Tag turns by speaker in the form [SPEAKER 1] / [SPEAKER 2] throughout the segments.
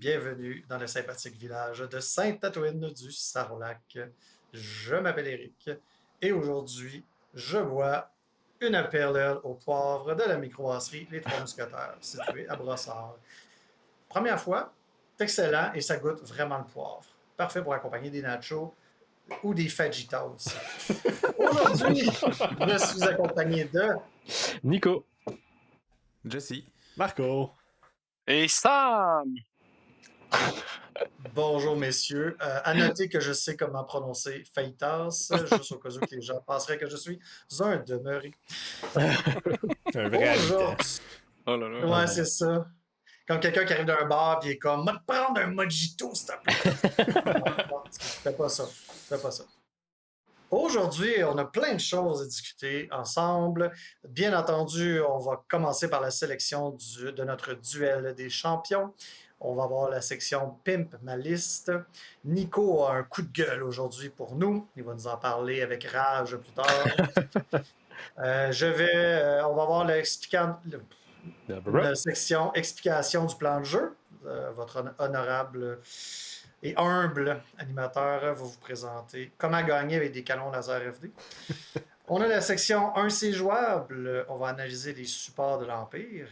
[SPEAKER 1] bienvenue dans le sympathique village de Sainte-Tatouine du Sarolac. Je m'appelle Eric et aujourd'hui, je bois une perle au poivre de la microbrasserie Les Trois Mousquetaires, située à Brossard. Première fois, c'est excellent et ça goûte vraiment le poivre. Parfait pour accompagner des nachos ou des fajitas aussi. Aujourd'hui, je suis accompagné de
[SPEAKER 2] Nico.
[SPEAKER 3] Jesse.
[SPEAKER 2] Marco.
[SPEAKER 4] Et Sam!
[SPEAKER 1] Bonjour messieurs. À noter que je sais comment prononcer fajitas, juste au cas où que les gens penseraient que je suis un demeuré.
[SPEAKER 2] Un vrai habitant.
[SPEAKER 1] Aujourd'hui,
[SPEAKER 4] Oh là là.
[SPEAKER 1] ouais, c'est ça. Comme quelqu'un qui arrive d'un bar et est comme, va te prendre un mojito, s'il te plaît. Non, fais pas ça. Fais pas ça. Aujourd'hui, on a plein de choses à discuter ensemble. Bien entendu, on va commencer par la sélection de notre duel des champions. On va voir la section Pimp ma liste. Nico a un coup de gueule aujourd'hui pour nous. Il va nous en parler avec rage plus tard. On va voir la section explication du plan de jeu. Votre honorable et humble animateur va vous présenter comment gagner avec des canons laser FD. On a la section 1C jouable. On va analyser les supports de l'Empire.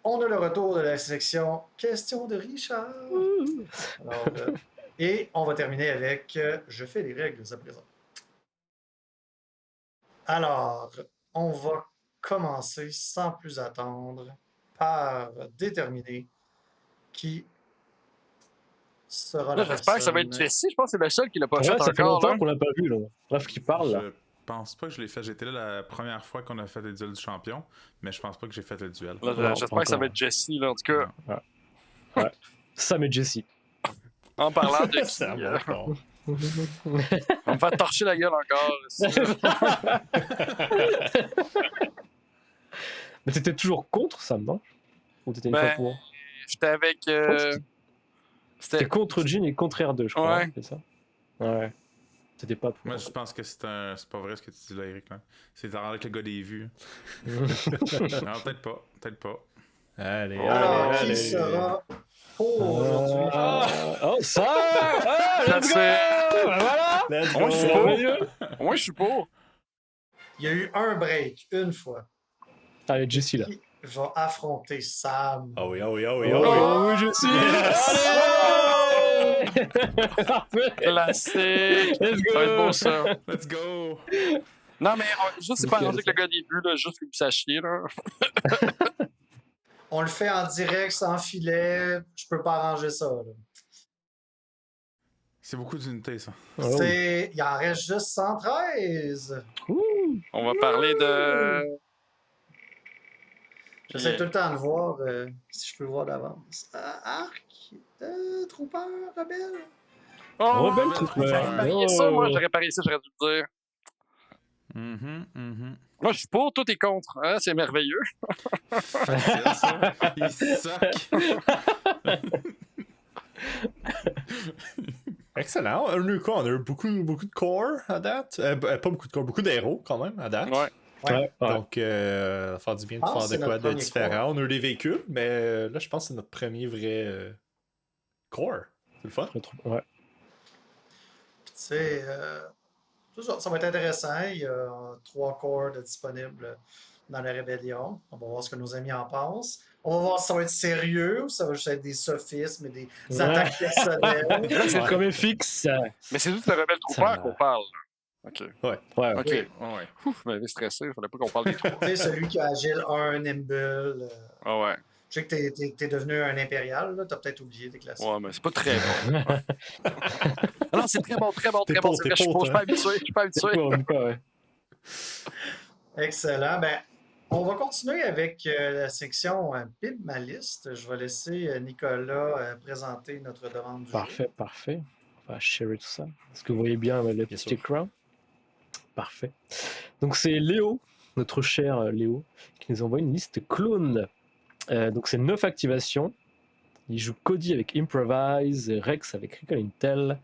[SPEAKER 1] On a le retour de la section question de Richard. Alors, et on va terminer avec je fais les règles à présent. Alors, on va commencer sans plus attendre par déterminer qui sera la
[SPEAKER 4] J'espère que ça va être
[SPEAKER 1] personne.
[SPEAKER 4] Jesse. Je pense que c'est le seul qui l'a pas
[SPEAKER 2] Ouais,
[SPEAKER 4] fait
[SPEAKER 2] ça fait
[SPEAKER 4] encore.
[SPEAKER 2] longtemps
[SPEAKER 4] Là.
[SPEAKER 2] qu'on l'a pas vu, là. Bref, qui parle, là.
[SPEAKER 3] Je pense pas que je l'ai fait. J'étais là la première fois qu'on a fait le duel du champion, mais je pense pas que j'ai fait le duel.
[SPEAKER 4] Là,
[SPEAKER 2] Non,
[SPEAKER 4] j'espère
[SPEAKER 2] pas
[SPEAKER 4] que ça va
[SPEAKER 2] encore.
[SPEAKER 4] être Jesse. Là. En tout cas,
[SPEAKER 2] Ouais. Sam et Jesse.
[SPEAKER 4] en parlant de qui,
[SPEAKER 2] Ça va, bon.
[SPEAKER 4] on va me faire torcher la gueule encore.
[SPEAKER 2] Mais t'étais toujours contre Sam, non? Ou t'étais une fois
[SPEAKER 4] Ben,
[SPEAKER 2] pour?
[SPEAKER 4] j'étais avec.
[SPEAKER 2] T'étais
[SPEAKER 4] C'était.
[SPEAKER 2] contre Jean et contre R2, je crois.
[SPEAKER 4] Ouais.
[SPEAKER 2] hein, c'est ça? Ouais. C'était pas pour.
[SPEAKER 3] Moi, je pense que c'est pas vrai ce que tu dis là, Eric. Là. C'est avec le gars des vues. Non, peut-être pas. Peut-être pas.
[SPEAKER 2] Allez,
[SPEAKER 1] Alors,
[SPEAKER 2] allez,
[SPEAKER 1] qui
[SPEAKER 2] allez.
[SPEAKER 1] sera pour aujourd'hui?
[SPEAKER 2] Oh, ça! Ah,
[SPEAKER 4] Ça,
[SPEAKER 2] let's go!
[SPEAKER 4] c'est-
[SPEAKER 2] Voilà! Let's
[SPEAKER 4] Moi,
[SPEAKER 2] go!
[SPEAKER 4] je suis pour.
[SPEAKER 2] Merveilleux.
[SPEAKER 4] Moi, je suis pour.
[SPEAKER 1] Il y a eu un break, une fois.
[SPEAKER 2] Allez, Jesse, là.
[SPEAKER 1] Qui va affronter Sam?
[SPEAKER 2] Ah oui, ah oui, ah oui,
[SPEAKER 1] Oh,
[SPEAKER 2] ah oui, Jesse!
[SPEAKER 1] yes!
[SPEAKER 2] Allez! Parfait!
[SPEAKER 4] Classique.
[SPEAKER 2] Let's go!
[SPEAKER 4] Ça va être beau, ça.
[SPEAKER 3] Let's go!
[SPEAKER 4] Non, mais juste, c'est pas rendu avec le gars des vues, là, juste que vous sachiez. Là.
[SPEAKER 1] On le fait en direct, sans filet. Je peux pas arranger ça. Là.
[SPEAKER 3] C'est beaucoup d'unités, ça.
[SPEAKER 2] Oh.
[SPEAKER 1] Il en reste juste 113.
[SPEAKER 4] On va parler de.
[SPEAKER 1] J'essaie tout le temps de voir si je peux voir d'avance. Arc, Trooper, Rebelle.
[SPEAKER 4] Oh,
[SPEAKER 2] Rebelle
[SPEAKER 4] j'ai réparé ça, moi, j'ai réparé ça, j'aurais dû le dire. Moi, je suis pour, tout est contre. Hein, c'est merveilleux.
[SPEAKER 3] Facile, ça. Il suck.
[SPEAKER 2] Excellent. On a eu quoi? On a eu beaucoup de core à date. Pas beaucoup de core, beaucoup d'héros quand même à date.
[SPEAKER 4] Ouais.
[SPEAKER 1] Ouais.
[SPEAKER 2] Donc, faire du bien de
[SPEAKER 1] Ah,
[SPEAKER 2] faire
[SPEAKER 1] c'est
[SPEAKER 2] de quoi
[SPEAKER 1] notre
[SPEAKER 2] de
[SPEAKER 1] premier
[SPEAKER 2] différent. On a eu des véhicules, mais là, je pense que c'est notre premier vrai core. C'est le fun. Ouais.
[SPEAKER 1] Puis, tu sais, ça va être intéressant. Il y a 3 corps disponibles dans la rébellion. On va voir ce que nos amis en pensent. On va voir si ça va être sérieux ou ça va juste être des sophismes et des attaques personnelles.
[SPEAKER 2] C'est comme FX.
[SPEAKER 4] Mais c'est juste le rebelle trooper qu'on parle. Ok.
[SPEAKER 2] Ouais.
[SPEAKER 4] Ok.
[SPEAKER 1] Oui.
[SPEAKER 4] Ouais. Ouf, je m'avais stressé. Il fallait pas qu'on parle des trois.
[SPEAKER 1] Tu sais, celui qui a Agile 1, Nimble.
[SPEAKER 4] Ah ouais.
[SPEAKER 1] Je sais que t'es devenu un impérial, là. T'as peut-être oublié tes classes.
[SPEAKER 4] Ouais, mais c'est pas très bon. Ah non, c'est très bon, très bon, très bon. C'est vrai, je suis pas habitué. Je suis pas habitué.
[SPEAKER 1] Excellent. Ben, on va continuer avec la section Pimp ma liste. Je vais laisser Nicolas présenter notre demande du jeu.
[SPEAKER 2] Parfait. On va sharer tout ça. Est-ce que vous voyez bien le petit écran? Parfait. Donc c'est Léo, notre cher Léo, qui nous envoie une liste clone. Donc c'est 9 activations. Il joue Cody avec Improvise, Rex avec Recall Intel,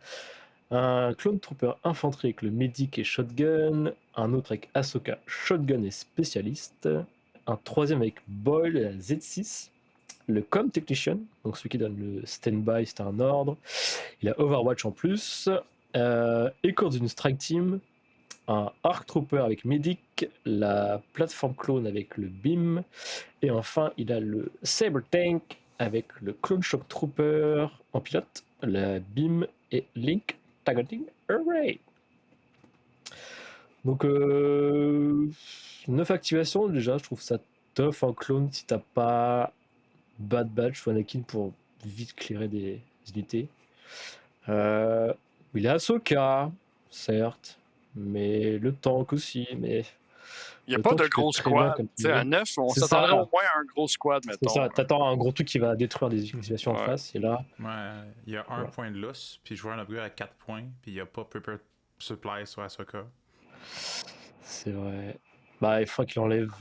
[SPEAKER 2] un Clone Trooper Infanterie avec le Medic et Shotgun, un autre avec Ahsoka Shotgun et Spécialiste, un troisième avec Boyle et la Z6, le Com Technician, donc celui qui donne le stand-by, c'est un ordre. Il a Overwatch en plus. Écorce d'une Strike Team, un Arc Trooper avec Medic, la plateforme clone avec le Beam, et enfin il a le Saber Tank avec le Clone Shock Trooper en pilote, la Beam et Link Targeting Array. Donc 9 activations déjà, je trouve ça tough en clone si t'as pas Bad Batch ou Anakin pour vite clairer des unités. Il est Ahsoka, certes, mais le tank aussi, mais...
[SPEAKER 4] Il n'y a pas de gros squad. À 9, on s'attendrait au moins à un gros squad, mettons.
[SPEAKER 2] C'est ça, t'attends un gros truc qui va détruire des activations en face, et là...
[SPEAKER 3] Ouais, il y a un point de loss, puis je vois un upgrade à 4 points, puis il n'y a pas Prepare Supply sur Ahsoka.
[SPEAKER 2] C'est vrai. Bah, il faudra qu'il enlève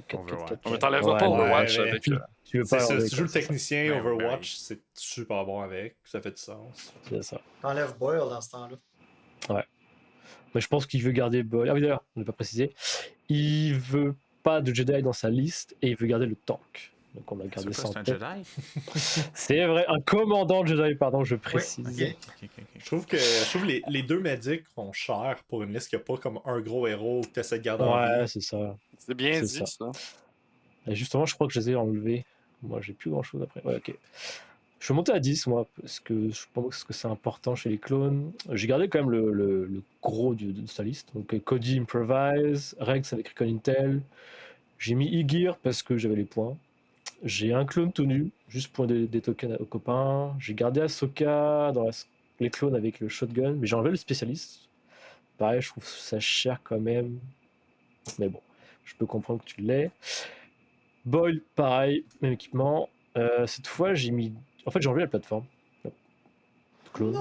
[SPEAKER 2] 4-4-4.
[SPEAKER 4] Mais t'enlèveras pas Overwatch avec...
[SPEAKER 5] Tu veux pas ça, si tu joues le technicien Overwatch, c'est super bon avec. Ça fait du sens.
[SPEAKER 2] C'est ça.
[SPEAKER 1] T'enlèves Boyle dans ce temps-là.
[SPEAKER 2] Ouais. Mais je pense qu'il veut garder Boyle. Ah oui, d'ailleurs, on ne l'a pas précisé. Il veut pas de Jedi dans sa liste et il veut garder le tank. Donc on va garder ça en tête.
[SPEAKER 3] C'est un Jedi?
[SPEAKER 2] C'est vrai, un commandant Jedi, pardon, je précise.
[SPEAKER 1] Oui, okay.
[SPEAKER 5] Je trouve que les deux médics font cher pour une liste qui n'a pas comme un gros héros que tu essaies de garder en vie.
[SPEAKER 2] Ouais, c'est ça.
[SPEAKER 4] C'est bien dit, ça.
[SPEAKER 2] Et justement, je crois que je les ai enlevés. Moi, j'ai plus grand chose après. Ouais, ok. Je suis monté à 10, moi, parce que je pense que c'est important chez les clones. J'ai gardé quand même le gros de sa liste. Donc, Cody Improvise, Rex avec Recon Intel. J'ai mis Igir parce que j'avais les points. J'ai un clone tout nu, juste pour des tokens aux copains. J'ai gardé Ahsoka dans les clones avec le shotgun, mais j'ai enlevé le spécialiste. Pareil, je trouve ça cher quand même. Mais bon, je peux comprendre que tu l'aies. Boyle, pareil, même équipement. Cette fois, j'ai mis... En fait, j'ai enlevé la plateforme. Clone.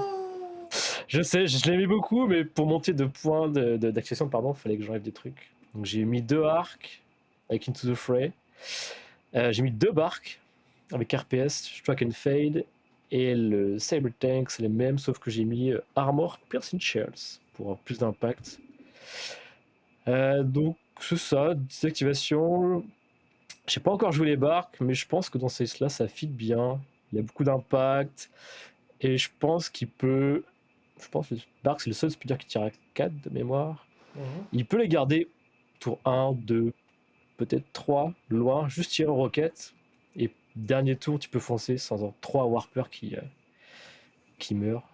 [SPEAKER 2] Je sais, je l'ai mis beaucoup, mais pour monter de points d'activation, il fallait que j'enlève des trucs. Donc j'ai mis 2 arcs avec Into the Fray. J'ai mis 2 barques avec RPS, Strike and Fade, et le Saber Tank, c'est les mêmes, sauf que j'ai mis Armor Piercing Shells pour avoir plus d'impact. Donc c'est ça, 10 activations. J'ai pas encore joué les barques, mais je pense que dans ces là ça fit bien. Il y a beaucoup d'impact, et je pense qu'il peut... Je pense que le barque, c'est le seul speeder qui tire à 4 de mémoire. Il peut les garder tour 1, 2, peut-être 3, loin, juste tirer aux roquettes. Et dernier tour, tu peux foncer sans 3 Warper qui meurent.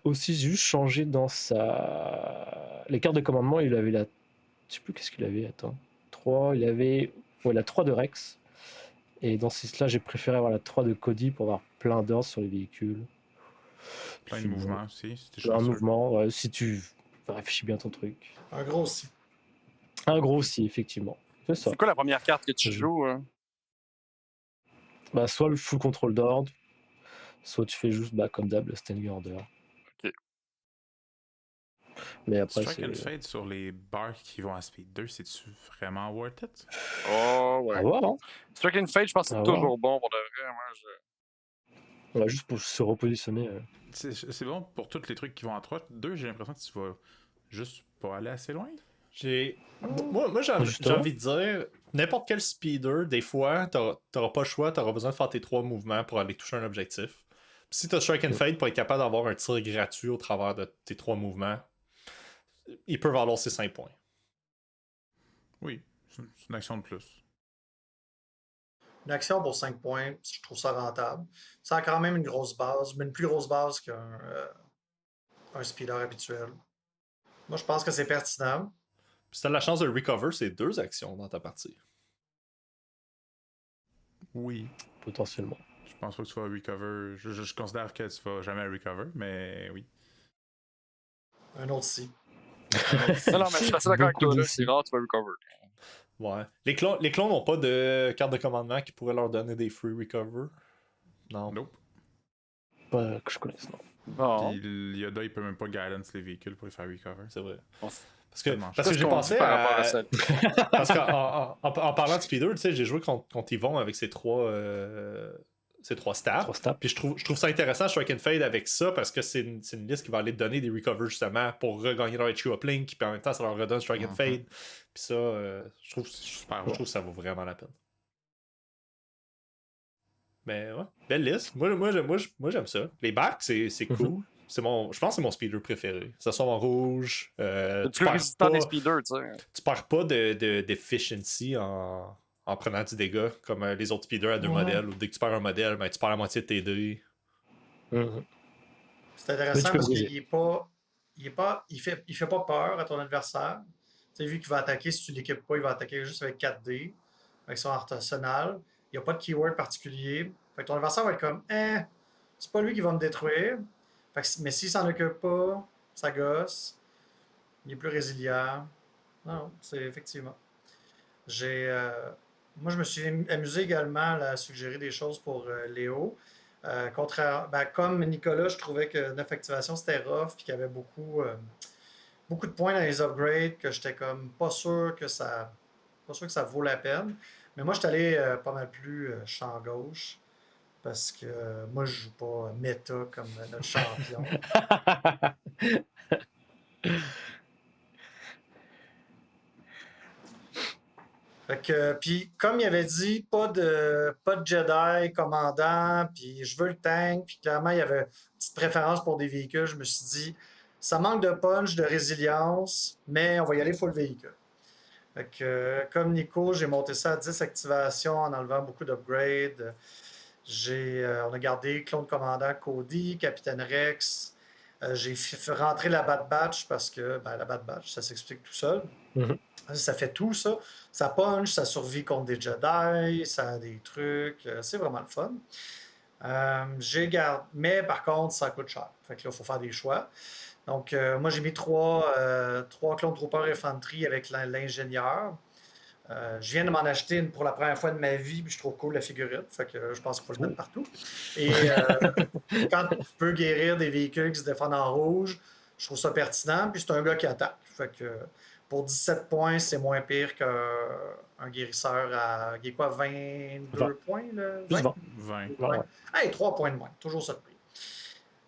[SPEAKER 2] Aussi, j'ai juste changé dans les cartes de commandement, il avait la... Je sais plus qu'est-ce qu'il avait, attends. 3, il avait la 3 de Rex. Et dans ces là j'ai préféré avoir la 3 de Cody pour avoir plein d'ordres sur les véhicules.
[SPEAKER 3] Plein de mouvements aussi.
[SPEAKER 2] Un mouvement, si tu réfléchis bien ton truc.
[SPEAKER 1] Un gros aussi.
[SPEAKER 2] Un gros aussi, effectivement. C'est ça.
[SPEAKER 4] C'est quoi la première carte que tu joues?
[SPEAKER 2] Bah, soit le full contrôle d'ordre, soit tu fais juste comme d'hab le standing order.
[SPEAKER 4] Ok.
[SPEAKER 2] Mais après,
[SPEAKER 3] Strike and Fade sur les barques qui vont à Speed 2, c'est-tu vraiment worth it?
[SPEAKER 4] Oh, ouais.
[SPEAKER 2] À voir, hein?
[SPEAKER 4] Strike and Fade, je pense que c'est toujours bon pour de vrai.
[SPEAKER 2] Moi, juste pour se repositionner.
[SPEAKER 3] C'est bon pour tous les trucs qui vont à 3. 2, j'ai l'impression que tu vas juste pas aller assez loin.
[SPEAKER 5] Moi j'ai envie de dire, n'importe quel speeder, des fois, t'auras pas le choix, t'auras besoin de faire tes 3 mouvements pour aller toucher un objectif. Puis si t'as Strike and Fade pour être capable d'avoir un tir gratuit au travers de tes 3 mouvements, ils peuvent valoir ces 5 points.
[SPEAKER 3] Oui, c'est une action de plus.
[SPEAKER 1] Une action pour 5 points, je trouve ça rentable. Ça a quand même une grosse base, mais une plus grosse base qu'un speeder habituel. Moi, je pense que c'est pertinent.
[SPEAKER 5] Puis si t'as la chance de recover, c'est 2 actions dans ta partie.
[SPEAKER 3] Oui.
[SPEAKER 2] Potentiellement.
[SPEAKER 3] Je pense pas que tu vas recover. Je considère que tu vas jamais recover, mais oui.
[SPEAKER 1] Un autre si.
[SPEAKER 4] Non, mais je suis assez d'accord avec toi. C'est rare, tu vas recover.
[SPEAKER 5] Ouais. Les clones n'ont pas de carte de commandement qui pourrait leur donner des free recover. Non.
[SPEAKER 3] Nope.
[SPEAKER 2] Pas que je connaisse, non.
[SPEAKER 4] Non.
[SPEAKER 3] Puis Yoda, il peut même pas guidance les véhicules pour les faire recover.
[SPEAKER 5] C'est vrai.
[SPEAKER 4] Bon,
[SPEAKER 5] parce que j'ai pensé à ça. Parce qu'en parlant de speeder, tu sais, j'ai joué contre Yvon avec ces 3 stats. Puis je trouve ça intéressant, Strike and Fade avec ça, parce que c'est une liste qui va aller te donner des recovers justement pour regagner leur HQ uplink, puis en même temps ça leur redonne Strike and Fade. Puis ça, je trouve que ça vaut vraiment la peine. Mais ouais, belle liste. Moi j'aime ça. Les bacs, c'est cool. Je pense que c'est mon speeder préféré. Ça soit en rouge.
[SPEAKER 4] Le plus résistant des speeders, tu sais.
[SPEAKER 5] Tu perds pas d'efficiency en prenant du dégât comme les autres speeders à 2 modèles. Ou dès que tu perds un modèle, ben, tu perds la moitié de tes dés.
[SPEAKER 1] C'est intéressant parce qu'il fait pas peur à ton adversaire. Tu sais, vu qu'il va attaquer, si tu l'équipes pas, il va attaquer juste avec 4 dés, avec son arsenal. Il n'y a pas de keyword particulier. Fait que ton adversaire va être comme, c'est pas lui qui va me détruire. Fait que, mais s'il s'en occupe pas, ça gosse. Il est plus résilient. Non, c'est effectivement. Moi, je me suis amusé également à suggérer des choses pour Léo. Comme Nicolas, je trouvais que 9 activations c'était rough et qu'il y avait beaucoup de points dans les upgrades que j'étais comme pas sûr que ça vaut la peine. Mais moi, je suis allé pas mal plus champ gauche parce que moi, je joue pas méta comme notre champion. Fait que, puis comme il avait dit, pas de Jedi commandant, puis je veux le tank, puis clairement il y avait une petite préférence pour des véhicules, je me suis dit, ça manque de punch, de résilience, mais on va y aller full véhicule. Fait que, comme Nico, j'ai monté ça à 10 activations en enlevant beaucoup d'upgrades. On a gardé clone commandant Cody, Capitaine Rex. J'ai rentré la Bad Batch parce que la Bad Batch, ça s'explique tout seul. Ça fait tout, ça. Ça punch, ça survit contre des Jedi, ça a des trucs. C'est vraiment le fun. Mais par contre, ça coûte cher. Fait que là, il faut faire des choix. Donc, moi, j'ai mis 3 Clone Trooper Infantry avec l'ingénieur. Je viens de m'en acheter une pour la première fois de ma vie, puis je trouve cool la figurine. Fait que je pense qu'il faut le mettre partout. Et quand tu peux guérir des véhicules qui se défendent en rouge, je trouve ça pertinent. Puis c'est un gars qui attaque. Fait que pour 17 points, c'est moins pire qu'un guérisseur à. Il est quoi, 22 points là?
[SPEAKER 3] 20.
[SPEAKER 1] Hey, 3 points de moins. Toujours ça de prix.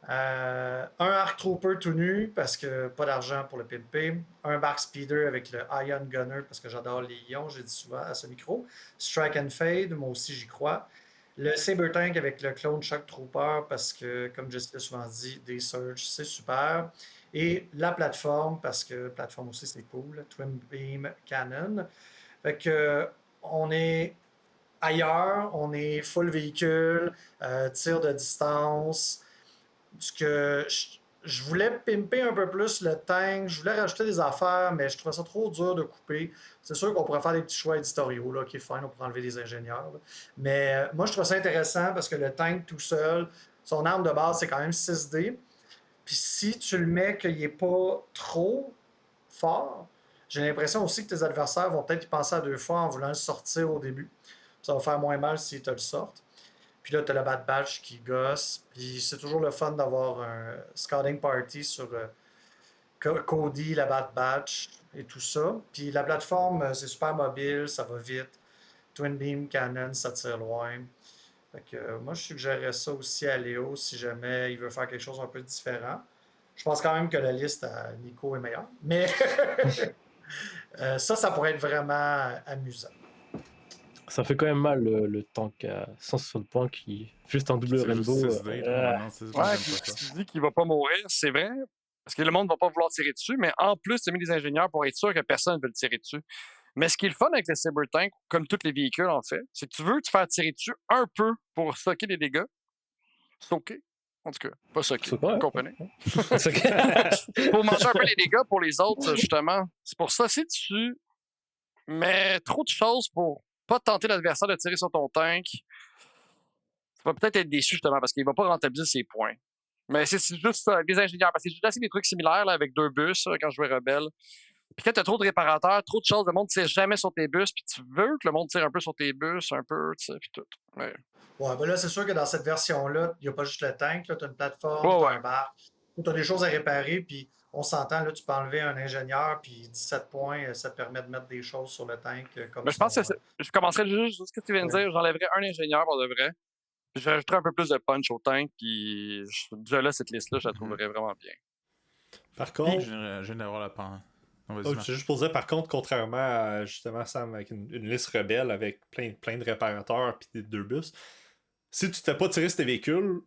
[SPEAKER 1] Un Arc Trooper tout nu parce que pas d'argent pour le pimper. Un Bark Speeder avec le Ion Gunner parce que j'adore les ions, j'ai dit souvent à ce micro. Strike and Fade, moi aussi j'y crois. Le Saber Tank avec le Clone Shock Trooper parce que, comme Jessica a souvent dit, des Surge, c'est super. Et la plateforme parce que plateforme aussi c'est cool. Twin Beam Cannon. Fait que on est ailleurs, on est full véhicule, tir de distance. Ce que je voulais pimper un peu plus le tank, je voulais rajouter des affaires, mais je trouvais ça trop dur de couper. C'est sûr qu'on pourrait faire des petits choix éditoriaux, là, qui est fine, on pourrait enlever des ingénieurs. Là. Mais moi, je trouve ça intéressant parce que le tank tout seul, son arme de base, c'est quand même 6D. Puis si tu le mets qu'il n'est pas trop fort, j'ai l'impression aussi que tes adversaires vont peut-être y penser à 2 fois en voulant le sortir au début. Ça va faire moins mal s'ils te le sortent. Puis là, tu as la Bad Batch qui gosse. Puis c'est toujours le fun d'avoir un scouting party sur Cody, la Bad Batch et tout ça. Puis la plateforme, c'est super mobile, ça va vite. Twin Beam Cannon, ça tire loin. Fait que moi, je suggérerais ça aussi à Léo si jamais il veut faire quelque chose un peu différent. Je pense quand même que la liste à Nico est meilleure. Mais ça pourrait être vraiment amusant.
[SPEAKER 2] Ça fait quand même mal le tank à 160 points qui juste un double rainbow.
[SPEAKER 4] Tu dis qu'il va pas mourir, c'est vrai, parce que le monde va pas vouloir tirer dessus, mais en plus, tu as mis des ingénieurs pour être sûr que personne ne veut le tirer dessus. Mais ce qui est le fun avec le Saber Tank, comme tous les véhicules en fait, c'est que tu veux te faire tirer dessus un peu pour stocker les dégâts. Stocker. En tout cas, pas stocker, vous comprenez? Pour manger un peu les dégâts pour les autres, justement. C'est pour ça, si tu mets trop de choses pour pas tenter l'adversaire de tirer sur ton tank, tu vas peut-être être déçu justement parce qu'il va pas rentabiliser ses points. Mais c'est juste ça, les ingénieurs. Parce que j'ai essayé des trucs similaires là, avec 2 bus là, quand je jouais Rebelle. Puis quand tu as trop de réparateurs, trop de choses, le monde ne tire jamais sur tes bus, puis tu veux que le monde tire un peu sur tes bus, un peu, tu sais, puis tout. Ouais.
[SPEAKER 1] Ouais, ben là, c'est sûr que dans cette version-là, il n'y a pas juste le tank, tu as une plateforme, tu as un bar, tu as des choses à réparer, puis on s'entend, là, tu peux enlever un ingénieur, puis 17 points, ça te permet de mettre des choses sur le tank. Comme
[SPEAKER 4] je pense que je commencerais juste ce que tu viens de dire, j'enlèverais un ingénieur pour de vrai, puis j'ajouterais un peu plus de punch au tank, puis déjà là, cette liste-là, je la trouverais vraiment bien.
[SPEAKER 5] Par contre...
[SPEAKER 3] Je viens d'avoir la pan.
[SPEAKER 5] C'est juste pour dire, par contre, contrairement à justement Sam avec une liste rebelle avec plein de réparateurs puis des 2 bus, si tu te fais pas tirer sur tes véhicules,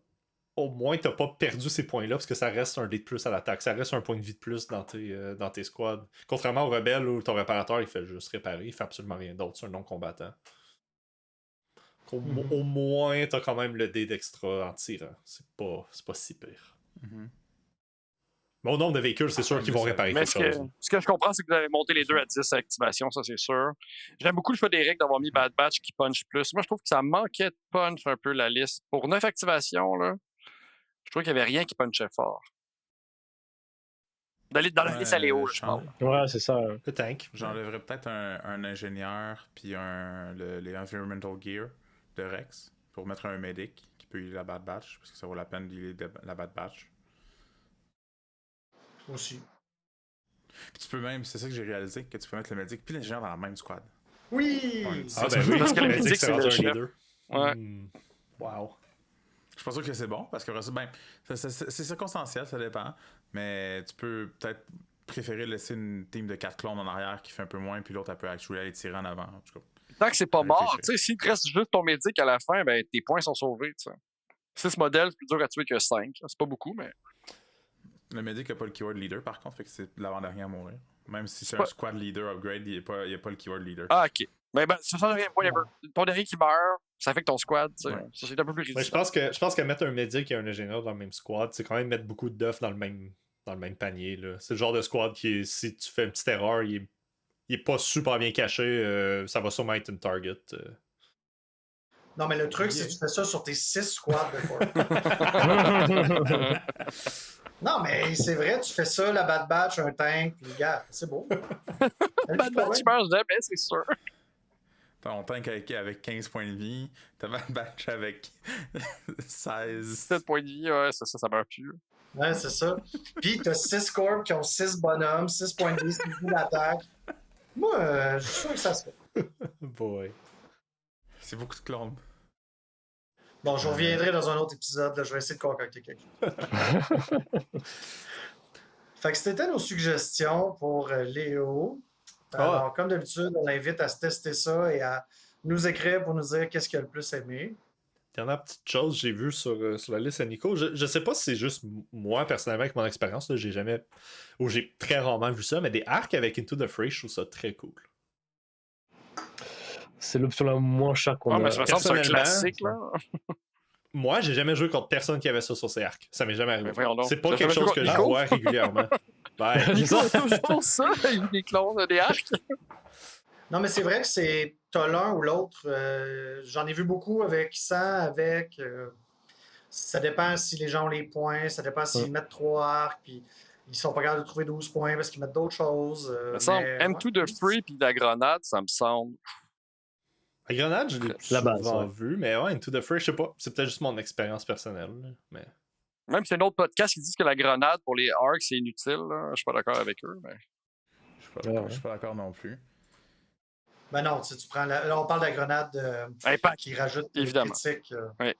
[SPEAKER 5] au moins t'as pas perdu ces points-là, parce que ça reste un dé de plus à l'attaque. Ça reste un point de vie de plus dans tes squads. Contrairement au rebelle où ton réparateur, il fait juste réparer, il fait absolument rien d'autre. C'est un non-combattant. Au moins, t'as quand même le dé d'extra en tirant. C'est pas si pire. Mais au nombre de véhicules, c'est sûr qu'ils vont réparer quelque chose.
[SPEAKER 4] Ce que je comprends, c'est que vous avez monté les deux à 10 à activation, ça c'est sûr. J'aime beaucoup le choix d'Éric d'avoir mis Bad Batch qui punch plus. Moi, je trouve que ça manquait de punch un peu la liste. Pour 9 activations, là, je trouve qu'il n'y avait rien qui punchait fort. Dans la liste à Léo, je pense.
[SPEAKER 2] Ouais, c'est ça.
[SPEAKER 5] Le tank.
[SPEAKER 3] J'enlèverais peut-être un ingénieur puis les environmental gear de Rex pour mettre un medic qui peut healer la Bad Batch parce que ça vaut la peine d'healer la Bad Batch.
[SPEAKER 1] Aussi.
[SPEAKER 3] Puis tu peux même, c'est ça que j'ai réalisé, que tu peux mettre le medic puis l'ingénieur dans la même squad.
[SPEAKER 1] Oui!
[SPEAKER 5] Oui,
[SPEAKER 4] parce que le medic, c'est le chef. Ouais.
[SPEAKER 5] Wow.
[SPEAKER 3] Je suis pas sûr que c'est bon, parce que c'est circonstanciel, ça dépend. Mais tu peux peut-être préférer laisser une team de 4 clones en arrière qui fait un peu moins, puis l'autre, elle peut actually aller tirer en avant. En tout cas.
[SPEAKER 4] Tant que c'est pas mort, tu sais, s'il te reste juste ton médic à la fin, ben tes points sont sauvés, tu sais. 6 modèles, c'est plus dur à tuer que 5. C'est pas beaucoup, mais...
[SPEAKER 3] Le médic n'a pas le keyword leader, par contre, fait que c'est l'avant-dernier à mourir. Même si c'est un squad leader upgrade, il n'y a pas le keyword leader.
[SPEAKER 4] Ah, ok. Ben, ça change rien. Ton dernier qui meurt, ça affecte ton squad. Ouais. Ça, c'est un peu plus résistant.
[SPEAKER 5] Je pense que mettre un médic et un ingénieur dans le même squad, c'est quand même mettre beaucoup d'œufs dans le même panier. Là. C'est le genre de squad qui, si tu fais une petite erreur, il est pas super bien caché. Ça va sûrement être une target.
[SPEAKER 1] Non, mais le truc, c'est que tu fais ça sur tes 6 squads de fois. Non, mais c'est vrai, tu fais ça, la Bad Batch, un tank, les gars, c'est beau.
[SPEAKER 4] Bad Batch, tu meurs jamais, c'est sûr.
[SPEAKER 3] Ton tank avec 15 points de vie, ta Bad Batch avec 16.
[SPEAKER 4] 7 points de vie, ouais, ça meurt plus.
[SPEAKER 1] Ouais, c'est ça. Puis t'as 6 corps qui ont 6 bonhommes, 6 points de vie, 6 coups d'attaque. Moi, je suis sûr que ça se fait.
[SPEAKER 5] Boy.
[SPEAKER 3] C'est beaucoup de clones.
[SPEAKER 1] Bon, je reviendrai dans un autre épisode, là, je vais essayer de concocter quelque chose. Fait que c'était nos suggestions pour Léo. Alors, comme d'habitude, on l'invite à se tester ça et à nous écrire pour nous dire qu'est-ce qu'il a le plus aimé.
[SPEAKER 5] Dernière petite chose que j'ai vue sur la liste à Nico, je sais pas si c'est juste moi personnellement avec mon expérience, là, j'ai très rarement vu ça, mais des arcs avec Into the Fray, je trouve ça très cool.
[SPEAKER 2] C'est l'option la moins chère qu'on a.
[SPEAKER 4] Mais ça me semble que c'est un classique, là.
[SPEAKER 5] Moi, j'ai jamais joué contre personne qui avait ça sur ses arcs. Ça m'est jamais arrivé. C'est pas
[SPEAKER 4] ça
[SPEAKER 5] quelque chose que je vois régulièrement.
[SPEAKER 4] Nico a toujours ça, il des clones, des arcs.
[SPEAKER 1] Non, mais c'est vrai que t'as l'un ou l'autre. J'en ai vu beaucoup avec ça, avec... ça dépend si les gens ont les points, ça dépend s'ils mettent 3 arcs, puis ils sont pas capables de trouver 12 points parce qu'ils mettent d'autres choses.
[SPEAKER 4] M2 de Free puis de la grenade, ça me semble...
[SPEAKER 5] La grenade, je l'ai souvent vu, mais ouais, Into the Fray, je sais pas. C'est peut-être juste mon expérience personnelle. Mais...
[SPEAKER 4] Même si c'est un autre podcast qui dit que la grenade pour les arcs, c'est inutile. Là. Je suis pas d'accord avec eux. Mais...
[SPEAKER 3] Je suis pas d'accord non plus.
[SPEAKER 1] Ben non, tu prends là, on parle de la grenade qui rajoute des critiques.
[SPEAKER 4] Oui.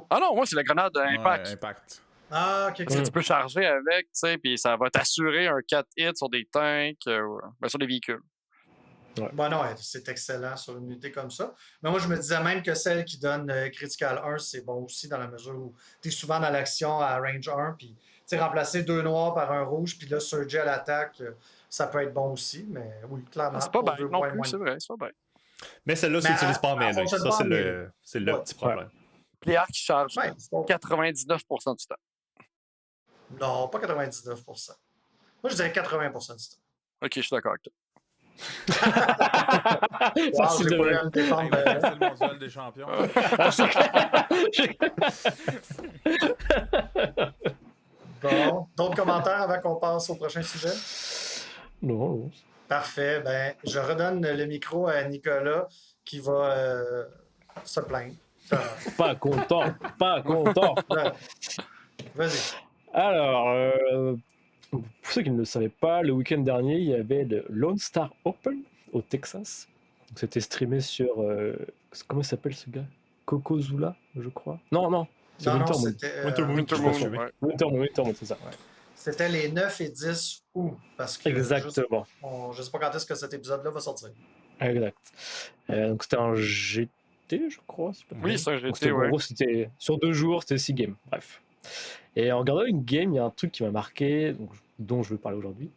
[SPEAKER 4] Ah non, moi, c'est la grenade Impact.
[SPEAKER 3] Ouais, Impact.
[SPEAKER 1] Ah, ok.
[SPEAKER 4] Tu peux charger avec, tu sais, puis ça va t'assurer un 4 hits sur des tanks, sur des véhicules.
[SPEAKER 1] Ouais. Bon, non, c'est excellent sur une unité comme ça. Mais moi, je me disais même que celle qui donne Critical 1, c'est bon aussi dans la mesure où tu es souvent dans l'action à range 1, puis remplacer 2 noirs par un rouge, puis là, surger à l'attaque, ça peut être bon aussi. Mais oui, clairement.
[SPEAKER 4] C'est pas bête non plus, c'est vrai, c'est pas bête.
[SPEAKER 5] Mais celle-là, tu n'utilises pas en main. Ça, c'est le petit problème.
[SPEAKER 4] Les arcs qui chargent 99% du temps.
[SPEAKER 1] Non, pas 99%. Moi, je dirais 80% du temps.
[SPEAKER 4] Ok, je suis d'accord avec toi.
[SPEAKER 1] Wow, j'ai pas eu à me défendre.
[SPEAKER 3] C'est le mondial des champions.
[SPEAKER 1] Bon, d'autres commentaires avant qu'on passe au prochain sujet?
[SPEAKER 2] Non.
[SPEAKER 1] Parfait. Ben, je redonne le micro à Nicolas qui va se plaindre.
[SPEAKER 2] Pas content.
[SPEAKER 1] Vas-y.
[SPEAKER 2] Alors, pour ceux qui ne le savaient pas, le week-end dernier, il y avait le Lone Star Open au Texas. Donc, c'était streamé sur... comment il s'appelle ce gars? Cocozula, je crois. Non.
[SPEAKER 1] C'est Winter Moon.
[SPEAKER 2] Winter Moon, c'est ça.
[SPEAKER 1] Ouais. C'était les 9 et 10 août. Parce que
[SPEAKER 2] exactement.
[SPEAKER 1] Je ne sais pas quand est-ce que cet épisode-là va sortir.
[SPEAKER 2] Exact. Donc c'était un GT, je crois.
[SPEAKER 4] Oui, c'est un GT,
[SPEAKER 2] En gros, c'était sur 2 jours, c'était 6 games. Bref. Et en regardant une game, il y a un truc qui m'a marqué, dont je veux parler aujourd'hui.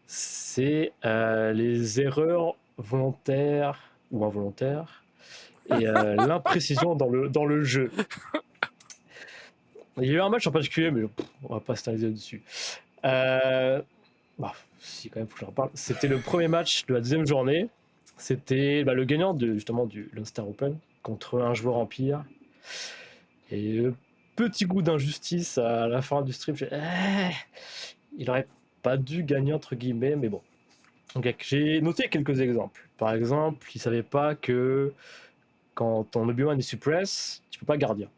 [SPEAKER 2] C'est les erreurs volontaires ou involontaires et l'imprécision dans le jeu. Il y a eu un match en particulier, mais on va pas s'attarder dessus. Si, quand même, faut que j'en reparle. C'était le premier match de la deuxième journée. C'était le gagnant justement du Lone Open contre un joueur Empire. Et petit goût d'injustice à la fin du stream. Il aurait pas dû gagner, entre guillemets, mais bon. Donc, j'ai noté quelques exemples. Par exemple, il savait pas que quand ton Obi-Wan est suppress, tu peux pas gardien.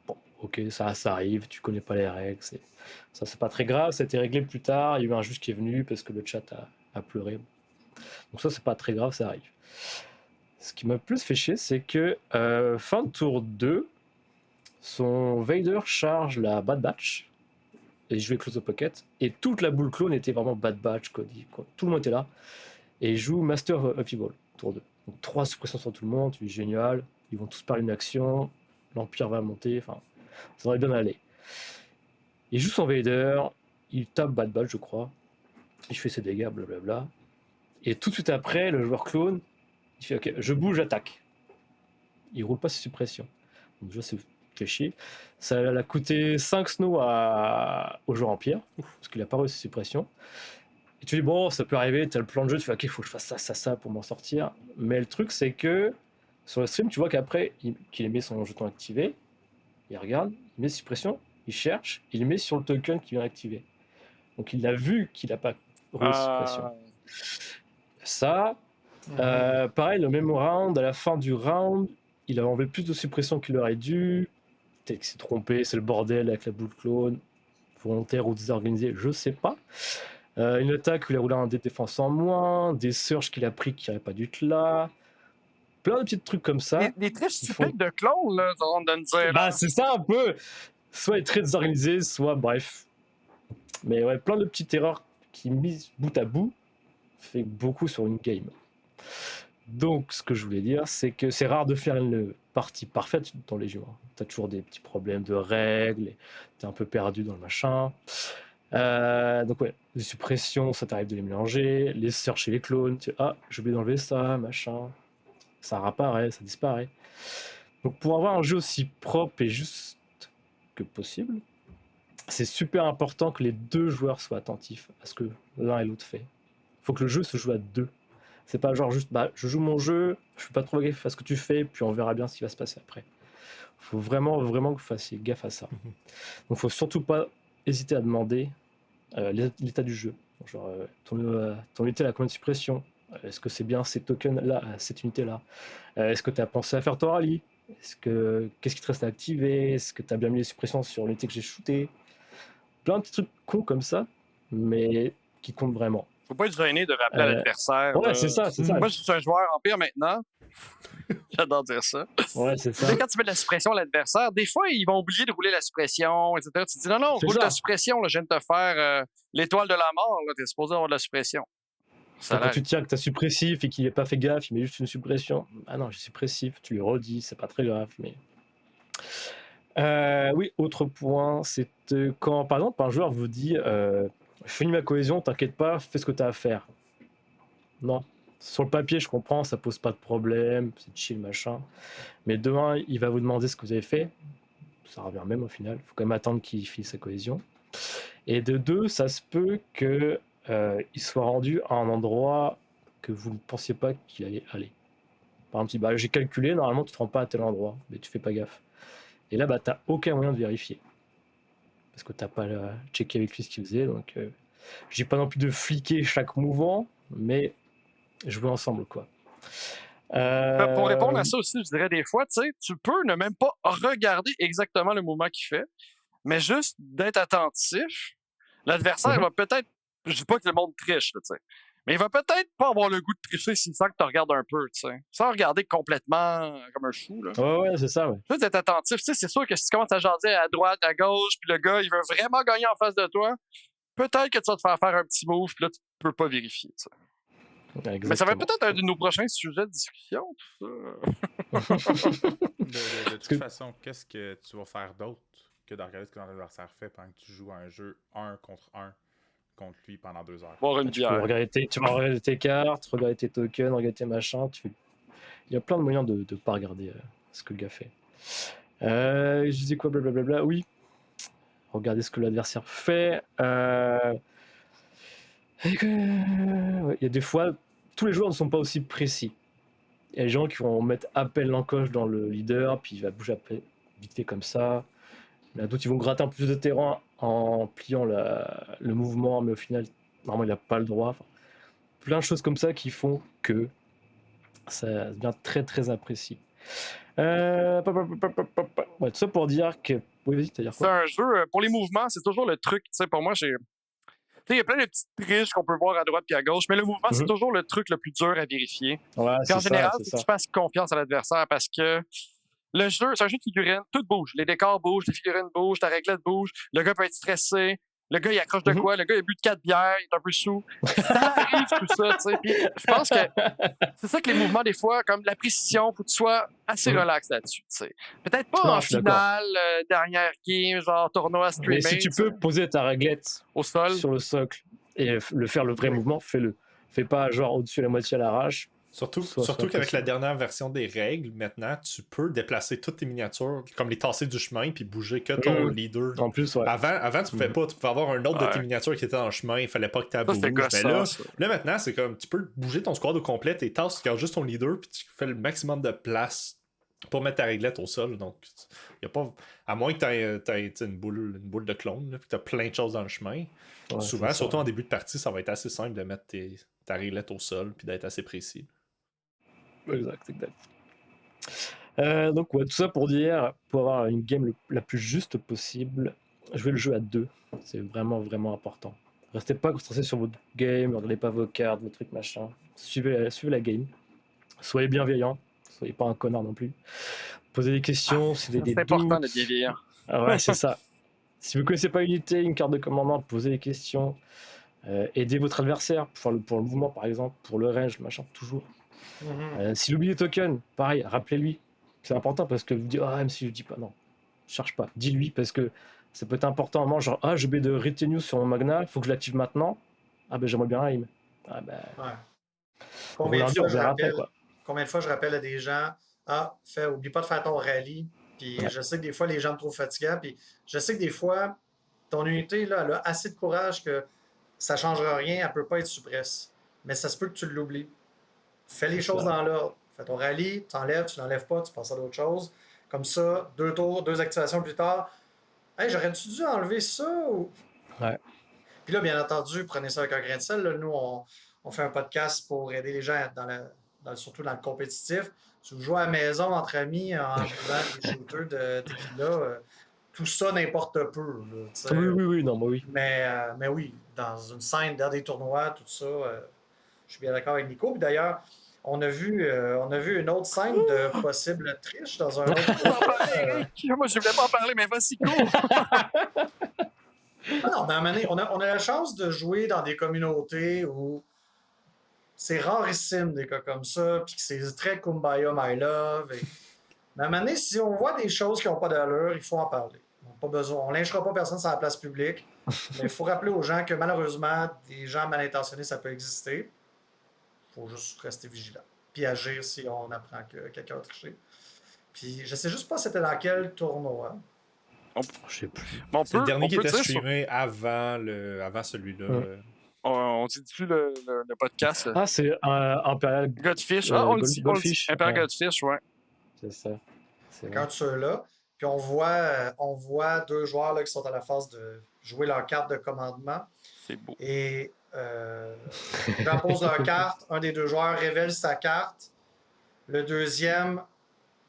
[SPEAKER 2] Bon, ok, ça arrive, tu connais pas les règles, ça c'est pas très grave, ça a été réglé plus tard, il y a eu un juge qui est venu parce que le chat a pleuré. Donc ça c'est pas très grave, ça arrive. Ce qui m'a plus fait chier, c'est que fin de tour 2, son Vader charge la Bad Batch, et je vais close the pocket, et toute la boule clone était vraiment Bad Batch, Cody, quoi. Tout le monde était là, et il joue Master of Evil, tour 2. Donc 3 suppressions sur tout le monde, c'est génial, ils vont tous parler une action, l'Empire va monter, enfin, ça aurait bien aller. Il joue son Vader, il tape Bad Batch, je crois, il fait ses dégâts, blablabla, et tout de suite après, le joueur clone, il fait ok, je bouge, j'attaque. Il roule pas ses suppressions. Donc déjà, c'est fait chier. Ça l'a coûté 5 snow au joueur Empire, parce qu'il a pas réussi ses suppressions. Et tu dis, bon, ça peut arriver, t'as le plan de jeu, tu fais ok, il faut que je fasse ça pour m'en sortir. Mais le truc, c'est que sur le stream, tu vois qu'après, qu'il met son jeton activé, il regarde, il met suppression, il cherche, il met sur le token qui vient activer. Donc il a vu qu'il n'a pas réussi suppression. Ça, pareil, le même round, à la fin du round, il a enlevé plus de suppression qu'il aurait dû. Peut-être qu'il s'est trompé, c'est le bordel avec la boule clone, volontaire ou désorganisé, je sais pas. Une attaque où il a roulé un dé de défense en moins, des surges qu'il a pris qui n'auraient pas dû être là. Plein de petits trucs comme ça.
[SPEAKER 4] Des triches typiques de clones, là, on donne dire.
[SPEAKER 2] Bah, c'est ça un peu. Soit il est très désorganisé, soit bref. Mais ouais, plein de petites erreurs qui, mises bout à bout, fait beaucoup sur une game. Donc, ce que je voulais dire, c'est que c'est rare de faire une partie parfaite dans les jeux. T'as toujours des petits problèmes de règles, t'es un peu perdu dans le machin. Donc ouais, les suppressions, ça t'arrive de les mélanger, les search chez les clones, j'ai oublié d'enlever ça, machin. Ça réapparaît, ça disparaît. Donc pour avoir un jeu aussi propre et juste que possible, c'est super important que les deux joueurs soient attentifs à ce que l'un et l'autre fait. Il faut que le jeu se joue à deux. C'est pas genre juste, je joue mon jeu, je fais pas trop gaffe à ce que tu fais, puis on verra bien ce qui va se passer après. Il faut vraiment que vous fassiez gaffe à ça. Donc faut surtout pas hésiter à demander l'état du jeu. Genre, ton unité a combien de suppression? Est-ce que c'est bien ces tokens-là, cette unité-là? Est-ce que tu as pensé à faire ton rallye? Qu'est-ce qui te reste à activer? Est-ce que tu as bien mis les suppressions sur l'unité que j'ai shootée? Plein de petits trucs cons comme ça, mais qui comptent vraiment.
[SPEAKER 4] Faut pas être gêné de rappeler à l'adversaire.
[SPEAKER 2] Ouais, c'est ça.
[SPEAKER 4] Moi, je suis un joueur Empire maintenant. J'adore dire ça.
[SPEAKER 2] Ouais, c'est ça.
[SPEAKER 4] Quand tu mets de la suppression à l'adversaire, des fois, ils vont oublier de rouler la suppression, etc. Tu te dis, non, roule la suppression, là, je viens de te faire l'étoile de la mort, tu es supposé avoir de la suppression.
[SPEAKER 2] Quand tu tiens que tu as suppressif et qu'il n'est pas fait gaffe, il met juste une suppression. Ah non, j'ai suppressif, tu lui redis, c'est pas très grave. Mais oui, autre point, c'est quand par exemple un joueur vous dit je finis ma cohésion, t'inquiète pas, fais ce que tu as à faire. Non. Sur le papier, je comprends, ça pose pas de problème, c'est chill, machin. Mais demain, il va vous demander ce que vous avez fait. Ça revient même au final. Il faut quand même attendre qu'il finisse sa cohésion. Et de deux, ça se peut que il soit rendu à un endroit que vous ne pensiez pas qu'il allait aller. Par exemple, j'ai calculé, normalement tu te rends pas à tel endroit, mais tu fais pas gaffe. Et là, t'as aucun moyen de vérifier. Parce que t'as pas checké avec lui ce qu'il faisait. Donc, je dis pas non plus de fliquer chaque mouvement, mais jouer ensemble, quoi.
[SPEAKER 4] Pour répondre à ça aussi, je dirais des fois, tu peux ne même pas regarder exactement le mouvement qu'il fait, mais juste d'être attentif. L'adversaire va peut-être, je dis pas que le monde triche, mais il va peut-être pas avoir le goût de tricher s'il sent que tu regardes un peu, sans regarder complètement comme un chou. Là.
[SPEAKER 2] Ouais, c'est ça, ouais.
[SPEAKER 4] Juste d'être attentif, c'est sûr que si tu commences à jaser à droite, à gauche, puis le gars, il veut vraiment gagner en face de toi, peut-être que tu vas te faire un petit move, puis là, tu peux pas vérifier,
[SPEAKER 2] Exactement.
[SPEAKER 4] Mais ça va peut-être être un de nos prochains sujets de discussion, tout ça.
[SPEAKER 3] De toute façon, qu'est-ce que tu vas faire d'autre que de regarder ce que ton adversaire fait pendant que tu joues à un jeu 1 contre lui pendant 2 heures?
[SPEAKER 4] Boire une bière.
[SPEAKER 2] Tu vas regarder tes cartes, regarder tes tokens, regarder tes machins. Il y a plein de moyens de ne pas regarder ce que le gars fait. Je disais quoi, blablabla. Oui. Regardez ce que l'adversaire fait. Il y a des fois, tous les joueurs ne sont pas aussi précis. Il y a des gens qui vont mettre à peine l'encoche dans le leader, puis il va bouger après, vite fait comme ça. Il y en a d'autres qui vont gratter un peu plus de terrain en pliant le mouvement, mais au final, normalement, il n'a pas le droit. Enfin, plein de choses comme ça qui font que ça devient très très imprécis. Ouais, tout ça pour dire que... Oui, vas-y, t'as dire quoi?
[SPEAKER 4] C'est un jeu, pour les mouvements, c'est toujours le truc. Tu sais, pour moi, il y a plein de petites triches qu'on peut voir à droite et à gauche, mais le mouvement, c'est toujours le truc le plus dur à vérifier.
[SPEAKER 2] Ouais,
[SPEAKER 4] en général, il faut que tu fasses confiance à l'adversaire parce que le jeu, c'est un jeu de figurines, tout bouge. Les décors bougent, les figurines bougent, ta réglette bouge, le gars peut être stressé, le gars il accroche de quoi, le gars il a bu de 4 bières, il est un peu sous. Ça arrive tout ça, tu sais. Puis je pense que c'est ça que les mouvements, des fois, comme la précision, faut que tu sois assez relax là-dessus, tu sais. Peut-être pas en finale, dernière game, genre tournoi streaming.
[SPEAKER 2] Mais si tu peux poser ta réglette
[SPEAKER 4] au sol,
[SPEAKER 2] sur le socle et faire le vrai mouvement, fais-le. Fais pas genre au-dessus la moitié à l'arrache.
[SPEAKER 5] Surtout qu'avec la dernière version des règles, maintenant, tu peux déplacer toutes tes miniatures, comme les tasser du chemin, puis bouger que ton leader.
[SPEAKER 2] En plus, ouais.
[SPEAKER 5] Avant tu pouvais pas. Tu pouvais avoir un autre de tes miniatures qui était dans le chemin, il fallait pas que tu bouges. Mais là, maintenant, c'est comme, tu peux bouger ton squad au complet, tes tasses, tu gardes juste ton leader, puis tu fais le maximum de place pour mettre ta réglette au sol. Donc, y a pas... À moins que tu aies une boule de clone, puis que tu as plein de choses dans le chemin. Ouais, souvent, surtout en début de partie, ça va être assez simple de mettre ta réglette au sol, puis d'être assez précis.
[SPEAKER 2] Exact. Donc ouais, tout ça pour dire, pour avoir une game la plus juste possible, jouez le jeu à 2. C'est vraiment important. Restez pas concentrés sur votre game, ne regardez pas vos cartes, vos trucs machin. Suivez la game. Soyez bienveillants, soyez pas un connard non plus. Posez des questions,
[SPEAKER 4] c'est important d'être bienveillant.
[SPEAKER 2] Ouais, c'est ça. Si vous connaissez pas Unité, une carte de commandement, posez des questions. Aidez votre adversaire pour le mouvement par exemple, pour le range, machin, toujours. S'il oublie les tokens, pareil, rappelez-lui. C'est important parce que vous dites, même si je dis pas, non, cherche pas, dis-lui parce que ça peut être important à un moment, genre, j'ai oublié de retenue sur mon Magna, il faut que je l'active maintenant. J'aimerais bien un aim.
[SPEAKER 1] Combien de fois je rappelle à des gens, oublie pas de faire ton rallye. Puis je sais que des fois, les gens me trouvent fatigant. Puis je sais que des fois, ton unité, là, elle a assez de courage que ça ne changera rien, elle ne peut pas être suppresse. Mais ça se peut que tu l'oublies. Fais les choses dans l'ordre. Fais ton rallye, tu n'enlèves pas, tu passes à d'autres choses. Comme ça, 2 tours, 2 activations plus tard. J'aurais-tu dû enlever ça?
[SPEAKER 2] Ouais.
[SPEAKER 1] Puis là, bien entendu, prenez ça avec un grain de sel. Là, nous, on fait un podcast pour aider les gens, surtout dans le compétitif. Si vous jouez à la maison entre amis en jouant des shooters de tequila, tout ça n'importe peu. Là,
[SPEAKER 2] oui, non, oui.
[SPEAKER 1] Mais oui, dans une scène, dans des tournois, tout ça, je suis bien d'accord avec Nico. Puis d'ailleurs, on a vu une autre scène de possible triche dans un autre.
[SPEAKER 4] Moi, je ne voulais pas en parler, mais vas-y, go!
[SPEAKER 1] On a la chance de jouer dans des communautés où c'est rarissime des cas comme ça, puis que c'est très Kumbaya My Love. Mais à un moment donné, si on voit des choses qui n'ont pas d'allure, il faut en parler. On ne lynchera pas personne sur la place publique, mais il faut rappeler aux gens que malheureusement, des gens mal intentionnés, ça peut exister. Il faut juste rester vigilant. Puis agir si on apprend que quelqu'un a triché. Puis je sais juste pas c'était dans quel tournoi.
[SPEAKER 2] Je sais plus.
[SPEAKER 5] C'est le dernier qui était streamé avant celui-là.
[SPEAKER 4] On dit-tu le podcast?
[SPEAKER 2] C'est Imperial
[SPEAKER 4] Godfish. On le dit. Imperial Godfish, ouais.
[SPEAKER 2] C'est ça.
[SPEAKER 1] C'est un de ceux-là. Puis on voit 2 joueurs là, qui sont à la phase de jouer leur carte de commandement.
[SPEAKER 4] C'est beau.
[SPEAKER 1] Et ils posent leur carte. Un des 2 joueurs révèle sa carte. Le deuxième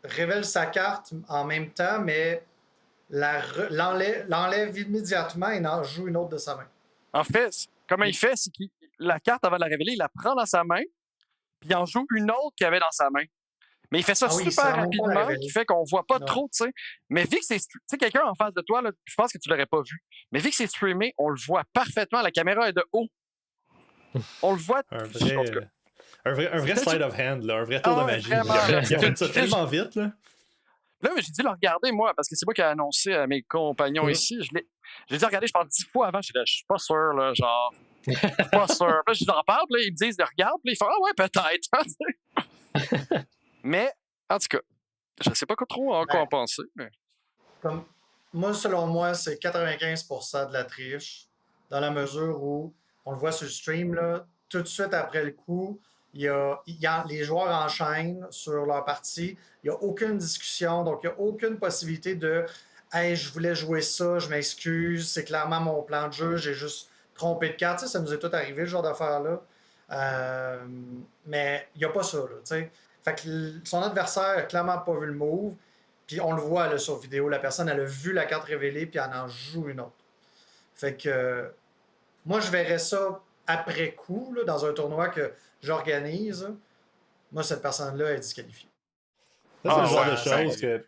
[SPEAKER 1] révèle sa carte en même temps, mais l'enlève immédiatement et en joue une autre de sa main.
[SPEAKER 4] En fait, comment il fait, c'est que la carte, avant de la révéler, il la prend dans sa main, puis il en joue une autre qu'il avait dans sa main. Mais il fait ça super rapidement, qui fait qu'on voit pas trop, tu sais. Mais vu que c'est quelqu'un en face de toi, là, je pense que tu l'aurais pas vu. Mais vu que c'est streamé, on le voit parfaitement. La caméra est de haut. On le voit.
[SPEAKER 5] Un vrai slide of hand, là, un vrai tour de magie.
[SPEAKER 4] Vraiment,
[SPEAKER 5] il a fait ça tellement vite. Là,
[SPEAKER 4] mais j'ai dû le regarder, moi, parce que c'est moi qui ai annoncé à mes compagnons ici. J'ai dû regarder, je pense, 10 fois avant. Je suis pas sûr, là, genre. Je suis pas sûr. Là, je leur parle, là, ils me disent de regarder, puis ils font ah ouais, peut-être. Mais, en tout cas, je sais pas trop quoi en penser. Mais...
[SPEAKER 1] Comme, moi, selon moi, c'est 95% de la triche, dans la mesure où, on le voit sur le stream, là, tout de suite après le coup, les joueurs enchaînent sur leur partie. Il n'y a aucune discussion, donc il n'y a aucune possibilité de hey, je voulais jouer ça, je m'excuse, c'est clairement mon plan de jeu, j'ai juste trompé de carte. Tu sais, ça nous est tout arrivé, ce genre d'affaire-là. Mais il n'y a pas ça. Là, tu sais. Fait que son adversaire n'a clairement pas vu le move. Puis on le voit là, sur vidéo, la personne, elle a vu la carte révélée, puis elle en joue une autre. Fait que moi, je verrais ça après coup, là, dans un tournoi que j'organise. Moi, cette personne-là est disqualifiée.
[SPEAKER 5] c'est le genre de choses que.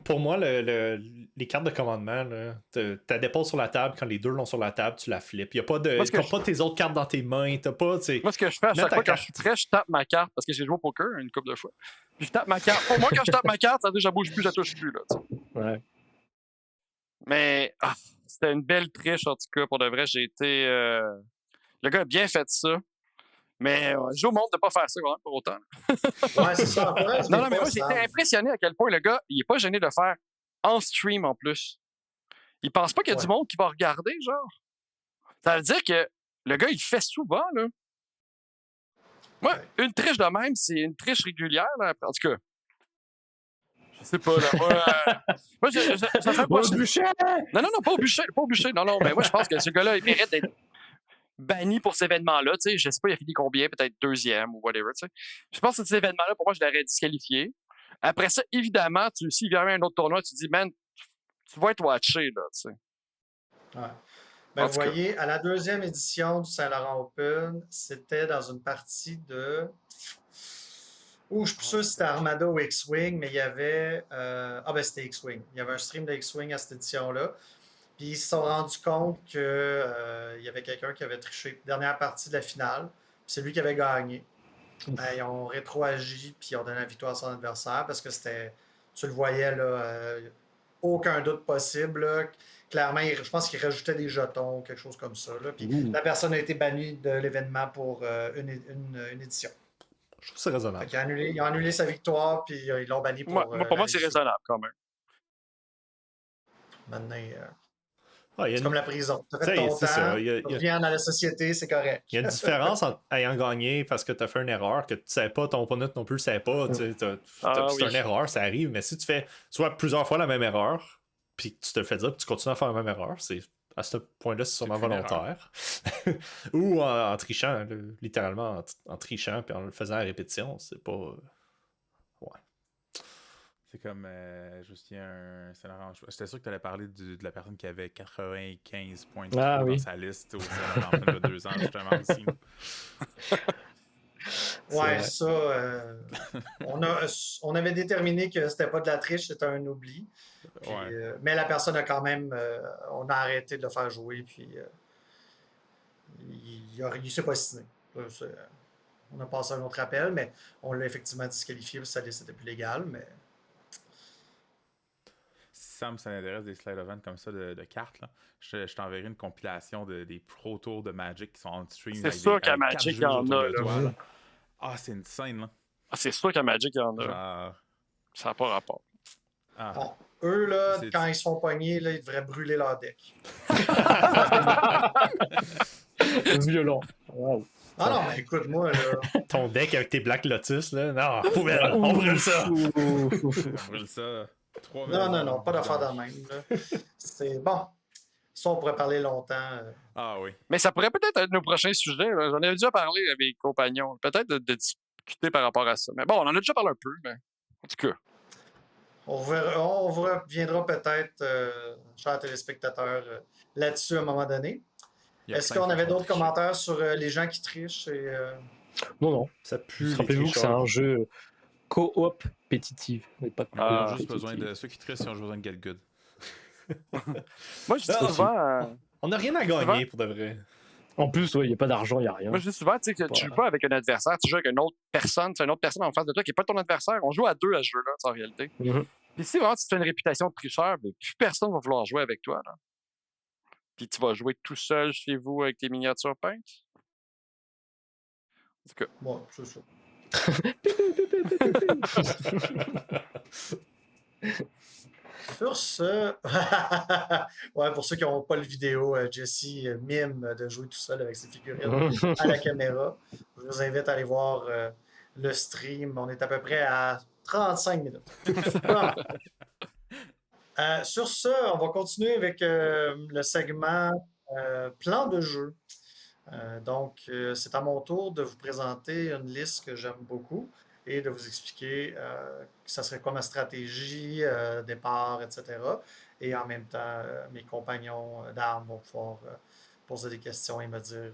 [SPEAKER 5] Pour moi, les cartes de commandement, tu la déposes sur la table. Quand les deux l'ont sur la table, tu la flippes. Tu n'as pas tes autres cartes dans tes mains. Moi,
[SPEAKER 4] ce que je fais à chaque fois quand je suis prêt, je tape ma carte parce que j'ai joué au poker une couple de fois. Puis je tape ma carte. Pour moi, quand je tape ma carte, ça veut dire que je bouge plus, je touche plus. Là,
[SPEAKER 2] ouais.
[SPEAKER 4] Mais c'était une belle triche, en tout cas. Pour de vrai, j'ai été. Le gars a bien fait ça. Mais je au monde de ne pas faire ça vraiment, pour autant.
[SPEAKER 1] Ouais, c'est ça.
[SPEAKER 4] Non, mais moi, j'étais impressionné à quel point le gars, il n'est pas gêné de faire en stream en plus. Il pense pas qu'il y a du monde qui va regarder, genre. Ça veut dire que le gars, il fait souvent, là. Moi, une triche de même, c'est une triche régulière, là. En tout cas, je sais pas, là. Moi, ça fait pas...
[SPEAKER 2] Au bûcher!
[SPEAKER 4] Non, pas au bûcher. Non, mais moi, je pense que ce gars-là, il mérite d'être banni pour cet événement-là. Tu sais, je sais pas, il a fini combien, peut-être 2e ou whatever. Tu sais. Je pense que cet événement-là, pour moi, je l'aurais disqualifié. Après ça, évidemment, s'il y avait un autre tournoi, tu te dis, man, tu vas être watché, là, tu sais.
[SPEAKER 1] Ouais. Ben, vous voyez, à la 2e édition du Saint-Laurent Open, c'était dans une partie de... je suis plus sûr si c'était Armada ou X-Wing, mais il y avait... c'était X-Wing. Il y avait un stream de X-Wing à cette édition-là. Puis ils se sont rendus compte qu'il y avait quelqu'un qui avait triché. Dernière partie de la finale. Puis c'est lui qui avait gagné. Ben, ils ont rétroagi, puis ils ont donné la victoire à son adversaire parce que c'était... Tu le voyais, là... aucun doute possible. Là. Clairement, je pense qu'il rajoutait des jetons, quelque chose comme ça. Là. Puis la personne a été bannie de l'événement pour une édition.
[SPEAKER 5] Je trouve ça raisonnable.
[SPEAKER 1] Ils ont annulé sa victoire, puis ils l'ont banni pour.
[SPEAKER 4] Pour moi, c'est raisonnable quand même.
[SPEAKER 1] Maintenant, c'est comme la prison. Tu as fait ton temps, tu reviens dans la société, c'est correct.
[SPEAKER 5] Il y a une différence en ayant gagné parce que tu as fait une erreur, que tu ne savais pas, ton opponent non plus ne savait pas. C'est une erreur, ça arrive. Mais si tu fais soit plusieurs fois la même erreur, puis tu te le fais dire, puis tu continues à faire la même erreur, à ce point-là, c'est sûrement volontaire. Ou en trichant, littéralement en trichant, puis en le faisant à répétition, c'est pas... Ouais.
[SPEAKER 3] C'est comme, je me souviens, j'étais sûr que tu allais parler de la personne qui avait 95 points dans sa liste au Saint-Laurent de 2 ans, justement, aussi.
[SPEAKER 1] Ouais, ça, on avait déterminé que c'était pas de la triche, c'était un oubli. Puis, mais la personne a quand même, on a arrêté de le faire jouer, puis il s'est pas signé. On a passé un autre appel, mais on l'a effectivement disqualifié parce que sa liste était plus légale, mais...
[SPEAKER 3] Sam, ça m'intéresse des slide events comme ça de cartes. Là. Je t'enverrai une compilation des pro tours de Magic qui sont en stream.
[SPEAKER 4] C'est sûr qu'à Magic, il y en a. Là.
[SPEAKER 3] Ah, c'est une scène. Là.
[SPEAKER 4] C'est sûr qu'à Magic, il y en a.
[SPEAKER 3] Genre...
[SPEAKER 4] Ça n'a pas rapport.
[SPEAKER 1] Bon, eux, là, quand ils se font pogner, là, ils devraient brûler leur deck.
[SPEAKER 2] Violent. Wow.
[SPEAKER 1] Ah non, mais écoute, moi, là...
[SPEAKER 5] Ton deck avec tes Black Lotus, là, non, poubelle, on brûle ça.
[SPEAKER 3] On brûle ça.
[SPEAKER 1] Non, pas d'affaire de même. Là. C'est bon. Ça, on pourrait parler longtemps.
[SPEAKER 3] Ah oui.
[SPEAKER 4] Mais ça pourrait peut-être être nos prochains sujets. Là. J'en ai déjà parlé avec mes compagnons. Peut-être de discuter par rapport à ça. Mais bon, on en a déjà parlé un peu, mais en tout cas.
[SPEAKER 1] On reviendra peut-être, chers téléspectateurs, là-dessus à un moment donné. Est-ce qu'on avait d'autres commentaires sur les gens qui trichent?
[SPEAKER 2] Non.
[SPEAKER 5] Ça pue.
[SPEAKER 2] Rappelez-vous que c'est un jeu co-op pétitif. Mais pas
[SPEAKER 3] on a juste besoin de ceux qui trichent si on a besoin de Get Good.
[SPEAKER 4] Moi, je dis souvent...
[SPEAKER 5] On n'a rien à gagner pour de vrai.
[SPEAKER 2] En plus, il n'y a pas d'argent, il n'y a rien.
[SPEAKER 4] Moi, je dis souvent, tu sais, que tu joues pas avec un adversaire, tu joues avec une autre personne, c'est une autre personne en face de toi qui n'est pas ton adversaire. On joue à deux à ce jeu-là, en réalité. Puis si vraiment tu te fais une réputation de tricheur, ben, plus personne va vouloir jouer avec toi. Là. Puis tu vas jouer tout seul chez vous avec tes miniatures peintes. En tout cas.
[SPEAKER 1] Ouais, c'est ça. Sur ce, ouais, pour ceux qui n'ont pas le vidéo, Jesse mime de jouer tout seul avec ses figurines à la caméra. Je vous invite à aller voir le stream. On est à peu près à 35 minutes. Bon. Sur ce, on va continuer avec le segment plan de jeu. Donc, c'est à mon tour de vous présenter une liste que j'aime beaucoup et de vous expliquer ça serait quoi ma stratégie, départ, etc. Et en même temps, mes compagnons d'armes vont pouvoir poser des questions et me dire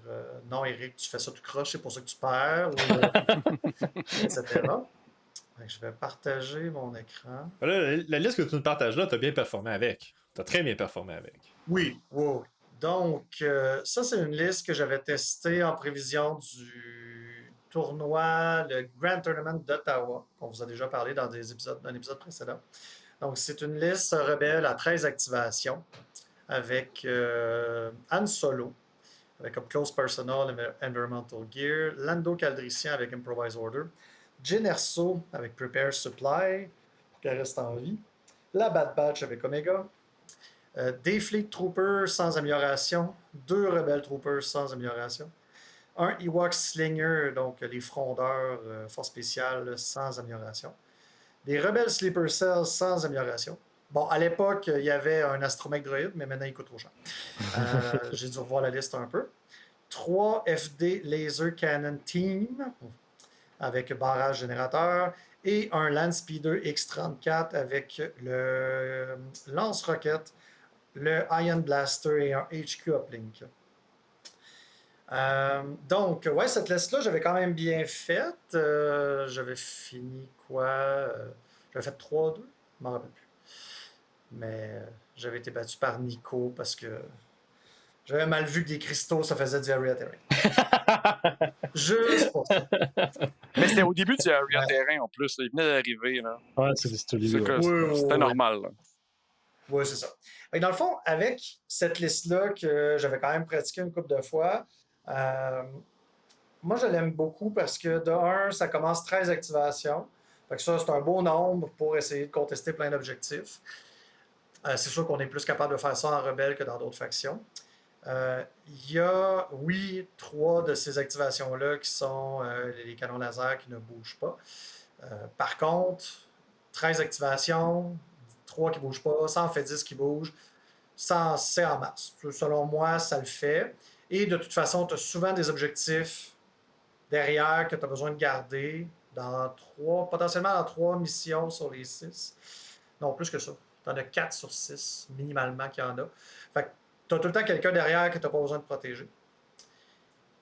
[SPEAKER 1] non, Eric, tu fais ça tout croche, c'est pour ça que tu perds, ou, etc. Donc, je vais partager mon écran.
[SPEAKER 5] Là, la liste que tu nous partages là, tu as bien performé avec. Tu as très bien performé avec.
[SPEAKER 1] Oui, oui. Donc, ça, c'est une liste que j'avais testée en prévision du tournoi, le Grand Tournament d'Ottawa, qu'on vous a déjà parlé dans un épisode précédent. Donc, c'est une liste rebelle à 13 activations avec Han Solo, avec Up Close Personal Environmental Gear, Lando Calrissian avec Improvise Order, Jyn Erso avec Prepare Supply, pour qu'elle reste en vie, la Bad Batch avec Omega, des Fleet Troopers sans amélioration, 2 Rebel Troopers sans amélioration, un Ewok Slinger, donc les frondeurs force spéciale sans amélioration, des Rebel Sleeper Cells sans amélioration. Bon, à l'époque, il y avait un Astromech Droid, mais maintenant il coûte trop cher. J'ai dû revoir la liste un peu. 3 FD Laser Cannon Team avec barrage générateur et un Land Speeder X-34 avec le lance-roquette, le Ion Blaster et un HQ Uplink. Donc, ouais, cette liste-là, j'avais quand même bien faite. J'avais fini quoi? J'avais fait 3-2, je ne m'en rappelle plus. Mais j'avais été battu par Nico parce que j'avais mal vu que des cristaux, ça faisait du area terrain. Juste pour ça.
[SPEAKER 4] Mais c'était au début du area terrain en plus. Il venait d'arriver. Là.
[SPEAKER 2] Ouais, c'était
[SPEAKER 4] normal. Là.
[SPEAKER 1] Oui, c'est ça. Et dans le fond, avec cette liste-là que j'avais quand même pratiqué une couple de fois, moi, je l'aime beaucoup parce que, de 1, ça commence 13 activations. Fait que ça, c'est un beau nombre pour essayer de contester plein d'objectifs. C'est sûr qu'on est plus capable de faire ça en rebelle que dans d'autres factions. Il y a, oui, 3 de ces activations-là qui sont les canons laser qui ne bougent pas. Par contre, 13 activations, 3 qui ne bougent pas, ça en fait 10 qui bougent. C'est en masse. Selon moi, ça le fait. Et de toute façon, tu as souvent des objectifs derrière que tu as besoin de garder potentiellement dans 3 missions sur les 6. Non, plus que ça. Tu en as 4 sur 6, minimalement qu'il y en a. Fait que tu as tout le temps quelqu'un derrière que tu n'as pas besoin de protéger.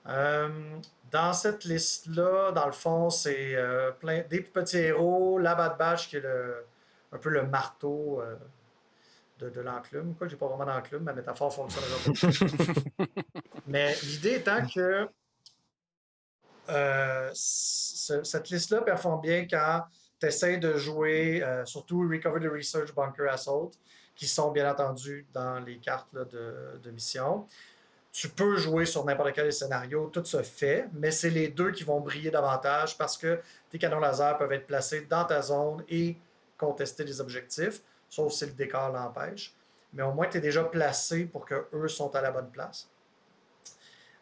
[SPEAKER 1] Dans cette liste-là, dans le fond, c'est des petits héros, la Bad Batch qui est un peu le marteau de l'enclume. Quoi, j'ai pas vraiment d'enclume, ma métaphore fonctionnera pas. Mais l'idée étant que cette liste-là performe bien quand tu essaies de jouer, surtout Recover the Research Bunker Assault, qui sont bien entendu dans les cartes là, de mission. Tu peux jouer sur n'importe quel scénario, tout se fait, mais c'est les 2 qui vont briller davantage parce que tes canons laser peuvent être placés dans ta zone et contester des objectifs, sauf si le décor l'empêche. Mais au moins, tu es déjà placé pour qu'eux sont à la bonne place.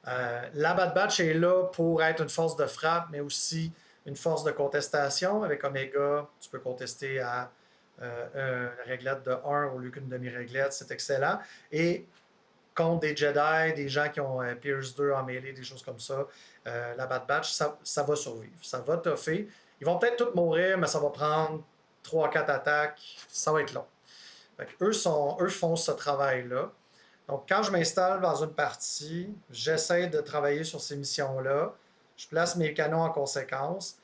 [SPEAKER 1] La Bad Batch est là pour être une force de frappe, mais aussi une force de contestation. Avec Omega, tu peux contester à une réglette de 1 au lieu qu'une demi-réglette. C'est excellent. Et contre des Jedi, des gens qui ont Pierce 2 en mêlée, des choses comme ça, la Bad Batch, ça va survivre. Ça va toffer. Ils vont peut-être tous mourir, mais ça va prendre 3-4 attaques. Ça va être long. Fait eux font ce travail-là. Donc, quand je m'installe dans une partie, j'essaie de travailler sur ces missions-là. Je place mes canons en conséquence.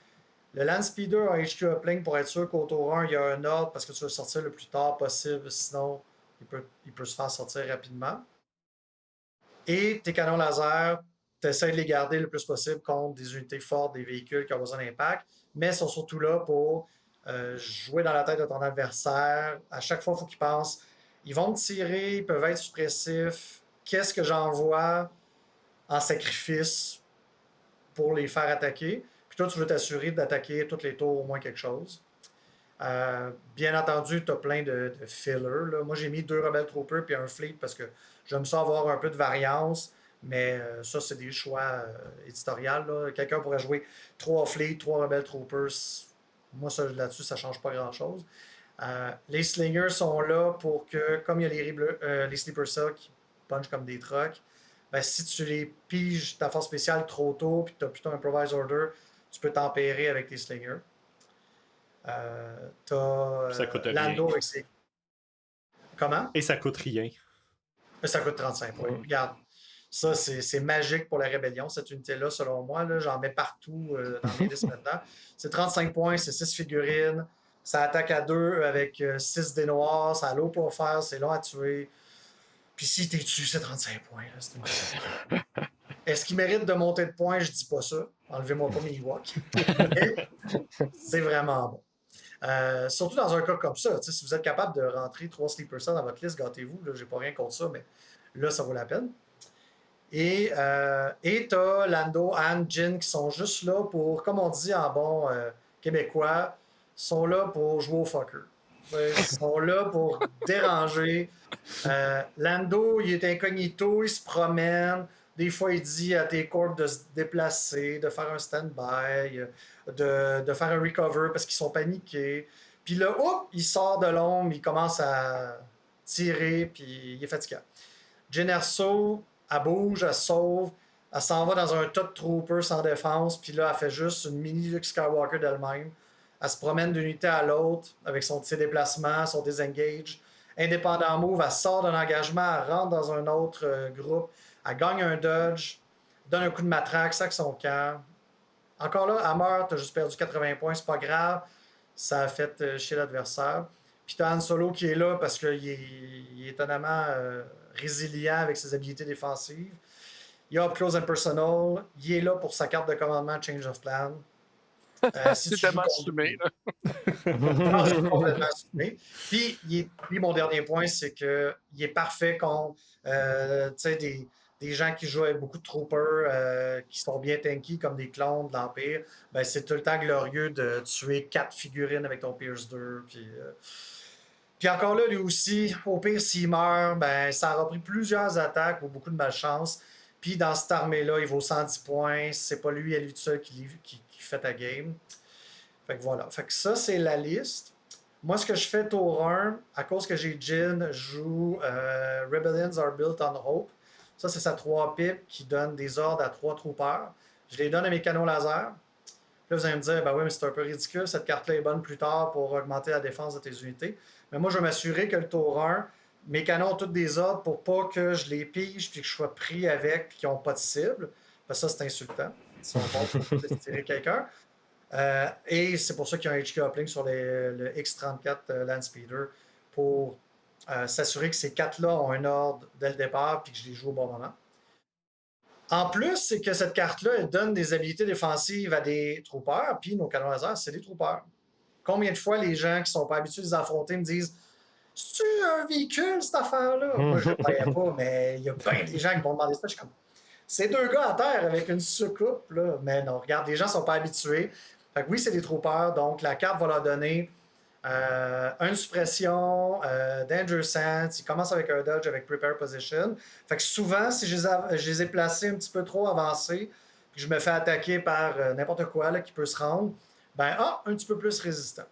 [SPEAKER 1] Le Land Speeder a HQ Uplink pour être sûr qu'au tour 1, il y a un ordre parce que tu veux le plus tard possible. Sinon, il peut se faire sortir rapidement. Et tes canons laser, tu essaies de les garder le plus possible contre des unités fortes, des véhicules qui ont besoin d'impact, mais ils sont surtout là pour jouer dans la tête de ton adversaire. À chaque fois, il faut qu'ils pensent, ils vont me tirer, ils peuvent être suppressifs. Qu'est-ce que j'envoie en sacrifice pour les faire attaquer? Puis toi, tu veux t'assurer d'attaquer tous les tours au moins quelque chose. Bien entendu, tu as plein de fillers. Là. Moi, j'ai mis 2 Rebel Troopers puis un Fleet parce que j'aime ça avoir un peu de variance, mais ça, c'est des choix éditoriaux. Quelqu'un pourrait jouer 3 Fleet, 3 Rebel Troopers. Moi, là-dessus, ça ne change pas grand-chose. Les Slingers sont là pour que, comme il y a les Sleeper Cells qui punchent comme des trucks, ben, si tu les piges ta force spéciale trop tôt puis que tu as plutôt un Improvise Order, tu peux tempérer avec tes Slingers.
[SPEAKER 5] Ça coûte
[SPEAKER 1] Lando
[SPEAKER 5] rien.
[SPEAKER 1] avec ses... Comment?
[SPEAKER 5] Et ça coûte rien.
[SPEAKER 1] Ça coûte 35 points. Regarde, ça, c'est magique pour la rébellion, cette unité-là, selon moi. Là, j'en mets partout dans mes listes maintenant. C'est 35 points, c'est 6 figurines. Ça attaque à 2 avec 6 dés noirs. Ça a l'eau pour faire, c'est long à tuer. Puis si t'es dessus, c'est 35 points. Là, Est-ce qu'il mérite de monter de points? Je dis pas ça. Enlevez-moi pas mes Ewoks. C'est vraiment bon. Surtout dans un cas comme ça, si vous êtes capable de rentrer 3 Sleeper Cells dans votre liste, gâtez-vous, j'ai pas rien contre ça, mais là, ça vaut la peine. Et t'as Lando, Anne, Jin qui sont juste là pour, comme on dit en bon québécois, sont là pour jouer au fucker. Ils sont là pour déranger. Lando, il est incognito, il se promène. Des fois, il dit à tes corps de se déplacer, de faire un stand-by, de faire un recover parce qu'ils sont paniqués. Puis là, il sort de l'ombre, il commence à tirer, puis il est fatiguant. Jyn Erso, elle bouge, elle sauve, elle s'en va dans un tas de troopers sans défense, puis là, elle fait juste une mini Luke Skywalker d'elle-même. Elle se promène d'une unité à l'autre avec ses déplacements, son disengage. Indépendant move, elle sort d'un engagement, elle rentre dans un autre groupe, elle gagne un dodge, donne un coup de matraque, sac son camp. Encore là, elle meurt, t'as juste perdu 80 points, c'est pas grave. Ça a fait chier l'adversaire. Puis t'as Han Solo qui est là parce qu'il est étonnamment résilient avec ses habilités défensives. Il y a Up Close and Personal. Il est là pour sa carte de commandement Change of Plan.
[SPEAKER 4] C'est tellement assumé.
[SPEAKER 1] Non, c'est complètement assumé. Puis, mon dernier point, c'est qu'il est parfait contre des gens qui jouent avec beaucoup de troopers, qui sont bien tanky, comme des clones de l'Empire. Ben, c'est tout le temps glorieux de tuer 4 figurines avec ton Pierce 2. Puis encore là, lui aussi, au pire, s'il meurt, ben, ça aura pris plusieurs attaques ou beaucoup de malchance. Puis dans cette armée-là, il vaut 110 points. C'est pas lui à lui tout seul qui fait ta game. Fait que voilà. Fait que ça, c'est la liste. Moi, ce que je fais tour 1, à cause que j'ai Jyn, je joue Rebellions are built on hope. Ça, c'est sa 3 pipes qui donne des ordres à 3 troopers. Je les donne à mes canons laser. Là, vous allez me dire, ben oui, mais c'est un peu ridicule. Cette carte-là est bonne plus tard pour augmenter la défense de tes unités. Mais moi, je vais m'assurer que le tour 1, mes canons ont tous des ordres pour pas que je les pige puis que je sois pris avec puis qu'ils n'ont pas de cible. Parce que ça, c'est insultant. Ils sont bons pour tirer quelqu'un. Et c'est pour ça qu'il y a un HQ uplink sur le X-34 Landspeeder pour s'assurer que ces 4-là ont un ordre dès le départ puis que je les joue au bon moment. En plus, c'est que cette carte-là, elle donne des habilités défensives à des troopers, puis nos canons laser, c'est des troopers. Combien de fois les gens qui ne sont pas habitués de les affronter me disent « C'est-tu un véhicule, cette affaire-là? » Moi, je ne croyais pas, mais il y a plein des gens qui vont demander ça. Je suis comme « C'est 2 gars à terre avec une soucoupe. » là. Mais non, regarde, les gens ne sont pas habitués. Fait que oui, c'est des troopers, donc la carte va leur donner une suppression, Danger Sense, ils commencent avec un dodge avec Prepare Position. Fait que souvent, si je les ai placés un petit peu trop avancés, puis je me fais attaquer par n'importe quoi là, qui peut se rendre, ben un petit peu plus résistant.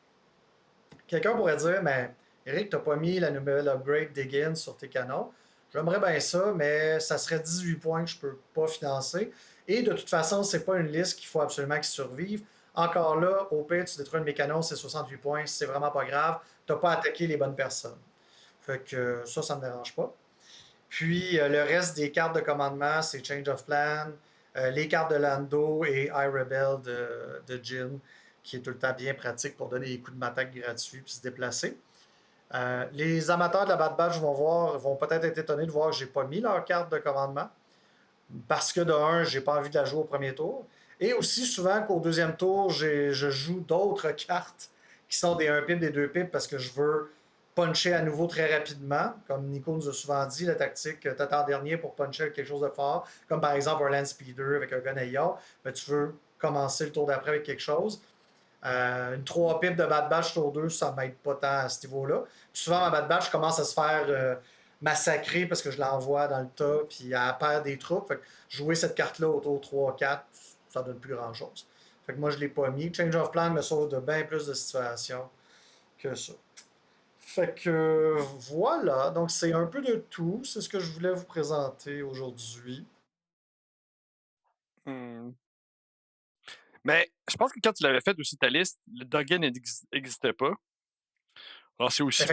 [SPEAKER 1] Quelqu'un pourrait dire, mais Eric, t'as pas mis la nouvelle upgrade Diggin sur tes canons. J'aimerais bien ça, mais ça serait 18 points que je peux pas financer. Et de toute façon, c'est pas une liste qu'il faut absolument qu'ils survivent. Encore là, au pire, tu détruis un de mes canons, c'est 68 points, c'est vraiment pas grave. Tu n'as pas attaqué les bonnes personnes. Fait que ça ne me dérange pas. Puis le reste des cartes de commandement, c'est Change of Plan, les cartes de Lando et iRebel de Jyn, qui est tout le temps bien pratique pour donner des coups de matraque gratuits puis se déplacer. Les amateurs de la Bad Batch vont peut-être être étonnés de voir que je n'ai pas mis leur carte de commandement. parce que de un, j'ai pas envie de la jouer au premier tour. Et aussi souvent qu'au deuxième tour, je joue d'autres cartes qui sont des 1 pip, des 2 pips parce que je veux puncher à nouveau très rapidement. Comme Nico nous a souvent dit, la tactique, t'attends dernier pour puncher avec quelque chose de fort, comme par exemple un land speeder avec un gun AR, mais tu veux commencer le tour d'après avec quelque chose. Une 3 pips de Bad Batch tour 2, ça m'aide pas tant à ce niveau-là. Puis souvent, ma Bad Batch commence à se faire massacrer parce que je l'envoie dans le tas, puis elle perd des troupes. Fait que jouer cette carte-là au tour 3-4, ça donne plus grand-chose. Fait que moi, je l'ai pas mis. Change of Plan me sauve de bien plus de situations que ça. Fait que voilà, donc c'est un peu de tout. C'est ce que je voulais vous présenter aujourd'hui.
[SPEAKER 4] Mais je pense que quand tu l'avais fait aussi ta liste, le Duggan n'existait pas. Alors c'est aussi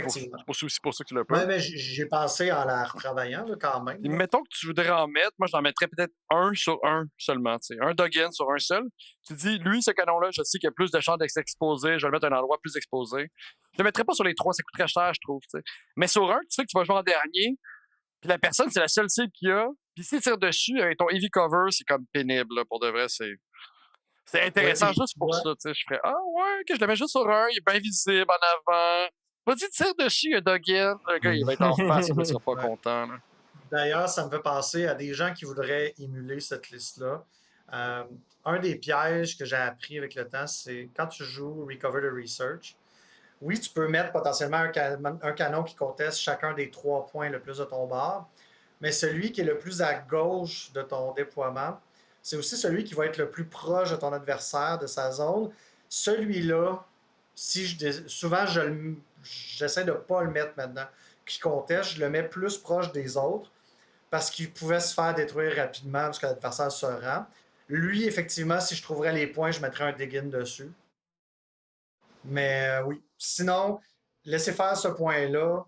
[SPEAKER 4] pour ça que tu l'as pas.
[SPEAKER 1] Oui, mais j'ai pensé en la retravaillant là, quand même.
[SPEAKER 4] Et mettons que tu voudrais en mettre, moi j'en mettrais peut-être un sur un seulement. T'sais. Un Duggan sur un seul. Tu dis, lui, ce canon-là, je sais qu'il y a plus de chances d'être exposé, je vais le mettre à un endroit plus exposé. Je le mettrais pas sur les trois, ça coûterait cher, je trouve. T'sais. Mais sur un, tu sais que tu vas jouer en dernier, puis la personne, c'est la seule cible qu'il y a. Puis s'il tire dessus avec ton heavy cover, c'est comme pénible. Là, pour de vrai, c'est intéressant juste pour ça. Je ferais, ah ouais, que je le mets juste sur un, il est bien visible en avant. Vas-y, tire dessus, il y a Duggan. Le gars, il va être en face, il ne sera pas content. Là.
[SPEAKER 1] D'ailleurs, ça me fait penser à des gens qui voudraient émuler cette liste-là. Un des pièges que j'ai appris avec le temps, c'est quand tu joues Recover the Research, oui, tu peux mettre potentiellement un canon qui conteste chacun des 3 points le plus de ton bord, mais celui qui est le plus à gauche de ton déploiement, c'est aussi celui qui va être le plus proche de ton adversaire, de sa zone. Celui-là, souvent, j'essaie de ne pas le mettre maintenant, qui conteste, je le mets plus proche des autres parce qu'il pouvait se faire détruire rapidement parce que l'adversaire se rend. Lui, effectivement, si je trouverais les points, je mettrais un dig-in dessus. Mais oui. Sinon, laissez faire ce point-là,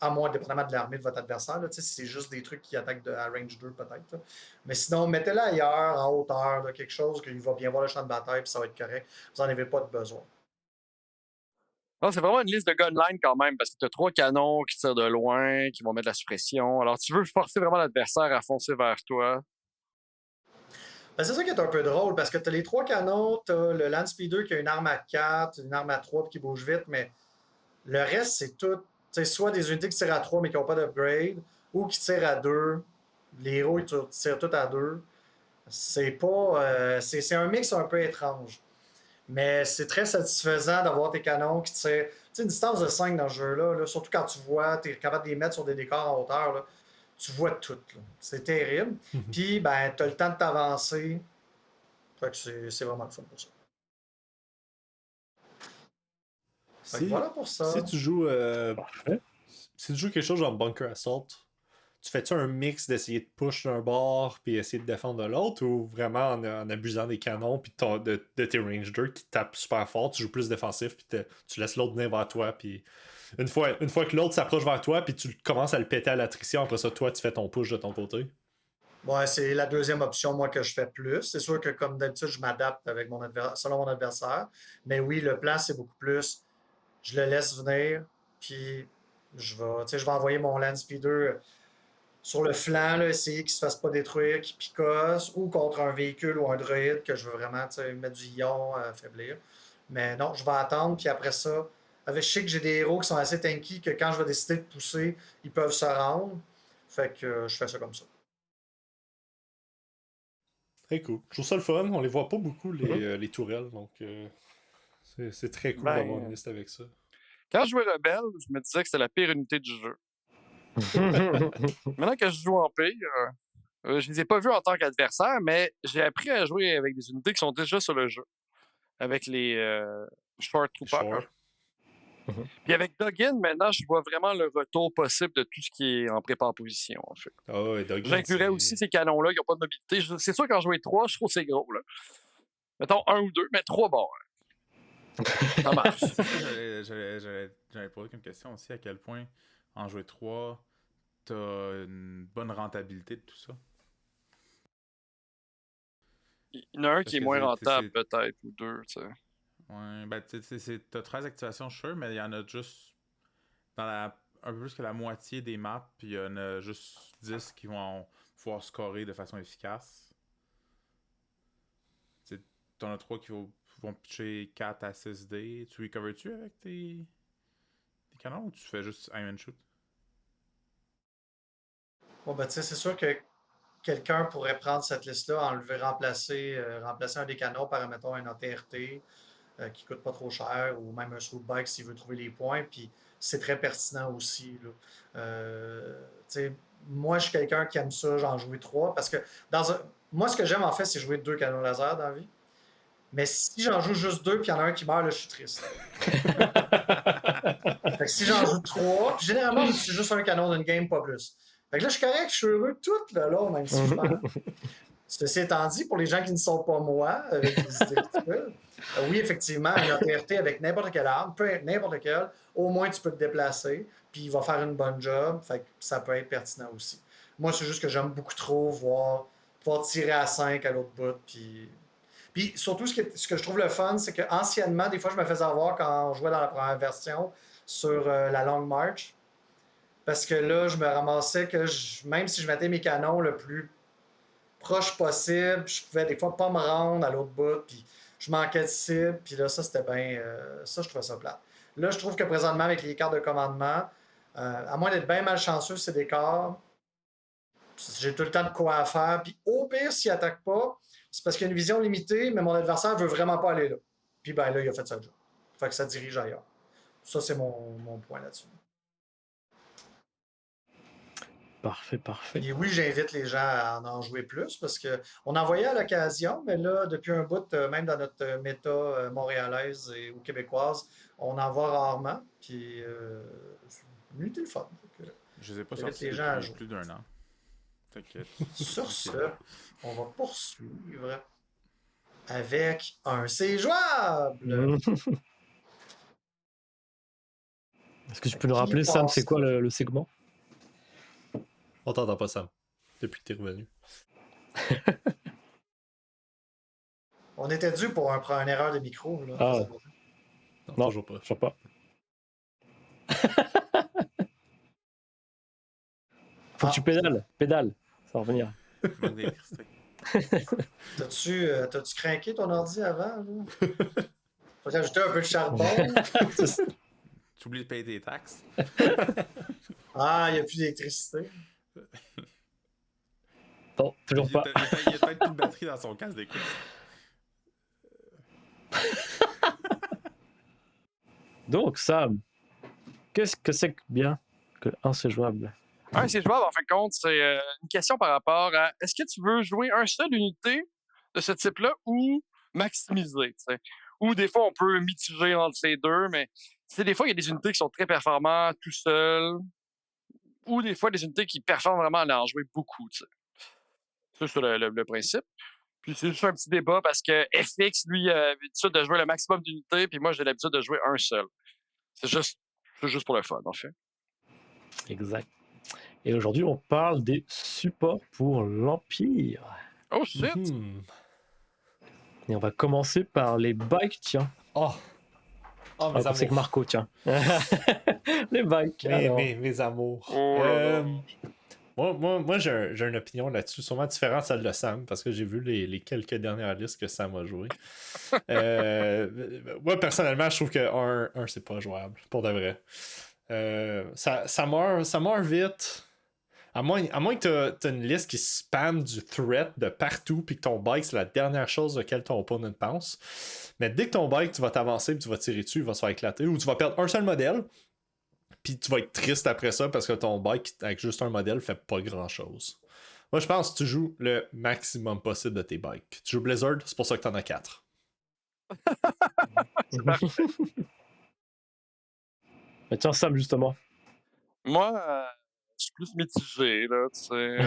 [SPEAKER 1] à moins dépendamment de l'armée de votre adversaire. Là, si c'est juste des trucs qui attaquent à range 2, peut-être. Là. Mais sinon, mettez-le ailleurs, en hauteur, là, quelque chose qu'il va bien voir le champ de bataille, puis ça va être correct. Vous n'en avez pas de besoin.
[SPEAKER 4] Non, c'est vraiment une liste de gunline quand même, parce que tu as 3 canons qui tirent de loin, qui vont mettre de la suppression. Alors, tu veux forcer vraiment l'adversaire à foncer vers toi.
[SPEAKER 1] Ben, c'est ça qui est un peu drôle, parce que tu as les 3 canons, tu as le Land Speeder qui a une arme à 4, une arme à 3 puis qui bouge vite, mais le reste, c'est tout. Soit des unités qui tirent à 3 mais qui n'ont pas d'upgrade, ou qui tirent à 2. Les héros, ils tirent tous à 2. C'est pas. C'est un mix un peu étrange. Mais c'est très satisfaisant d'avoir tes canons qui tirent. Tu sais, une distance de 5 dans ce jeu-là, là, surtout quand tu vois, tu es capable de les mettre sur des décors en hauteur, là, tu vois tout. Là. C'est terrible. Puis, ben, tu as le temps de t'avancer. Fait que c'est vraiment le fun pour ça. Voilà pour ça.
[SPEAKER 5] Si tu joues quelque chose genre Bunker Assault, tu fais-tu un mix d'essayer de push d'un bord puis essayer de défendre de l'autre, ou vraiment en abusant des canons puis de tes rangers qui tapent super fort, tu joues plus défensif puis tu laisses l'autre venir vers toi, puis une fois que l'autre s'approche vers toi puis tu commences à le péter à l'attrition, après ça toi tu fais ton push de ton côté?
[SPEAKER 1] Ouais, c'est la deuxième option, moi, que je fais plus. C'est sûr que, comme d'habitude, je m'adapte avec selon mon adversaire. Mais oui, le plan, c'est beaucoup plus. Je le laisse venir, puis je vais envoyer mon Land Speeder sur le flanc, là, essayer qu'il ne se fasse pas détruire, qu'il picosse, ou contre un véhicule ou un droïde que je veux vraiment mettre du ion, affaiblir. Mais non, je vais attendre, puis après ça, je sais que j'ai des héros qui sont assez tanky que quand je vais décider de pousser, ils peuvent se rendre. Fait que je fais ça comme ça.
[SPEAKER 5] Très cool. Je trouve ça le fun. On les voit pas beaucoup, les tourelles, donc c'est très cool d'avoir une liste avec ça.
[SPEAKER 4] Quand je jouais Rebelle, je me disais que c'était la pire unité du jeu. Maintenant que je joue en pire, je les ai pas vus en tant qu'adversaire, mais j'ai appris à jouer avec des unités qui sont déjà sur le jeu. Avec les Short Troopers. Puis avec Duggan, maintenant, je vois vraiment le retour possible de tout ce qui est en prépa en position, en fait.
[SPEAKER 5] Oh, ouais,
[SPEAKER 4] j'inclurais aussi ces canons-là qui n'ont pas de mobilité. C'est sûr, quand je jouais 3, je trouve que c'est gros. Là. Mettons 1 ou 2, mais 3 bords. Ça marche.
[SPEAKER 3] J'avais posé une question aussi, à quel point en jouer 3, t'as une bonne rentabilité de tout ça?
[SPEAKER 4] Il y en a un qui est moins rentable, peut-être, ou 2, tu sais.
[SPEAKER 3] Ouais, ben, t'as 13 activations, sure, mais il y en a juste dans un peu plus que la moitié des maps, puis il y en a juste 10 qui vont pouvoir scorer de façon efficace. T'en as 3 qui vont pitcher 4 à 6 dés. Tu recover-tu avec tes canons ou tu fais juste aim and shoot?
[SPEAKER 1] Bon, ben, tu sais, c'est sûr que quelqu'un pourrait prendre cette liste-là, remplacer un des canons par, mettons, un ATRT qui coûte pas trop cher, ou même un swoop bike s'il veut trouver les points, puis c'est très pertinent aussi. Moi, je suis quelqu'un qui aime ça, j'en jouer 3, parce que moi, ce que j'aime en fait, c'est jouer 2 canons laser dans la vie. Mais si j'en joue juste 2 puis il y en a un qui meurt, là, je suis triste. Fait que si j'en joue 3, puis généralement, c'est juste un canon d'une game, pas plus. Fait que là, je suis correct, je suis heureux tout le long, même si je perds. Ceci étant dit, pour les gens qui ne sont pas moi, avec des idées ridicules, oui, effectivement, une ATRT avec n'importe quelle arme, n'importe quelle, au moins tu peux te déplacer, puis il va faire une bonne job, fait que ça peut être pertinent aussi. Moi, c'est juste que j'aime beaucoup trop pouvoir tirer à 5 à l'autre bout, puis surtout, ce que je trouve le fun, c'est qu'anciennement, des fois, je me faisais avoir quand on jouait dans la première version sur la Long March, parce que là, je me ramassais que même si je mettais mes canons le plus proche possible, je pouvais des fois pas me rendre à l'autre bout, puis je manquais de cible, puis là, ça, c'était bien... ça, je trouvais ça plate. Là, je trouve que présentement, avec les cartes de commandement, à moins d'être bien malchanceux, c'est des cartes, j'ai tout le temps de quoi à faire, puis au pire, s'il attaque pas, c'est parce qu'il y a une vision limitée, mais mon adversaire veut vraiment pas aller là. Puis ben là, il a fait ça job. Fait que ça dirige ailleurs. Ça, c'est mon point là-dessus.
[SPEAKER 2] Parfait, parfait.
[SPEAKER 1] Et oui, j'invite les gens à en jouer plus parce qu'on en voyait à l'occasion, mais là, depuis un bout, même dans notre méta montréalaise ou québécoise, on en voit rarement. Puis, c'est le fun.
[SPEAKER 3] Je les ai pas sortis depuis plus d'1 an.
[SPEAKER 1] Sur ce, on va poursuivre avec un C'est jouable!
[SPEAKER 2] Est-ce que tu peux nous rappeler, Sam, c'est quoi le segment?
[SPEAKER 5] On t'entend pas, Sam, depuis que t'es revenu.
[SPEAKER 1] On était dû pour une erreur de micro. Là.
[SPEAKER 2] Ah. Non,
[SPEAKER 5] toujours pas.
[SPEAKER 2] Toujours pas. Faut que tu pédales, ça va revenir.
[SPEAKER 1] T'as-tu craqué ton ordi avant? Faut ajouter un peu de charbon.
[SPEAKER 3] Tu oublies de payer tes taxes.
[SPEAKER 1] Ah, il n'y a plus d'électricité.
[SPEAKER 2] Non, toujours pas.
[SPEAKER 3] Il y a peut-être une batterie dans son casque d'écoute.
[SPEAKER 2] Donc, Sam, qu'est-ce que c'est bien qu'un c'est jouable?
[SPEAKER 4] Un c'est jouable, en fin de compte, c'est une question par rapport à est-ce que tu veux jouer un seul unité de ce type-là ou maximiser? T'sais? Ou des fois, on peut mitiger entre les deux, mais des fois, il y a des unités qui sont très performantes tout seul, ou des fois, des unités qui performent vraiment à en jouer beaucoup. T'sais. Ça, c'est le principe. Puis c'est juste un petit débat parce que FX, lui, a l'habitude de jouer le maximum d'unités, puis moi, j'ai l'habitude de jouer un seul. C'est juste pour le fun, en fait.
[SPEAKER 2] Exact. Et aujourd'hui, on parle des supports pour l'Empire.
[SPEAKER 4] Oh, shit!
[SPEAKER 2] Et on va commencer par les bikes, tiens.
[SPEAKER 5] Oh,
[SPEAKER 2] c'est que Marco, tiens. Les bikes.
[SPEAKER 5] Mes amours. Moi j'ai une opinion là-dessus, sûrement différente de celle de Sam, parce que j'ai vu les quelques dernières listes que Sam a jouées. Moi, personnellement, je trouve que 1 c'est pas jouable, pour de vrai. Ça meurt vite. À moins que t'as une liste qui spamme du threat de partout, puis que ton bike, c'est la dernière chose auquel ton opponent pense. Mais dès que ton bike, tu vas t'avancer, puis tu vas tirer dessus, il va se faire éclater, ou tu vas perdre un seul modèle, puis tu vas être triste après ça parce que ton bike, avec juste un modèle, fait pas grand-chose. Moi, je pense que tu joues le maximum possible de tes bikes. Tu joues Blizzard, c'est pour ça que t'en as 4.
[SPEAKER 4] C'est parfait.
[SPEAKER 2] Mais tiens, Sam, justement.
[SPEAKER 4] Moi, je suis plus mitigé, là, tu sais.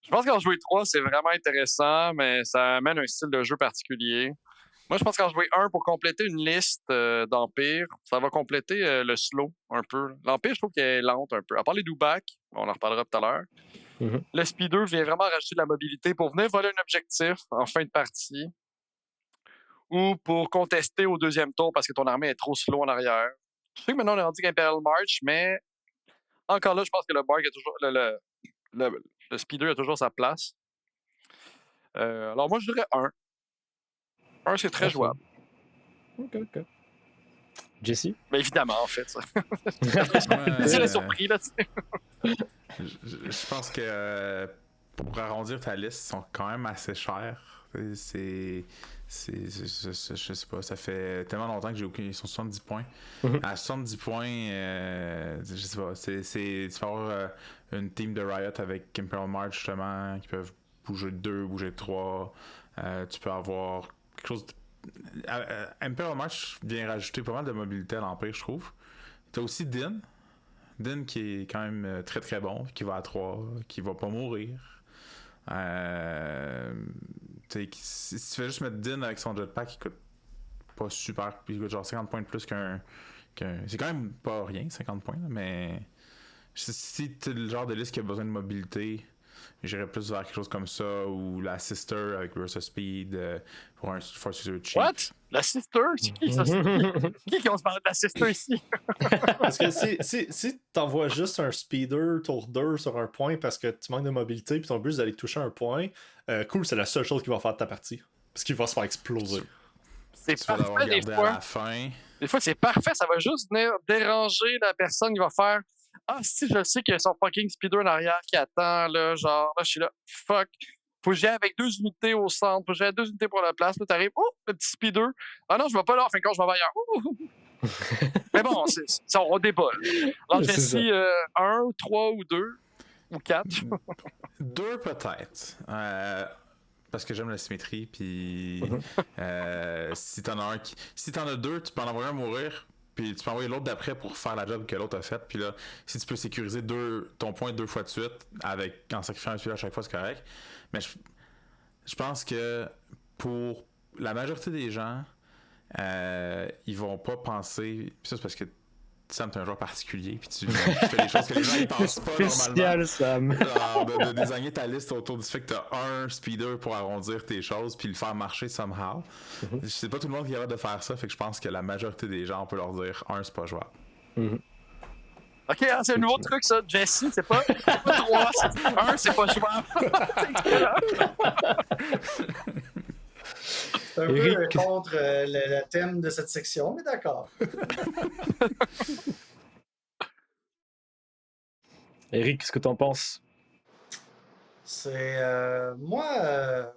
[SPEAKER 4] Je pense qu'en jouer 3, c'est vraiment intéressant, mais ça amène un style de jeu particulier. Moi, je pense qu'en jouer 1 pour compléter une liste d'Empire, ça va compléter le slow un peu. L'Empire, je trouve qu'elle est lente un peu. À part les do-back, on en reparlera tout à l'heure.
[SPEAKER 2] Mm-hmm.
[SPEAKER 4] Le speeder vient vraiment rajouter de la mobilité pour venir voler un objectif en fin de partie ou pour contester au deuxième tour parce que ton armée est trop slow en arrière. Je sais que maintenant, on est rendu qu'Imperial March, mais encore là, je pense que le Bark a toujours Le speeder a toujours sa place. Alors, moi, je dirais 1. 1, c'est très jouable.
[SPEAKER 2] Ok. Jesse?
[SPEAKER 4] Mais évidemment, en fait. Ça. C'est la surprise, là, tu sais.
[SPEAKER 3] Je pense que pour arrondir ta liste, ils sont quand même assez chers. Je sais pas, ça fait tellement longtemps que j'ai aucun. Ils sont 70 points. À 70 points, je sais pas, tu peux avoir une team de Riot avec Imperial March justement, qui peuvent bouger de 2, bouger de 3. Tu peux avoir quelque chose. Imperial March vient rajouter pas mal de mobilité à l'Empire, je trouve. T'as aussi Din. Din qui est quand même très très bon, qui va à 3, qui va pas mourir. Si tu fais juste mettre Din avec son jetpack, il coûte pas super, il coûte genre 50 points de plus qu'un. C'est quand même pas rien, 50 points, là, mais si t'es le genre de liste qui a besoin de mobilité, j'irais plus vers quelque chose comme ça, ou la Sister avec Burst of Speed pour un Force User cheap.
[SPEAKER 4] What? La Sister? C'est qui ça? Qui on se parle de la Sister ici?
[SPEAKER 5] Parce que si t'envoies juste un speeder tour 2 sur un point parce que tu manques de mobilité puis ton but c'est d'aller toucher un point, cool, c'est la seule chose qui va faire de ta partie. Parce qu'il va se faire exploser.
[SPEAKER 4] C'est
[SPEAKER 3] tu vas l'avoir
[SPEAKER 4] parfait des
[SPEAKER 3] gardé
[SPEAKER 4] fois.
[SPEAKER 3] à la fin.
[SPEAKER 4] Des fois, c'est parfait. Ça va juste venir déranger la personne qui va faire « Ah, si, je sais qu'il y a son fucking speeder en arrière qui attend, là, genre, là, je suis là, fuck. Faut que j'aille avec 2 unités au centre, faut que j'aille 2 unités pour la place. Là, t'arrives, oh, le petit speeder. Ah non, je vais pas là, fin de compte, je vais ailleurs. Mais bon, ça, on débat. Alors, j'ai si 1, 3 ou 2 ou 4.
[SPEAKER 3] 2 peut-être. Parce que j'aime la symétrie, puis si t'en as 2, tu peux en envoyer un mourir, puis tu peux envoyer l'autre d'après pour faire la job que l'autre a faite, puis là, si tu peux sécuriser ton point 2 fois de suite, en sacrifiant un celui à chaque fois, c'est correct. Mais je pense que pour la majorité des gens, ils vont pas penser, puis ça c'est parce que Sam, t'es un joueur particulier, puis tu fais des choses que les gens ils pensent pas
[SPEAKER 2] normalement. Sam.
[SPEAKER 3] De désigner ta liste autour du fait que t'as un speeder pour arrondir tes choses puis le faire marcher somehow. Je sais pas tout le monde qui est capable de faire ça, fait que je pense que la majorité des gens, on peut leur dire 1, c'est pas jouable.
[SPEAKER 4] Ok, hein, c'est un nouveau truc ça, Jesse, c'est pas 3, c'est 1, c'est pas jouable.
[SPEAKER 1] C'est un peu contre le thème de cette section, mais d'accord.
[SPEAKER 2] Eric, qu'est-ce que t'en penses?
[SPEAKER 1] C'est moi.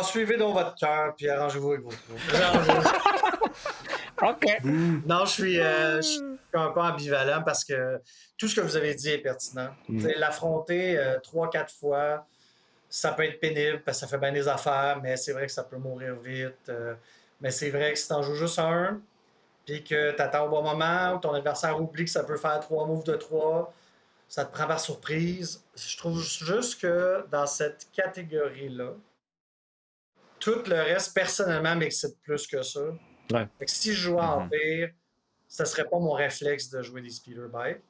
[SPEAKER 1] Suivez donc votre cœur, puis arrangez-vous avec vos troupes.
[SPEAKER 2] OK.
[SPEAKER 1] Non, je suis un peu ambivalent parce que tout ce que vous avez dit est pertinent. L'affronter 3-4 fois, ça peut être pénible parce que ça fait bien des affaires, mais c'est vrai que ça peut mourir vite. Mais c'est vrai que si t'en joues juste un, puis que t'attends au bon moment, ou ton adversaire oublie que ça peut faire 3 moves de 3, ça te prend par surprise. Je trouve juste que dans cette catégorie-là, tout le reste, personnellement, m'excite plus que ça.
[SPEAKER 2] Ouais.
[SPEAKER 1] Fait que si je jouais en Empire, ce serait pas mon réflexe de jouer des speeder bikes.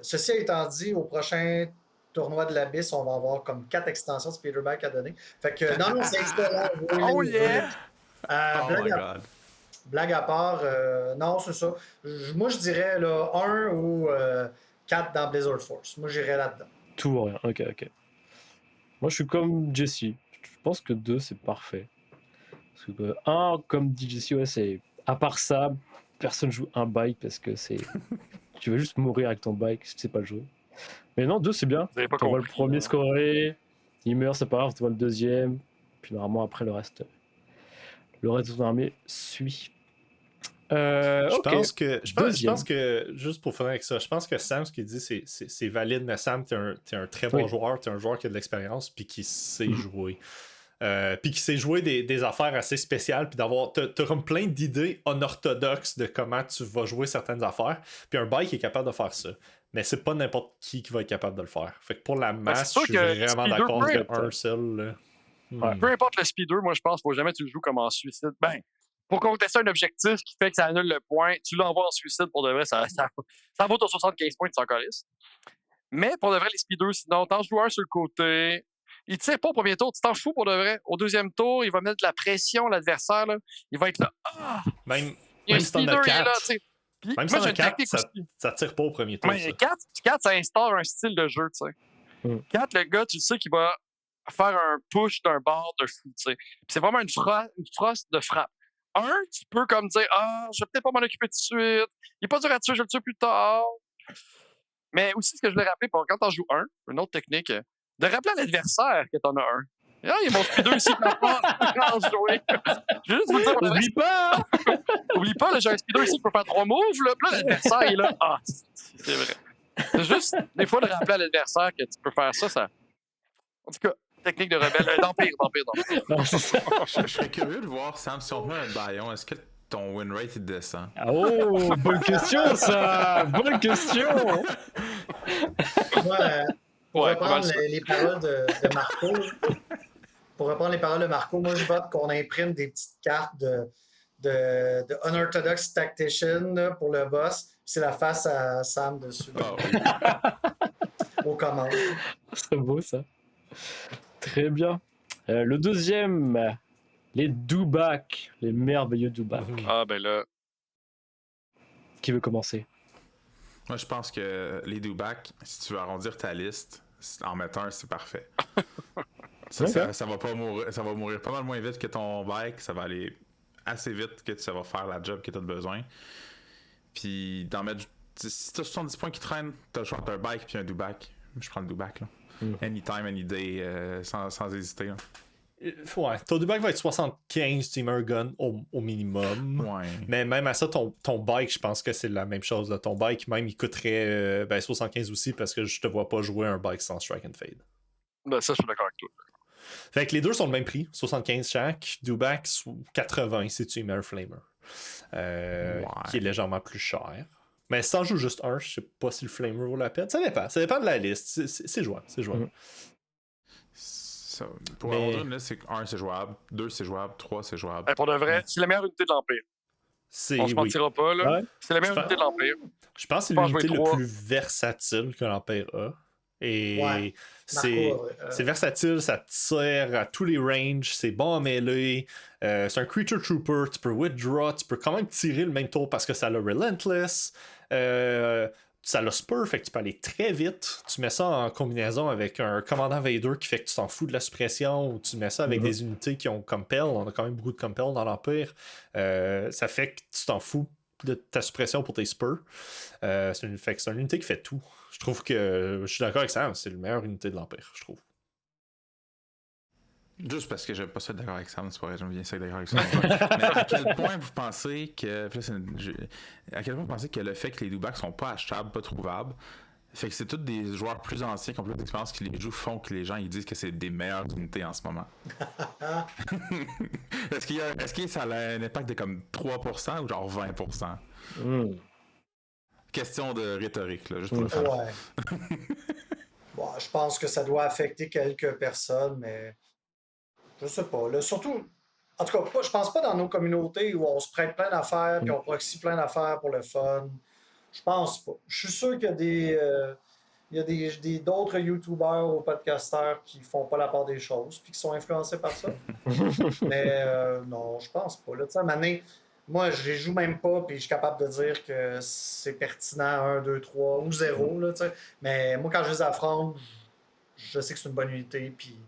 [SPEAKER 1] Ceci étant dit, au prochain tournoi de l'Abysse, on va avoir comme 4 extensions de speeder bike à donner. Fait que non, c'est excellent.
[SPEAKER 4] Oh yeah!
[SPEAKER 1] Blague à part, non, c'est ça. Moi, je dirais là, 1 ou 4 dans Blizzard Force. Moi, j'irais là-dedans.
[SPEAKER 2] Tout ou rien. Ok. Moi, je suis comme Jesse. Je pense que 2, c'est parfait. Parce que 1, comme dit Jesse, ouais, c'est... À part ça, personne joue un bike parce que c'est... tu veux juste mourir avec ton bike si tu sais pas le jouer. Mais non, 2, c'est bien. Tu vois le premier scorer, il meurt, c'est pas grave, tu vois le deuxième, puis normalement, après, le reste de ton armée suit.
[SPEAKER 5] Je pense que, juste pour finir avec ça, je pense que Sam, ce qu'il dit, c'est valide, mais Sam, t'es un très bon joueur, t'es un joueur qui a de l'expérience, puis qui sait jouer. Puis qui sait jouer des affaires assez spéciales, puis t'as comme plein d'idées unorthodoxes de comment tu vas jouer certaines affaires, puis un bike est capable de faire ça. Mais c'est pas n'importe qui va être capable de le faire. Fait que pour la masse, je suis vraiment d'accord avec un seul.
[SPEAKER 4] Peu importe le speeder, moi je pense qu'il faut jamais que tu le joues comme en suicide. Ben, pour contester un objectif qui fait que ça annule le point, tu l'envoies en suicide pour de vrai, ça vaut ton 75 points, tu t'en calisses. Mais pour de vrai, les speeders, sinon, t'en joues un sur le côté, il tire pas au premier tour, tu t'en fous pour de vrai. Au deuxième tour, il va mettre de la pression à l'adversaire, là. Il va être là. Ah!
[SPEAKER 5] Même
[SPEAKER 4] il y a un speeder, il est là, tu sais. Puis,
[SPEAKER 5] même
[SPEAKER 4] moi,
[SPEAKER 5] si
[SPEAKER 4] j'ai une
[SPEAKER 5] 4,
[SPEAKER 4] technique aussi.
[SPEAKER 5] ça tire pas au premier tour.
[SPEAKER 4] Mais 4, ça instaure un style de jeu, tu sais. 4, le gars, tu sais qu'il va faire un push d'un bord de fou, tu sais. Puis c'est vraiment une frosse de frappe. 1, tu peux comme dire, je vais peut-être pas m'en occuper tout de suite. Il est pas dur à tuer, je le tue plus tard. Mais aussi, ce que je voulais rappeler, quand t'en joues 1, une autre technique, de rappeler à l'adversaire que t'en as un. Ah, il y a mon speeder ici qui n'a pas encore joué. Je vais juste vous dire,
[SPEAKER 2] Oublie pas!
[SPEAKER 4] Oublie pas, là, j'ai un speeder ici qui peut faire 3 moves, là. Puis là, l'adversaire est là. Ah, c'est vrai. C'est juste, des fois, de rappeler à l'adversaire que tu peux faire ça. En tout cas, technique de rebelle. D'empire.
[SPEAKER 2] Non, c'est ça.
[SPEAKER 3] Je serais curieux de voir, Sam, si on te met un baillon, est-ce que ton win rate il descend?
[SPEAKER 2] Oh, bonne question, ça! Bonne question!
[SPEAKER 1] Pour reprendre les paroles de Marco, moi je vote qu'on imprime des petites cartes de Unorthodox Tactician là, pour le boss. C'est la face à Sam dessus. Aux commandes.
[SPEAKER 2] C'est beau ça. Très bien. Le deuxième, les Dewback, les merveilleux Dewback.
[SPEAKER 4] Ah ben là.
[SPEAKER 2] Qui veut commencer?
[SPEAKER 3] Moi, je pense que les Dewback, si tu veux arrondir ta liste, en mettre un, c'est parfait. Ça va pas mourir, ça va mourir pas mal moins vite que ton bike, ça va aller assez vite que ça va faire la job que tu as besoin. Puis d'en mettre, si tu as 70 points qui traînent, tu as le choix entre un bike puis un Dewback. Je prends le Dewback là. Anytime, any day, sans hésiter. Là.
[SPEAKER 5] Ouais, ton Dewback va être 75, tu mets un gun au minimum.
[SPEAKER 3] Ouais.
[SPEAKER 5] Mais même à ça, ton bike, je pense que c'est la même chose. Là. Ton bike, même, il coûterait 75 aussi parce que je te vois pas jouer un bike sans Strike and Fade.
[SPEAKER 4] Ben ça, je suis d'accord avec toi.
[SPEAKER 5] Fait que les deux sont le même prix, 75 chaque. Dewback, 80 si tu mets un Flamer. Qui est légèrement plus cher. Mais si t'en joues juste un, je sais pas si le Flamer vaut la peine. Ça dépend de la liste. C'est jouable.
[SPEAKER 3] Pour avoir une liste, c'est 1 c'est jouable, 2 c'est jouable, 3 c'est jouable.
[SPEAKER 4] Pour de vrai, c'est la meilleure unité de l'Empire. On se mentira pas, là. Ouais. C'est la meilleure unité de l'Empire.
[SPEAKER 5] Je pense que c'est l'unité le plus versatile que l'Empire a. Et c'est versatile, ça tire à tous les ranges, c'est bon à mêler. C'est un Creature Trooper, tu peux withdraw, tu peux quand même tirer le même tour parce que ça a le Relentless. Ça a le Spur, fait que tu peux aller très vite. Tu mets ça en combinaison avec un Commandant Vader qui fait que tu t'en fous de la suppression, ou tu mets ça avec des unités qui ont Compel. On a quand même beaucoup de Compel dans l'Empire. Ça fait que tu t'en fous de ta suppression pour tes Spurs. C'est une unité qui fait tout. Je trouve que je suis d'accord avec ça, c'est la meilleure unité de l'Empire, je trouve.
[SPEAKER 3] Juste parce que j'aime pas ça d'accord avec Sam, c'est pas vrai, j'aime bien ça d'accord avec Sam. Mais à quel point vous pensez que. À quel point vous pensez que le fait que les Dewbacks sont pas achetables, pas trouvables, fait que c'est tous des joueurs plus anciens qui ont plus d'expérience qui les jouent font que les gens ils disent que c'est des meilleures unités en ce moment? Est-ce que ça a un impact de comme 3% ou genre 20%? Question de rhétorique, là, juste pour le faire.
[SPEAKER 1] Ouais. Bon, je pense que ça doit affecter quelques personnes, mais je sais pas. Là, surtout, en tout cas, je pense pas dans nos communautés où on se prête plein d'affaires puis on proxy plein d'affaires pour le fun. Je pense pas. Je suis sûr qu'il y a d'autres YouTubers ou podcasters qui font pas la part des choses puis qui sont influencés par ça. Mais non, je pense pas. Là, tu sais, à un moment donné, moi, je les joue même pas, puis je suis capable de dire que c'est pertinent 1, 2, 3 ou 0. Là, mais moi, quand je les affronte, je sais que c'est une bonne unité, puis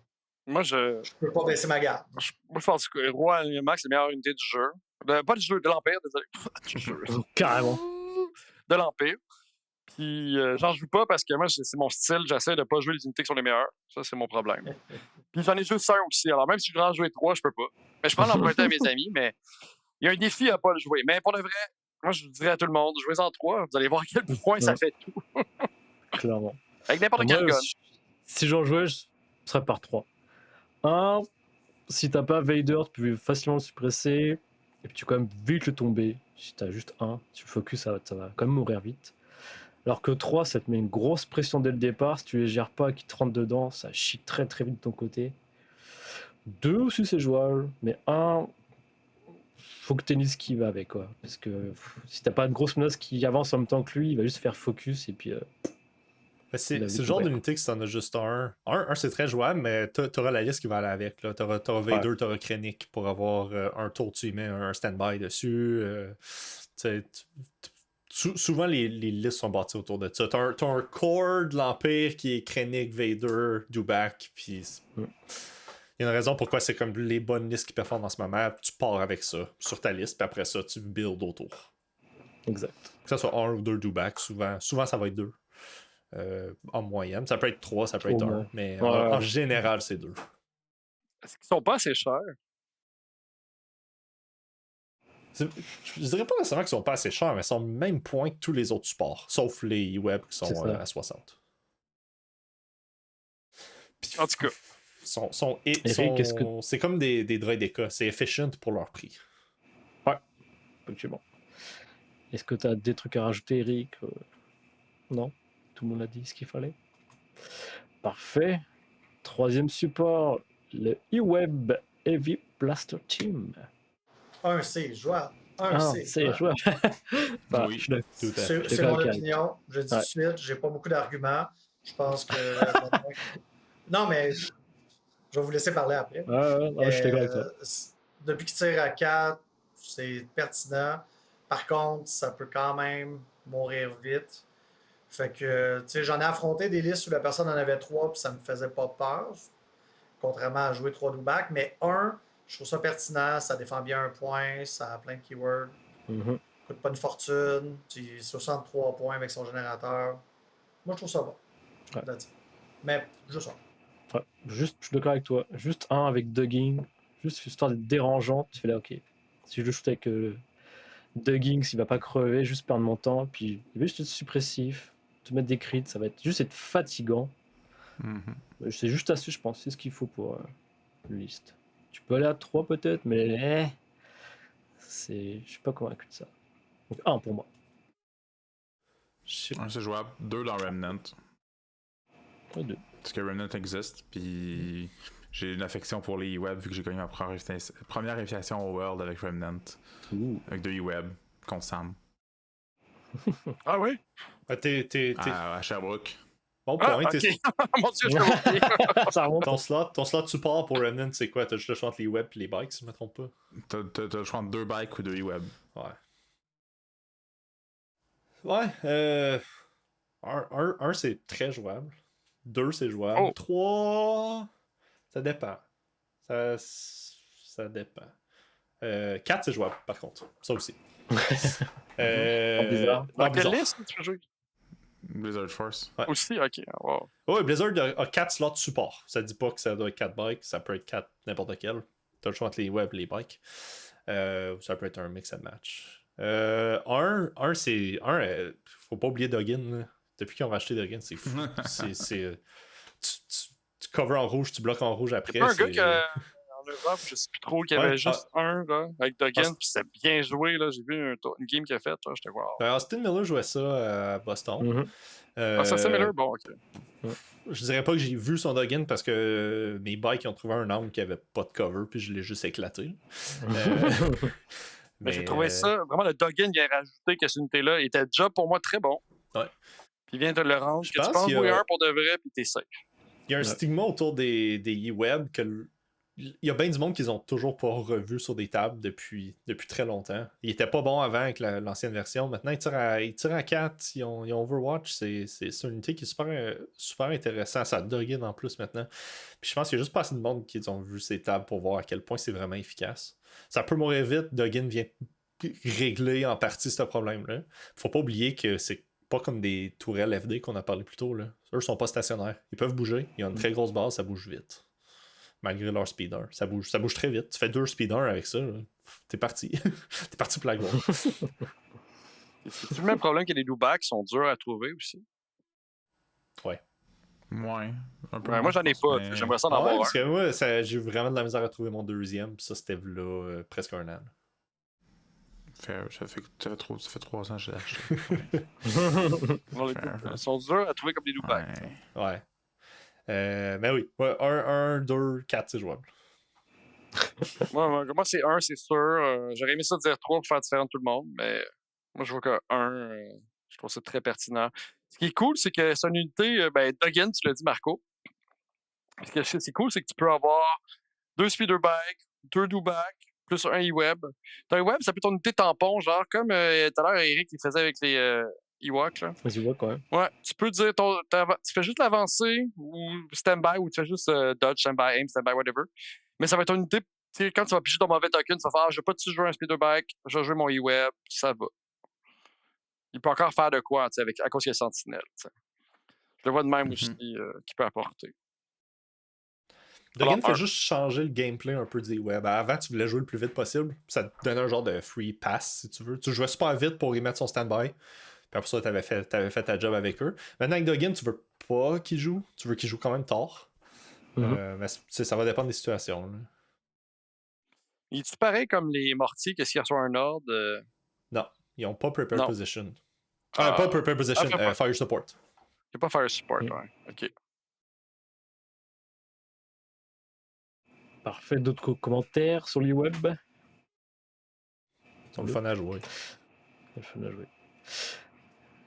[SPEAKER 4] moi, je
[SPEAKER 1] peux pas baisser ma garde.
[SPEAKER 4] Moi, je pense que Roi Max, c'est la meilleure unité du jeu. Pas du jeu, de l'Empire, désolé. Du jeu.
[SPEAKER 2] Carrément.
[SPEAKER 4] De l'Empire. Puis, j'en joue pas parce que moi, c'est mon style. J'essaie de pas jouer les unités qui sont les meilleures. Ça, c'est mon problème. Puis, j'en ai juste un aussi. Alors, même si je veux en jouer 3, je peux pas. Mais je prends l'emprunter à mes amis, mais il y a un défi à pas le jouer. Mais pour le vrai, moi, je dirais à tout le monde, jouez en 3. Vous allez voir à quel point ça fait tout.
[SPEAKER 2] Clairement.
[SPEAKER 4] Avec n'importe quel gun.
[SPEAKER 2] Si j'en jouais, je serais par 3. 1, si t'as pas Vader, tu peux facilement le suppresser. Et puis tu peux quand même vite le tomber. Si t'as juste 1, si tu focus, ça va quand même mourir vite. Alors que 3, ça te met une grosse pression dès le départ. Si tu les gères pas, qu'ils te rentrent dedans, ça chie très très vite de ton côté. 2 aussi, c'est jouable. Mais 1, faut que tennis qui va avec, quoi. Parce que si t'as pas de grosse menace qui avance en même temps que lui, il va juste faire focus et puis.
[SPEAKER 5] C'est le genre d'unité que si t'en as juste un, c'est très jouable, mais t'auras la liste qui va aller avec. Là. T'auras Vader, t'auras Krennic pour avoir un tour, tu y mets un stand-by dessus. souvent, les listes sont bâties autour de ça. T'as un core de l'Empire qui est Krennic, Vader, Dewback, puis il y a une raison pourquoi c'est comme les bonnes listes qui performent en ce moment. Tu pars avec ça sur ta liste, puis après ça, tu builds autour.
[SPEAKER 2] Exact.
[SPEAKER 5] Que ce soit 1 ou 2 Dewback, souvent ça va être 2. En moyenne. Ça peut être 3, ça peut être 1, mais en général, c'est 2.
[SPEAKER 4] Est-ce qu'ils sont pas assez chers?
[SPEAKER 5] Je dirais pas nécessairement qu'ils sont pas assez chers, mais ils sont le même point que tous les autres supports, sauf les web qui sont à 60. Puis,
[SPEAKER 4] en tout cas,
[SPEAKER 5] c'est comme des droïdes, c'est efficient pour leur prix.
[SPEAKER 2] Ouais, effectivement. Est-ce que tu as des trucs à rajouter, Eric? Non? Tout le monde a dit ce qu'il fallait. Parfait. Troisième support, le eWeb Heavy Blaster Team.
[SPEAKER 1] C'est jouable.
[SPEAKER 2] C'est jouable.
[SPEAKER 3] Bah, oui,
[SPEAKER 1] c'est mon opinion. Je dis tout de suite, j'ai pas beaucoup d'arguments. Je pense que. Non, mais je vais vous laisser parler après.
[SPEAKER 2] Je suis d'accord avec toi.
[SPEAKER 1] Depuis qu'il tire à 4, c'est pertinent. Par contre, ça peut quand même mourir vite. Fait que, tu sais, j'en ai affronté des listes où la personne en avait 3 puis ça me faisait pas peur. Contrairement à jouer 3 Dewback. Mais 1, je trouve ça pertinent, ça défend bien un point, ça a plein de keywords. Coûte pas une fortune, tu 63 points avec son générateur. Moi, je trouve ça bon.
[SPEAKER 2] Ouais.
[SPEAKER 1] Mais juste 1.
[SPEAKER 2] Ouais. Juste, je suis d'accord avec toi. Juste 1 avec Dugging, juste histoire d'être dérangeant, tu fais là, ok. Si je joue avec Dugging, s'il va pas crever, juste perdre mon temps, puis il va juste être suppressif, te mettre des crits, ça va juste être fatigant. C'est juste assez, je pense, c'est ce qu'il faut pour une liste. Tu peux aller à 3 peut-être, mais je suis pas convaincu de ça. Donc 1 pour moi.
[SPEAKER 3] C'est jouable. 2 dans Remnant.
[SPEAKER 2] 2.
[SPEAKER 3] Parce que Remnant existe, puis j'ai une affection pour les e-web vu que j'ai gagné ma première initiation au World avec Remnant. Avec 2 e-web contre Sam.
[SPEAKER 4] Ah oui?
[SPEAKER 3] À Sherbrooke.
[SPEAKER 5] Bon point.
[SPEAKER 4] Okay. Mon Dieu, je
[SPEAKER 2] Ça remonte.
[SPEAKER 5] Ton slot support pour Remnant, c'est quoi? T'as juste le choix entre les web et les bikes, si je me trompe pas?
[SPEAKER 3] T'as le choix entre 2 bikes ou 2 e-web.
[SPEAKER 5] Ouais. 1, c'est très jouable. 2, c'est jouable. 3, ça dépend. Ça dépend. 4, c'est jouable, par contre. Ça aussi.
[SPEAKER 2] Bizarre.
[SPEAKER 4] Dans quelle liste tu peux jouer?
[SPEAKER 3] Blizzard Force.
[SPEAKER 4] Ouais. Aussi, ok. Wow.
[SPEAKER 5] Oui, Blizzard a 4 slots support. Ça dit pas que ça doit être 4 bikes, ça peut être 4 n'importe quel. T'as le choix entre les web et les bikes. Ça peut être un mix and match. 1, faut pas oublier Duggan. Depuis qu'ils ont racheté Duggan, c'est fou. Tu cover en rouge, tu bloques en rouge après.
[SPEAKER 4] C'est pas un gars en Europe, je sais plus trop, qu'il y avait juste un là, avec Duggan, puis c'était bien joué. Là. J'ai vu une game qu'il a faite. J'étais wow.
[SPEAKER 5] Austin Miller jouait ça à Boston.
[SPEAKER 4] Austin Miller, bon, ok.
[SPEAKER 5] Je dirais pas que j'ai vu son Duggan parce que mes bikes ont trouvé un arme qui avait pas de cover, puis je l'ai juste éclaté.
[SPEAKER 4] Mais j'ai trouvé ça, vraiment, le Duggan qui a rajouté que cette unité-là était déjà pour moi très bon.
[SPEAKER 5] Ouais.
[SPEAKER 4] Puis il vient de le rendre. Que tu penses jouer un pour de vrai, puis t'es safe.
[SPEAKER 5] Il y a un stigma autour des e-web que il y a bien du monde qu'ils ont toujours pas revu sur des tables depuis très longtemps. Il était pas bon avant avec l'ancienne version. Maintenant, il tire à 4. Ils ont Overwatch. C'est une unité qui est super, super intéressante. Ça Duggan en plus maintenant. Puis je pense qu'il y a juste pas assez de monde qui ont vu ces tables pour voir à quel point c'est vraiment efficace. Ça peut mourir vite. Duggan vient régler en partie ce problème-là. Faut pas oublier que c'est pas comme des tourelles FD qu'on a parlé plus tôt. Là. Eux sont pas stationnaires. Ils peuvent bouger. Ils ont une très grosse base. Ça bouge vite. Malgré leur speeder. Ça bouge très vite. Tu fais 2 speeders avec ça. Là. T'es parti. T'es parti pour la gloire.
[SPEAKER 4] C'est le même problème que les Dewback sont durs à trouver aussi.
[SPEAKER 5] Ouais.
[SPEAKER 3] Un peu
[SPEAKER 4] moi, j'en ai pas. Mais... J'aimerais ça en avoir
[SPEAKER 5] parce que moi, j'ai eu vraiment de la misère à trouver mon 2e. Puis ça, c'était là presque 1 an.
[SPEAKER 3] Ça fait 3 ans que j'ai acheté.
[SPEAKER 4] Ils sont durs à trouver comme des Dewback.
[SPEAKER 5] Ouais. Mais oui, 1, 2, 4, c'est jouable.
[SPEAKER 4] Moi, c'est 1, c'est sûr. J'aurais aimé ça dire 3 pour faire différent de tout le monde, mais moi, je vois que 1, je trouve ça très pertinent. Ce qui est cool, c'est que c'est une unité, Duggan, tu l'as dit, Marco. Ce qui est cool, c'est que tu peux avoir 2 speederbikes, 2 Dewback, plus un E-Web. T'as un E-Web, ça peut être ton unité tampon, genre comme tout à l'heure, Eric, il faisait avec les Ewoks.
[SPEAKER 2] Les Ewoks, ouais.
[SPEAKER 4] Ouais, tu peux dire, tu fais juste l'avancée ou stand-by, ou tu fais juste dodge, stand-by, aim, stand-by, whatever. Mais ça va être ton unité. Quand tu vas piger ton mauvais token, tu vas faire, je vais pas jouer un speederback, je vais jouer mon E-Web, ça va. Il peut encore faire de quoi, à cause qu'il y a Sentinelle. T'sais. Je le vois de même aussi qu'il peut apporter.
[SPEAKER 5] Duggan fait juste changer le gameplay un peu des web. Avant, tu voulais jouer le plus vite possible. Ça te donnait un genre de free pass, si tu veux. Tu jouais super vite pour y mettre son stand-by. Puis après ça, t'avais fait ta job avec eux. Maintenant, avec Duggan, tu veux pas qu'il joue. Tu veux qu'il joue quand même tard. Mais ça va dépendre des situations. Là.
[SPEAKER 4] Il est-tu pareil comme les mortiers que s'il reçoit un ordre?
[SPEAKER 5] Non, ils n'ont pas Prepare Position.
[SPEAKER 4] Ah,
[SPEAKER 5] pas Prepare Position, Fire Support.
[SPEAKER 4] Il n'y a pas Fire Support, ouais. Ok.
[SPEAKER 2] Parfait. D'autres commentaires sur le web?
[SPEAKER 5] Ils sont le fun à jouer.
[SPEAKER 2] Le fun à jouer.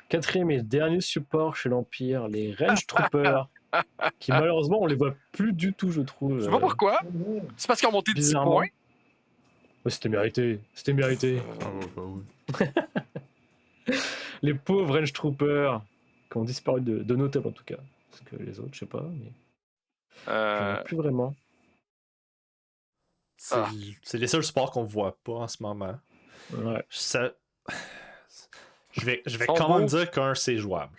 [SPEAKER 2] Quatrième et dernier support chez l'Empire, les Range Troopers, qui malheureusement on les voit plus du tout, je trouve.
[SPEAKER 4] Je sais pas pourquoi. C'est parce qu'ils ont monté 10 points.
[SPEAKER 2] Ouais, c'était mérité. C'était mérité. Les pauvres Range Troopers qui ont disparu de nos tables en tout cas. Parce que les autres, je sais pas, mais. J'en vois plus vraiment.
[SPEAKER 5] C'est les seuls sports qu'on voit pas en ce moment.
[SPEAKER 2] Ouais.
[SPEAKER 5] Je vais quand même dire qu'un, c'est jouable.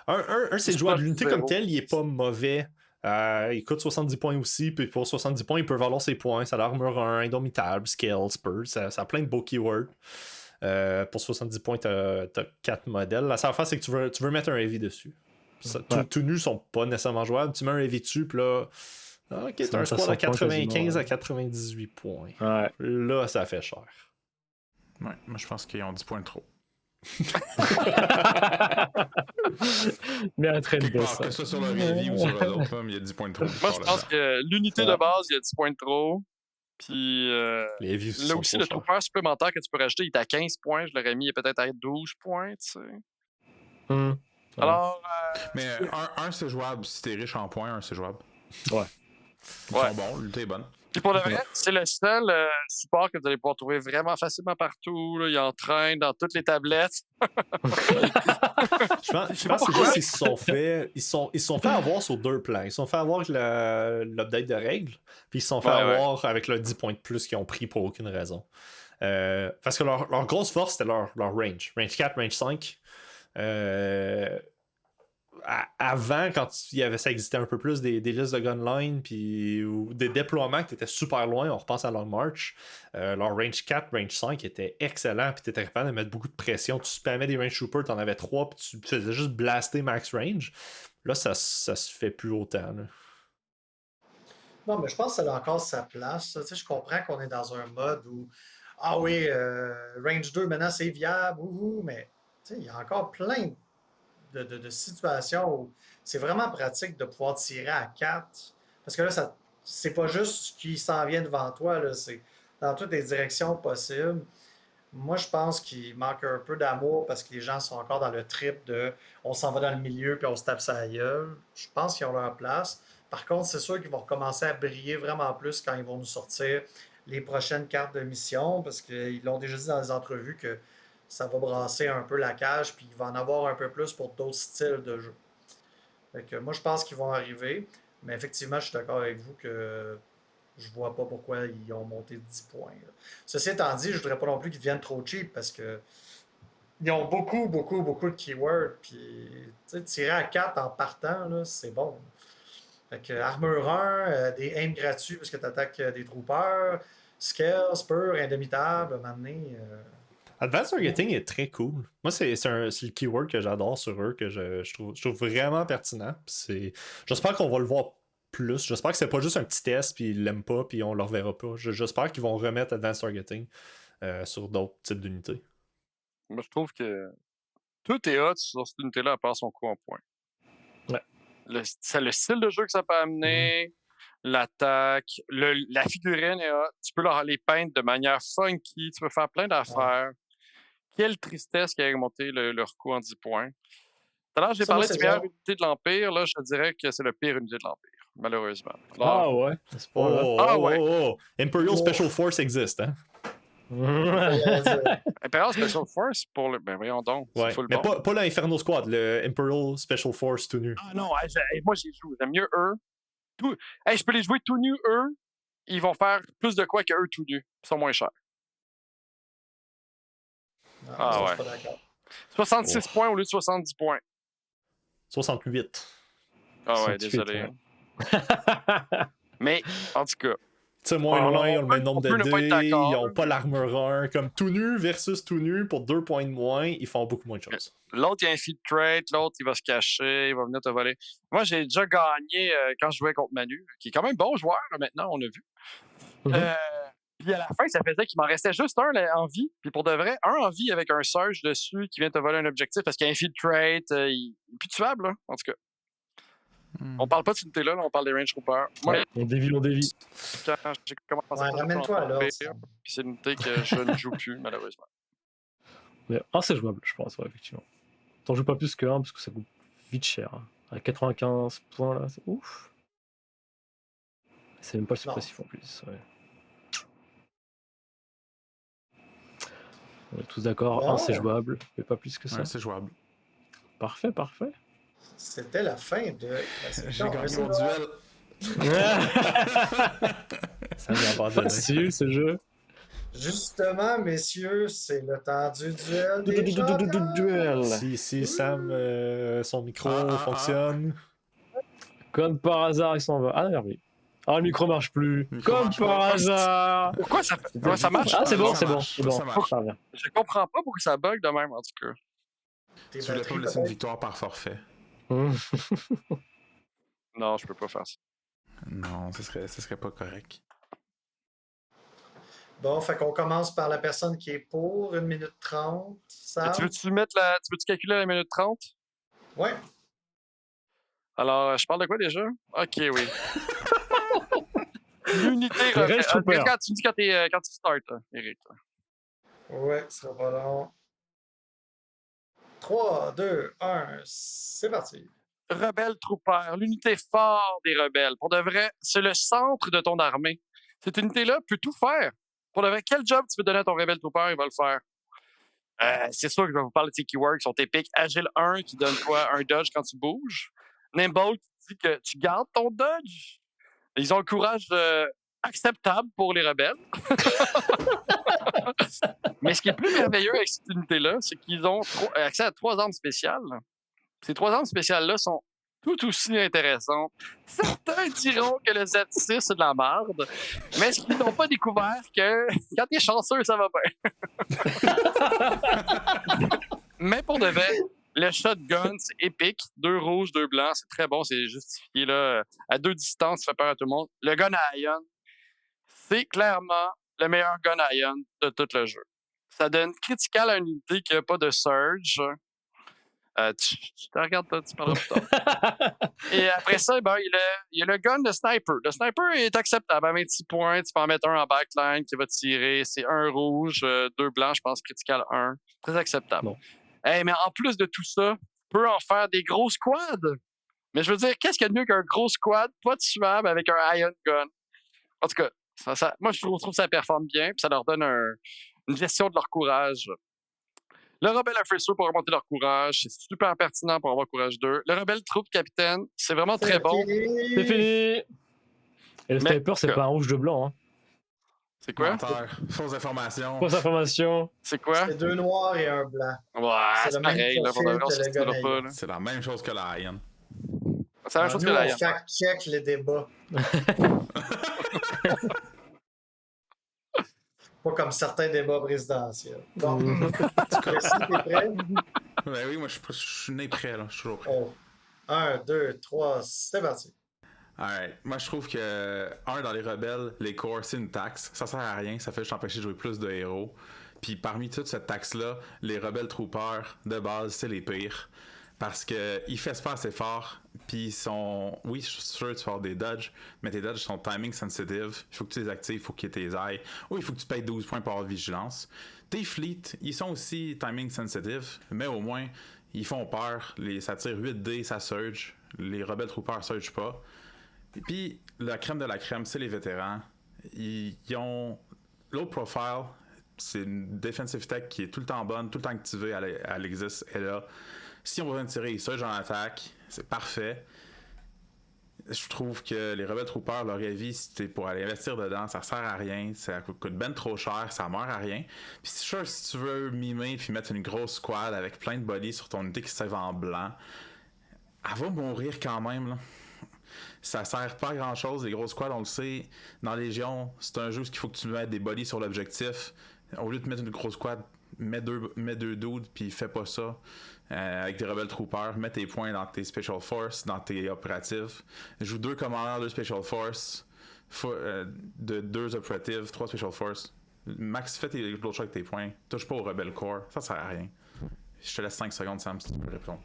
[SPEAKER 5] Un c'est jouable. L'unité comme telle, il est pas mauvais. Il coûte 70 points aussi. Puis pour 70 points, il peut valoir ses points. Ça a l'armure 1, indomitable, scale, spur. Ça a plein de beaux keywords. Pour 70 points, t'as 4 modèles. La seule affaire, c'est que tu veux mettre un heavy dessus. Tout nus sont pas nécessairement jouables. Tu mets un heavy dessus, puis là. Ok, t'as un squad à 95 à 98 points.
[SPEAKER 2] Ouais.
[SPEAKER 5] Là, ça fait cher.
[SPEAKER 3] Ouais, moi je pense qu'ils ont 10 points de trop.
[SPEAKER 2] Mais un train de baisse.
[SPEAKER 3] Que ce soit sur le heavy ou sur l'autre, il y a 10 points de trop.
[SPEAKER 4] Moi, je pense que l'unité de base, il y a 10 points de trop. Puis
[SPEAKER 5] les
[SPEAKER 4] là aussi, le trooper supplémentaire que tu peux rajouter, il est à 15 points. Je l'aurais mis peut-être à 12 points, tu sais. Alors.
[SPEAKER 3] Mais un, c'est jouable. Si t'es riche en points, un, c'est jouable.
[SPEAKER 2] Ouais.
[SPEAKER 3] Ils sont bons, l'unité est bonne.
[SPEAKER 4] Et pour le vrai, c'est le seul support que vous allez pouvoir trouver vraiment facilement partout. Là. Il entraîne dans toutes les tablettes.
[SPEAKER 5] je pense que c'est juste qu'ils se sont fait. Ils se sont fait avoir sur deux plans. Ils se sont fait avoir avec l'update de règles. Puis ils se sont fait avoir avec le 10 points de plus qu'ils ont pris pour aucune raison. Parce que leur grosse force, c'était leur range. Range 4, range 5. Avant, quand ça existait un peu plus des listes de gunline puis ou des déploiements qui étaient super loin, on repense à Long March, leur range 4, range 5 était excellent, puis tu étais capable de mettre beaucoup de pression. Tu spammais des range troopers, tu en avais 3, puis tu faisais juste blaster max range. Là, ça se fait plus autant. Là.
[SPEAKER 1] Non, mais je pense que ça a encore sa place. Tu sais, je comprends qu'on est dans un mode où, ah oui, range 2, maintenant c'est viable, mais tu sais, il y a encore plein de situations où c'est vraiment pratique de pouvoir tirer à 4. Parce que là, c'est pas juste ce qui s'en vient devant toi, là, c'est dans toutes les directions possibles. Moi, je pense qu'il manque un peu d'amour parce que les gens sont encore dans le trip de on s'en va dans le milieu puis on se tape sa gueule. Je pense qu'ils ont leur place. Par contre, c'est sûr qu'ils vont recommencer à briller vraiment plus quand ils vont nous sortir les prochaines cartes de mission parce qu'ils l'ont déjà dit dans les entrevues que ça va brasser un peu la cage, puis il va en avoir un peu plus pour d'autres styles de jeu. Fait que moi, je pense qu'ils vont arriver, mais effectivement, je suis d'accord avec vous que je vois pas pourquoi ils ont monté 10 points. Là. Ceci étant dit, je voudrais pas non plus qu'ils deviennent trop cheap, parce que ils ont beaucoup de keywords, puis tirer à 4 en partant, là, c'est bon. Fait que Armure 1, des aims gratuits parce que tu attaques des troopers, Scale, Spur, Indomitable, à un moment donné...
[SPEAKER 5] Advanced Targeting est très cool. Moi, c'est le keyword que j'adore sur eux, que je trouve vraiment pertinent. J'espère qu'on va le voir plus. J'espère que c'est pas juste un petit test, puis ils l'aiment pas, puis on le reverra pas. J'espère qu'ils vont remettre Advanced Targeting sur d'autres types d'unités.
[SPEAKER 4] Moi, je trouve que tout est hot sur cette unité-là à part son coup en point.
[SPEAKER 2] Ouais.
[SPEAKER 4] C'est le style de jeu que ça peut amener. L'attaque, la figurine est hot. Tu peux les peindre de manière funky. Tu peux faire plein d'affaires. Quelle tristesse qui a augmenté leur coût en 10 points. Tout à l'heure, j'ai parlé de meilleure unité de l'Empire. Là, je te dirais que c'est le pire unité de l'Empire, malheureusement.
[SPEAKER 2] Ah ouais, c'est pas
[SPEAKER 5] oh. Imperial Special Force existe, hein?
[SPEAKER 4] Imperial Special Force pour le. Ben voyons donc.
[SPEAKER 5] Ouais. Mais pas l'Inferno Squad, le Imperial Special Force tout nu.
[SPEAKER 4] Ah non, moi j'ai joué. J'aime mieux eux. Je peux les jouer tout nus, eux. Ils vont faire plus de quoi qu'eux tout nus. Ils sont moins chers.
[SPEAKER 1] Non, ouais. Je suis pas d'accord.
[SPEAKER 4] 66 points au lieu de 70 points.
[SPEAKER 5] 68.
[SPEAKER 4] Ah ouais, désolé. Mais, en tout cas.
[SPEAKER 5] Tu sais, moins loin, ils ont le même nombre de dés, ils n'ont pas l'armure 1. Comme tout nu versus tout nu, pour 2 points de moins, ils font beaucoup moins de choses.
[SPEAKER 4] L'autre, il infiltrate, l'autre, il va se cacher, il va venir te voler. Moi, j'ai déjà gagné quand je jouais contre Manu, qui est quand même bon joueur, maintenant, on l'a vu. Puis à la fin, ça faisait qu'il m'en restait juste un en vie. Puis pour de vrai, un en vie avec un surge dessus qui vient te voler un objectif parce qu'il infiltrate, il est plus tuable, là, en tout cas. On parle pas de cette unité-là, on parle des Range Troopers. Moi,
[SPEAKER 2] on dévie.
[SPEAKER 4] Quand j'ai commencé à
[SPEAKER 1] ramène-toi là.
[SPEAKER 4] Puis c'est une unité que je ne joue plus, malheureusement.
[SPEAKER 2] Mais, c'est jouable, je pense, ouais, effectivement. T'en joues pas plus que 1 parce que ça coûte vite cher. Hein. À 95 points, là, c'est ouf. C'est même pas le suppressif en plus. Ouais. On est tous d'accord, c'est jouable, mais pas plus que ça.
[SPEAKER 3] Ouais, c'est jouable.
[SPEAKER 2] Parfait.
[SPEAKER 1] C'était la fin de la
[SPEAKER 3] section. J'ai gagné mon duel.
[SPEAKER 5] Ça m'a pas
[SPEAKER 2] facile ce jeu.
[SPEAKER 1] Justement, messieurs, c'est le temps du duel.
[SPEAKER 5] Si Sam, son micro fonctionne.
[SPEAKER 2] Comme par hasard, il s'en va. Ah non, oui. Ah, le micro marche plus. Comme par hasard.
[SPEAKER 4] Pourquoi ça marche?
[SPEAKER 2] Ah, c'est bon.
[SPEAKER 3] Ça marche.
[SPEAKER 4] Je comprends pas pourquoi ça bug de même, en tout cas.
[SPEAKER 3] Tu voulais pas me laisser une victoire par forfait.
[SPEAKER 4] Non, je peux pas faire ça.
[SPEAKER 3] Non, ce serait pas correct.
[SPEAKER 1] Bon, fait qu'on commence par la personne qui est pour 1 minute 30. Sam?
[SPEAKER 4] Tu veux-tu calculer la minute 30?
[SPEAKER 1] Ouais.
[SPEAKER 4] Alors, je parle de quoi déjà? Ok, oui. L'unité
[SPEAKER 2] rebelle.
[SPEAKER 4] Tu me dis quand tu starts, Eric.
[SPEAKER 1] Ouais, ce sera pas long. 3, 2, 1, c'est parti.
[SPEAKER 4] Rebelle Trooper, l'unité forte des rebelles. Pour de vrai, c'est le centre de ton armée. Cette unité-là peut tout faire. Pour de vrai, quel job tu veux donner à ton Rebelle Trooper, il va le faire. C'est sûr que je vais vous parler de ces keywords qui sont épiques. Agile 1 qui donne quoi? Un dodge quand tu bouges. Nimble qui dit que tu gardes ton dodge. Ils ont le courage acceptable pour les rebelles. Mais ce qui est plus merveilleux avec cette unité-là, c'est qu'ils ont accès à 3 armes spéciales. Ces 3 armes spéciales-là sont tout aussi intéressantes. Certains diront que le Z6, c'est de la merde, mais est-ce qu'ils n'ont pas découvert que quand t'es chanceux, ça va bien? Mais pour de vrai, le shotgun, c'est épique. 2 rouges, 2 blancs, c'est très bon, c'est justifié. Là. À 2 distances, ça fait peur à tout le monde. Le gun à ion, c'est clairement le meilleur gun à ion de tout le jeu. Ça donne critical à une unité qui n'a pas de surge. Tu te regardes, tu parleras plus tard. Et après ça, il y a le gun de sniper. Le sniper est acceptable à 26 points. Tu peux en mettre un en backline qui va tirer. C'est 1 rouge, 2 blancs, je pense, critical 1. Très acceptable. Hey, mais en plus de tout ça, tu peux en faire des gros squads. Mais je veux dire, qu'est-ce qu'il y a de mieux qu'un gros squad, pas tuable, avec un ion gun? En tout cas, moi, je trouve que ça performe bien, puis ça leur donne une gestion de leur courage. Le rebelle officer pour remonter leur courage, c'est super pertinent pour avoir courage 2. Le rebelle troupe capitaine, c'est vraiment très bon.
[SPEAKER 2] C'est fini! Et le sniper, c'est pas un rouge de blanc. Hein.
[SPEAKER 3] C'est quoi? Fausse information.
[SPEAKER 2] Fausse information.
[SPEAKER 4] C'est quoi?
[SPEAKER 1] C'est 2 noirs et 1 blanc.
[SPEAKER 4] Ouais, c'est pareil.
[SPEAKER 3] C'est la même chose que la Iron.
[SPEAKER 4] C'est la même chose que la Iron.
[SPEAKER 1] On fact-check les débats. Pas comme certains débats présidentiels. Bon, t'es prêt?
[SPEAKER 3] Ben oui, moi je suis né prêt, là. Je suis toujours prêt.
[SPEAKER 1] 1, 2, 3, c'est parti.
[SPEAKER 3] Alright. Moi je trouve que, dans les rebelles, les corps, c'est une taxe. Ça sert à rien, ça fait juste empêcher de jouer plus de héros. Puis parmi toute cette taxe-là, les rebelles troopers, de base, c'est les pires. Parce qu'ils font pas assez fort, puis ils sont... Oui, je suis sûr que tu vas avoir des dodges, mais tes dodges sont timing sensitive. Il faut que tu les actives, il faut qu'il y ait tes ailes. Ou il faut que tu payes 12 points pour avoir vigilance. Tes fleets, ils sont aussi timing sensitive, mais au moins, ils font peur. Ça tire 8D, ça surge. Les Rebel Troopers surgent pas. Et puis, la crème de la crème, c'est les vétérans. Ils ont low profile. C'est une defensive tech qui est tout le temps bonne, tout le temps activée. Elle existe, elle est là. Si on veut tirer, ils surgent en attaque. C'est parfait. Je trouve que les Rebel Troopers, leur avis, c'était pour aller investir dedans, ça sert à rien, ça coûte ben trop cher, ça meurt à rien. Puis sure, si tu veux mimer puis mettre une grosse squad avec plein de bodies sur ton unité qui se sève en blanc, elle va mourir quand même, là. Ça sert pas à grand chose, les grosses squads, on le sait. Dans Légion, c'est un jeu où il faut que tu mettes des bodies sur l'objectif. Au lieu de mettre une grosse squad, mets deux dudes puis fais pas ça. Avec des Rebel Troopers, mets tes points dans tes Special Force, dans tes opératives. Joue 2 commandeurs, 2 Special Force, de 2 opératives, 3 Special Force. Max, fais tes l'autre choix avec tes points. Touche pas au Rebel Core, ça sert à rien. Je te laisse 5 secondes, Sam, si tu peux répondre.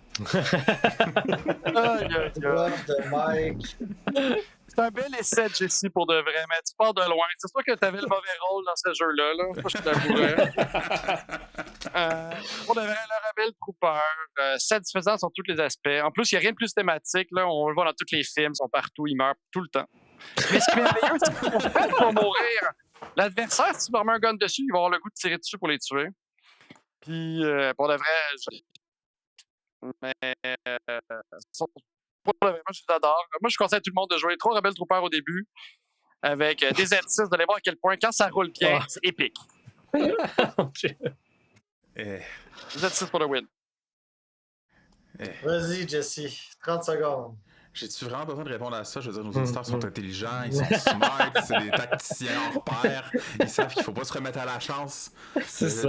[SPEAKER 4] C'est un bel essai, Jesse, pour de vrai, mais tu pars de loin. C'est sûr que tu avais le mauvais rôle dans ce jeu-là, là. Je t'avouerais. Pour de vrai, le Rebel Trooper, satisfaisant sur tous les aspects. En plus, il n'y a rien de plus thématique, là. On le voit dans tous les films, ils sont partout, ils meurent tout le temps. Mais ce qui est merveilleux, c'est qu'en fait, ils vont mourir. L'adversaire, si tu leur mets un gun dessus, il va avoir le goût de tirer dessus pour les tuer. Puis, pour de vrai, mais pour de vrai, moi, je les adore. Moi, je conseille à tout le monde de jouer 3 Rebel Troopers au début avec des Z6. Vous allez voir à quel point, quand ça roule bien, c'est épique. Z6 pour le win.
[SPEAKER 1] Vas-y, Jesse. 30 secondes.
[SPEAKER 3] J'ai-tu vraiment besoin de répondre à ça? Je veux dire, nos auditeurs sont intelligents, ils sont smart, c'est des tacticiens hors pair, ils savent qu'il faut pas se remettre à la chance.
[SPEAKER 2] C'est ça.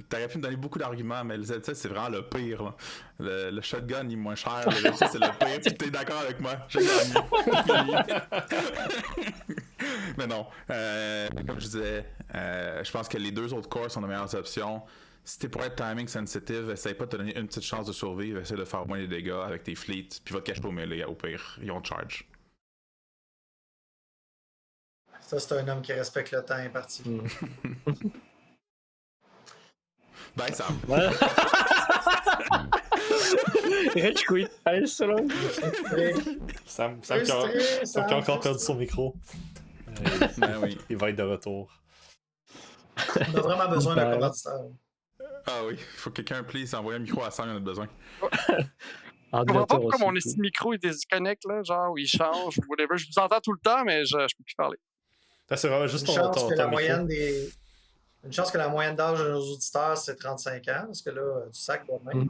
[SPEAKER 3] T'aurais pu me donner beaucoup d'arguments, mais le Z7, c'est vraiment le pire. Là. Le shotgun, il est moins cher, le Z7, c'est le pire. Puis t'es d'accord avec moi? J'ai gagné. Mais non, comme je disais, je pense que les 2 autres corps sont les meilleures options. Si t'es pour être timing sensitive, essaye pas de te donner une petite chance de survivre, essaye de faire moins de dégâts avec tes fleets, puis va te cacher au melee, au pire, ils ont charge.
[SPEAKER 1] Ça, c'est un homme qui respecte le temps imparti.
[SPEAKER 3] Bye, Sam.
[SPEAKER 2] Rage quit. Allez, c'est long.
[SPEAKER 5] Sam qui a encore perdu son micro.
[SPEAKER 3] Ben oui.
[SPEAKER 5] Il va être de retour.
[SPEAKER 1] On a vraiment besoin d'un commanditaire.
[SPEAKER 3] Ah oui, il faut que quelqu'un, please, envoie un micro à Sam, il en a besoin.
[SPEAKER 4] Je comprends pas pourquoi mon micro il déconnecte, là, genre, ou il change, ou whatever. Je vous entends tout le temps, mais je peux plus parler.
[SPEAKER 5] C'est vraiment juste ton micro.
[SPEAKER 1] Une chance que la moyenne d'âge de nos auditeurs, c'est 35 ans, parce que là, tu sacs de même.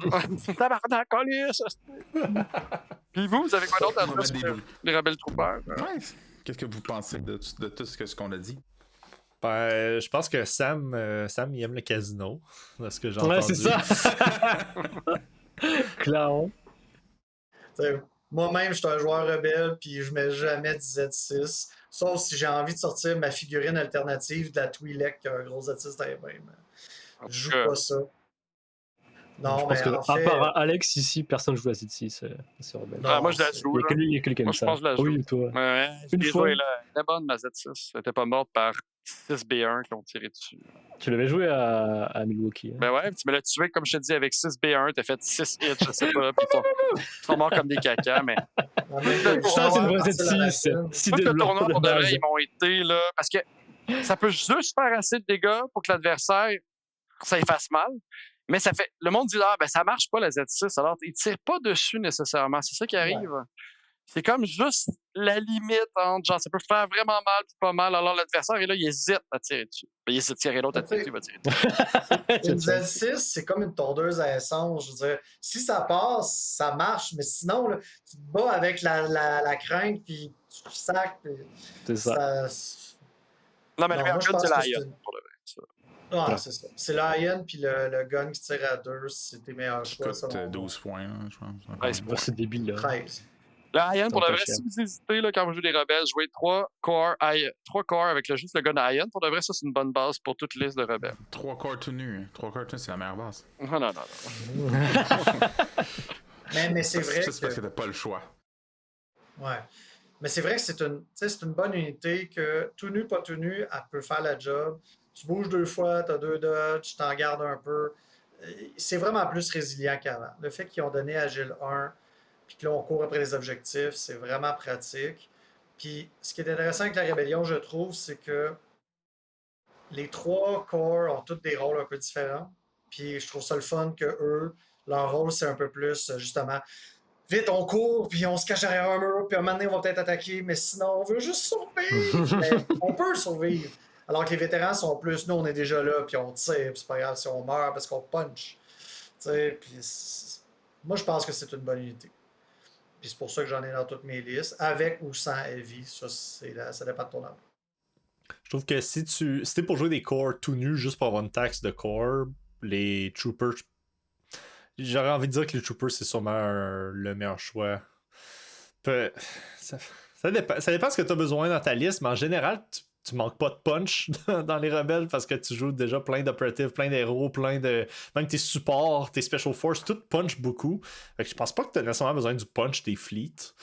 [SPEAKER 4] Tabarnak, calice! Puis vous avez quoi d'autre à dire les Rebel Troopers?
[SPEAKER 3] Ouais. Qu'est-ce que vous pensez de tout ce qu'on a dit?
[SPEAKER 5] Ben, je pense que Sam, il aime le casino, de ce que j'ai entendu.
[SPEAKER 2] Ouais, c'est ça. Clairement.
[SPEAKER 1] Moi-même, je suis un joueur rebelle, puis je mets jamais de Z6. Sauf si j'ai envie de sortir ma figurine alternative de la Twi'lek qui a un gros Z6 dans les mains. Je joue pas ça. Non,
[SPEAKER 2] je pense que, à part Alex, ici, personne joue à Z6. C'est rebelle.
[SPEAKER 4] Moi, je la joue.
[SPEAKER 2] Il y a quelqu'un qui
[SPEAKER 4] je pense que je la joue.
[SPEAKER 2] Oui, toi.
[SPEAKER 4] Ouais, une fois. Elle était bonne, ma Z6. Elle était pas morte par 6B1 qui ont tiré dessus.
[SPEAKER 2] Tu l'avais joué à Milwaukee. Hein?
[SPEAKER 4] Ben ouais, tu me l'as tué, comme je te dis, avec 6B1. T'as fait 6 hits, je sais pas. Puis ils sont morts comme des cacas, mais.
[SPEAKER 2] Ça, c'est une vraie Z6.
[SPEAKER 4] Si le tournoi, pour de vrai, ils m'ont été, là. Parce que ça peut juste faire assez de dégâts pour que l'adversaire, ça y fasse mal. Mais ça fait. Le monde dit là, ben ça marche pas la Z6, alors ils tirent pas dessus nécessairement. C'est ça qui arrive. Ouais. C'est comme juste la limite entre genre ça peut faire vraiment mal puis pas mal. Alors l'adversaire est là, il hésite à tirer dessus. Il hésite à tirer l'autre à tirer dessus, il va tirer dessus.
[SPEAKER 1] Une Z6, c'est comme une tondeuse à essence. Je veux dire, si ça passe, ça marche, mais sinon, là, tu te bats avec la crainte puis tu sacs.
[SPEAKER 2] C'est ça.
[SPEAKER 4] Non, mais le meilleur gun, c'est la Ion, pour le vrai.
[SPEAKER 1] Ah, c'est ça. C'est l'Ion puis le gun qui tire à 2, c'est tes meilleurs choix.
[SPEAKER 3] Ça coûte 12 points, là, je pense.
[SPEAKER 4] 13 points.
[SPEAKER 2] C'est débile, là.
[SPEAKER 1] 13.
[SPEAKER 4] Le Ion, pour le vrai, si vous hésitez, là, quand vous jouez des rebelles, jouez 3 corps avec juste le gun Ion. Pour de vrai, ça, c'est une bonne base pour toute liste de rebelles.
[SPEAKER 3] 3 corps tout nus. 3 corps tout nus, c'est la meilleure base.
[SPEAKER 4] Non.
[SPEAKER 1] mais c'est vrai.
[SPEAKER 3] C'est parce que t'as pas le choix.
[SPEAKER 1] Ouais. Mais c'est vrai que c'est une bonne unité que tout nu, pas tout nu, elle peut faire la job. Tu bouges 2 fois, tu as 2 dodges, tu t'en gardes un peu. c'est vraiment plus résilient qu'avant. Le fait qu'ils ont donné Agile 1, puis que là, on court après les objectifs, c'est vraiment pratique. Puis, ce qui est intéressant avec la rébellion, je trouve, c'est que les 3 corps ont tous des rôles un peu différents. Puis, je trouve ça le fun que eux, leur rôle, c'est un peu plus, justement, vite, on court, puis on se cache derrière un mur, puis un moment donné, on va peut-être attaquer, mais sinon, on veut juste survivre. Mais on peut survivre. Alors que les vétérans sont plus, nous, on est déjà là, puis on tire, puis c'est pas grave si on meurt parce qu'on punch. Puis moi, je pense que c'est une bonne unité. Puis c'est pour ça que j'en ai dans toutes mes listes, avec ou sans heavy. Ça dépend de ton arme.
[SPEAKER 5] Je trouve que si t'es pour jouer des corps tout nus juste pour avoir une taxe de corps, les troopers. J'aurais envie de dire que les troopers, c'est sûrement le meilleur choix. Ça dépend de ce que tu as besoin dans ta liste, mais en général, tu manques pas de punch dans les rebelles parce que tu joues déjà plein d'operatives, plein d'héros, même tes supports, tes special forces, tout punch beaucoup. Fait que je pense pas que tu as nécessairement besoin du punch des fleets.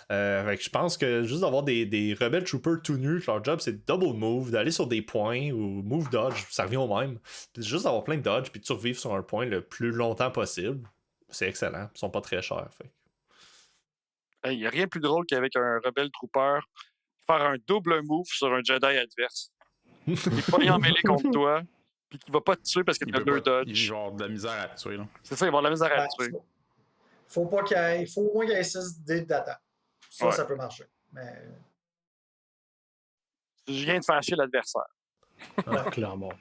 [SPEAKER 5] Fait que je pense que juste d'avoir des rebelles troopers tout nus, leur job c'est double move, d'aller sur des points ou move dodge, ça revient au même. Puis juste d'avoir plein de dodge puis de survivre sur un point le plus longtemps possible, c'est excellent. Ils sont pas très chers.
[SPEAKER 4] Il n'y a rien de plus drôle qu'avec un rebelle trooper faire un double move sur un Jedi adverse. Il est pas en mêlée contre toi, puis qu'il va pas te tuer parce qu'il a 2 dodge.
[SPEAKER 3] Il va avoir de la misère à te tuer. Là.
[SPEAKER 4] C'est ça, il va avoir de la misère à te tuer.
[SPEAKER 1] Faut pas qu'il faut au moins qu'il y ait 6 dés d'attaque. Ça peut marcher. Mais...
[SPEAKER 4] Je viens de fâcher l'adversaire.
[SPEAKER 2] Clairement.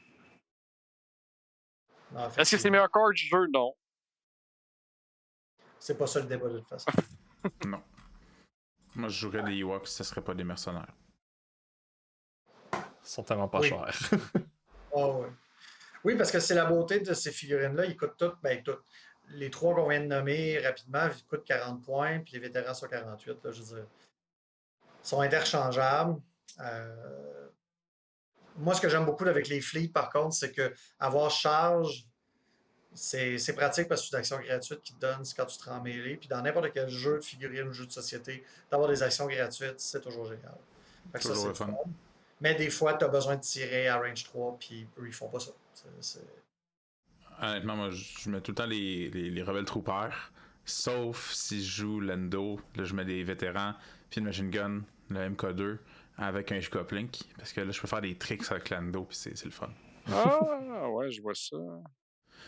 [SPEAKER 4] Est-ce que c'est le meilleur corps du jeu? Non.
[SPEAKER 1] C'est pas ça le débat de toute façon.
[SPEAKER 3] Non. Moi, je jouerais des Ewoks, ce serait pas des mercenaires.
[SPEAKER 5] Ils sont tellement pas chers.
[SPEAKER 1] Oh, oui. Oui, parce que c'est la beauté de ces figurines-là. Ils coûtent toutes. Les 3 qu'on vient de nommer rapidement, ils coûtent 40 points, puis les vétérans sont 48. Là, je veux dire. Ils sont interchangeables. Moi, ce que j'aime beaucoup avec les fleets, par contre, c'est que avoir charge, c'est pratique parce que c'est une action gratuite qui te donne quand tu te rends mêlé. Puis dans n'importe quel jeu de figurines ou jeu de société, d'avoir des actions gratuites, c'est toujours génial. Fait que ça, c'est fun. Mais des fois, tu as besoin de tirer à range 3, puis eux, ils font pas ça.
[SPEAKER 3] Honnêtement, moi, je mets tout le temps les rebelles troopers, sauf si je joue Lando. Là, je mets des vétérans, puis une machine gun, le MK2, avec un H-Coplink, parce que là, je peux faire des tricks avec Lando, puis c'est le fun.
[SPEAKER 4] Ah, ouais, je vois ça.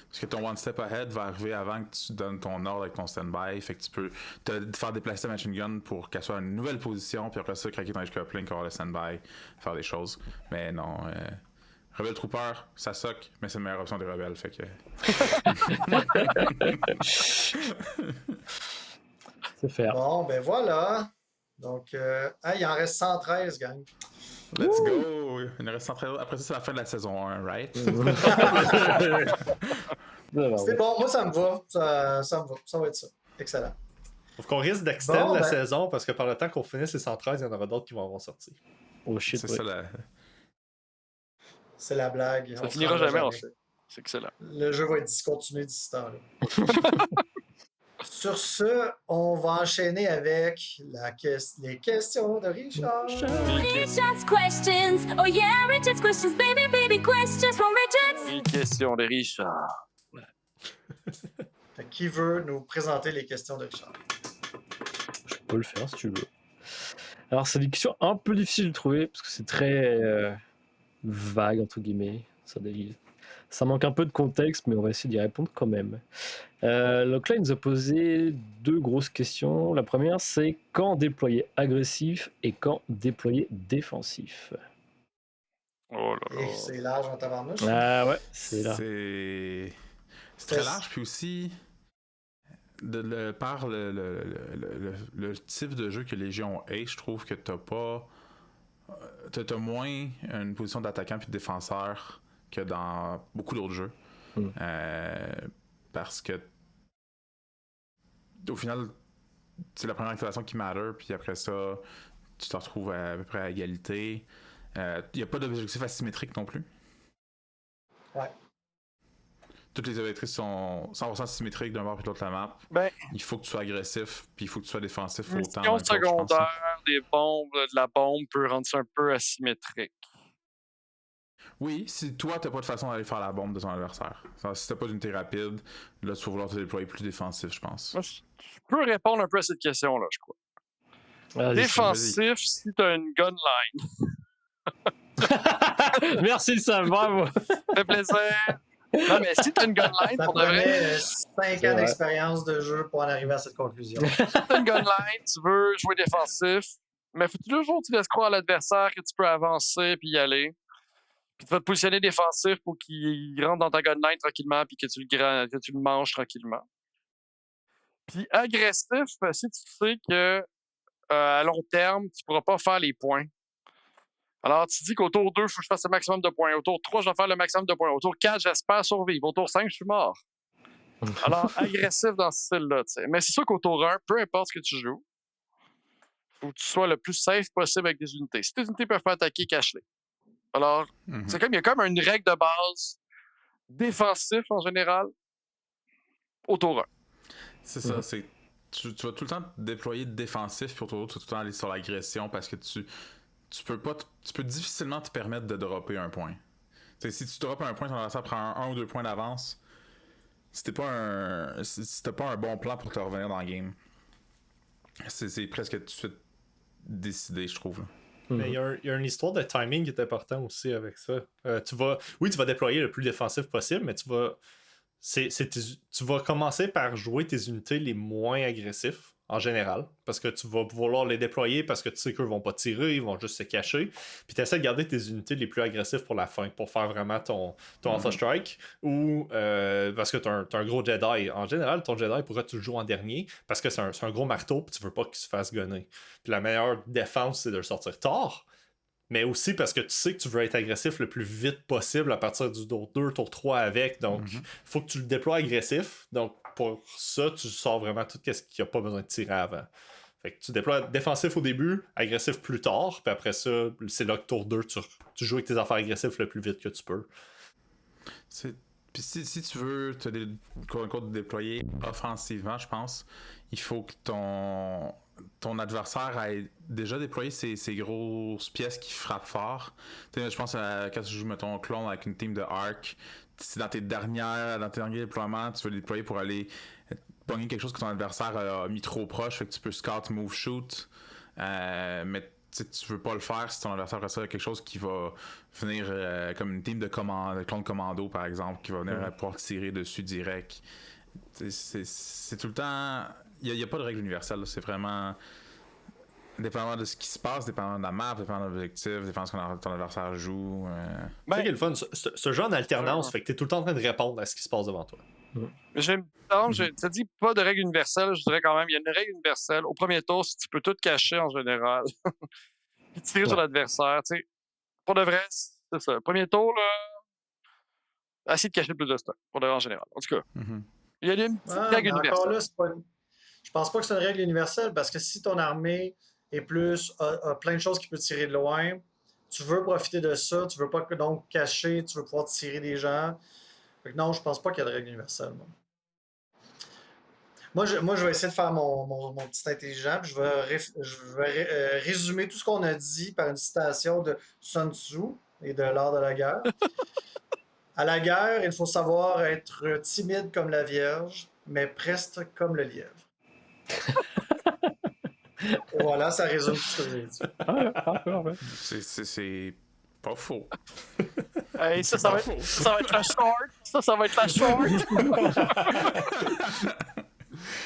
[SPEAKER 3] Parce que ton one step ahead va arriver avant que tu donnes ton ordre avec ton stand-by. Fait que tu peux te faire déplacer ta machine gun pour qu'elle soit à une nouvelle position, puis après ça, craquer ton H-Coupling, avoir le stand-by, faire des choses. Mais non, Rebel Trooper, ça soque, mais c'est la meilleure option des rebelles. Fait que.
[SPEAKER 2] C'est faire.
[SPEAKER 1] Bon, ben voilà. Donc, il en reste 113, gang.
[SPEAKER 3] Let's go! Il en reste 113. Après ça, c'est la fin de la saison 1, right?
[SPEAKER 1] C'est bon, moi ça me va. Ça me va. Ça va être ça. Excellent.
[SPEAKER 5] Sauf qu'on risque d'extendre la saison parce que par le temps qu'on finisse les 113, il y en aura d'autres qui vont avoir sorti.
[SPEAKER 2] Oh shit,
[SPEAKER 3] c'est ça la...
[SPEAKER 1] C'est la blague.
[SPEAKER 4] Ça finira jamais. C'est excellent.
[SPEAKER 1] Le jeu va être discontinué d'ici ce temps-là. Sur ce, on va enchaîner avec les questions de Richard.
[SPEAKER 6] Richard's questions. Oh yeah, Richard's questions. Baby questions from Richard.
[SPEAKER 4] Les questions de Richard.
[SPEAKER 1] Qui veut nous présenter les questions de Richard?
[SPEAKER 2] Je peux le faire si tu veux. Alors, c'est des questions un peu difficiles de trouver parce que c'est très vague, entre guillemets. Ça manque un peu de contexte, mais on va essayer d'y répondre quand même. Donc là, il nous a posé 2 grosses questions. La première, c'est quand déployer agressif et quand déployer défensif.
[SPEAKER 4] Oh là là.
[SPEAKER 1] C'est large en tabarnouche.
[SPEAKER 2] Ah ouais, c'est là.
[SPEAKER 3] C'est très large, puis aussi par le type de jeu que Légion est, je trouve que t'as moins une position d'attaquant puis de défenseur que dans beaucoup d'autres jeux. Parce que au final, c'est la première activation qui matter, puis après ça, tu te retrouves à peu près à égalité. Il n'y a pas d'objectif asymétrique non plus.
[SPEAKER 1] Ouais.
[SPEAKER 3] Toutes les objectifs sont 100% symétriques d'un bord puis de l'autre de la map. Il faut que tu sois agressif, puis il faut que tu sois défensif autant.
[SPEAKER 4] Une secondaire, des bombes, de la bombe peut rendre ça un peu asymétrique.
[SPEAKER 3] Oui, si toi, t'as pas de façon d'aller faire la bombe de ton adversaire. Si t'as pas d'unité rapide, là, tu vas vouloir te déployer plus défensif, je pense.
[SPEAKER 4] Moi, je peux répondre un peu à cette question-là, je crois. Défensif, si t'as une gun line.
[SPEAKER 2] Merci Sam, bravo.
[SPEAKER 4] Ça fait plaisir. Non, mais si t'as une gun line, pour de vrai...
[SPEAKER 1] 5 ans d'expérience de jeu pour en arriver à cette conclusion.
[SPEAKER 4] Si t'as une gun line, tu veux jouer défensif, mais faut toujours que tu laisses croire à l'adversaire que tu peux avancer puis y aller. Puis tu vas te positionner défensif pour qu'il rentre dans ta gun line tranquillement puis que tu le manges tranquillement. Puis agressif, si tu sais que à long terme, tu pourras pas faire les points. Alors, tu dis qu'au tour 2, il faut que je fasse le maximum de points. Au tour 3, je vais faire le maximum de points. Au tour 4, j'espère survivre. Au tour 5, je suis mort. Alors, agressif dans ce style-là. T'sais. Mais c'est sûr qu'au tour 1, peu importe ce que tu joues, il faut que tu sois le plus safe possible avec des unités. Si tes unités peuvent pas attaquer, cache-les. Alors, c'est comme il y a comme une règle de base défensif en général au tour 1.
[SPEAKER 3] C'est ça, c'est tu vas tout le temps te déployer défensif, puis au tour 2, tu vas tout le temps aller sur l'agression parce que tu peux difficilement te permettre de dropper un point. T'sais, si tu droppes un point, ton adversaire prend un ou 2 points d'avance. Si t'as pas un bon plan pour te revenir dans le game, c'est presque tout de suite décidé, je trouve. Là.
[SPEAKER 5] Mais il y a une histoire de timing qui est important aussi avec ça. Tu vas déployer le plus défensif possible, mais tu vas commencer par jouer tes unités les moins agressifs en général, parce que tu vas vouloir les déployer parce que tu sais qu'eux vont pas tirer, ils vont juste se cacher. Puis tu essaies de garder tes unités les plus agressives pour la fin, pour faire vraiment ton Alpha Strike, ou parce que tu as un gros Jedi. En général, ton Jedi, pourquoi tu le joues en dernier? Parce que c'est un gros marteau, puis tu veux pas qu'il se fasse gunner. Puis la meilleure défense, c'est de le sortir tard, mais aussi parce que tu sais que tu veux être agressif le plus vite possible à partir du tour 2, tour 3 avec. Donc, il faut que tu le déploies agressif. Donc, pour ça, tu sors vraiment tout ce qu'il n'y a pas besoin de tirer avant. Fait que tu déploies défensif au début, agressif plus tard, puis après ça, c'est là que tour 2, tu joues avec tes affaires agressives le plus vite que tu peux.
[SPEAKER 3] Puis si tu veux te déployer offensivement, je pense, il faut que ton adversaire ait déjà déployé ses grosses pièces qui frappent fort. Je pense quand tu joues, mettons, clone avec une team de Arc, si dans tes derniers déploiements, tu veux le déployer pour aller pogner quelque chose que ton adversaire a mis trop proche, fait que tu peux scout, move, shoot, mais tu veux pas le faire si ton adversaire après ça a quelque chose qui va venir comme une team de clone commando, par exemple, qui va venir pouvoir tirer dessus direct. C'est tout le temps... Il n'y a pas de règle universelle, là. C'est vraiment dépendamment de ce qui se passe, dépendamment de la map, dépendamment de l'objectif, dépendamment de ce que ton adversaire joue.
[SPEAKER 5] C'est ça qui est le fun, ce genre d'alternance, fait que tu es tout le temps en train de répondre à ce qui se passe devant toi.
[SPEAKER 4] Tu dis pas de règle universelle, je dirais quand même, il y a une règle universelle. Au premier tour, si tu peux tout cacher en général, puis tirer sur l'adversaire, tu sais, pour de vrai, c'est ça. Premier tour, là, essayer de cacher plus de stock, pour de vrai en général. En tout cas, il y a une petite règle universelle. Là,
[SPEAKER 1] je pense pas que c'est une règle universelle, parce que si ton armée est a plein de choses qui peuvent tirer de loin, tu veux profiter de ça, tu veux pas donc cacher, tu veux pouvoir tirer des gens. Fait que non, je pense pas qu'il y a de règle universelle. Moi, je vais essayer de faire mon petit intelligent, puis je vais résumer tout ce qu'on a dit par une citation de Sun Tzu et de l'art de la guerre. À la guerre, il faut savoir être timide comme la Vierge, mais preste comme le lièvre. Et voilà, ça résume tout ce que j'ai dit.
[SPEAKER 3] C'est pas faux.
[SPEAKER 4] Hey, ça va être la short. Ça va être la short.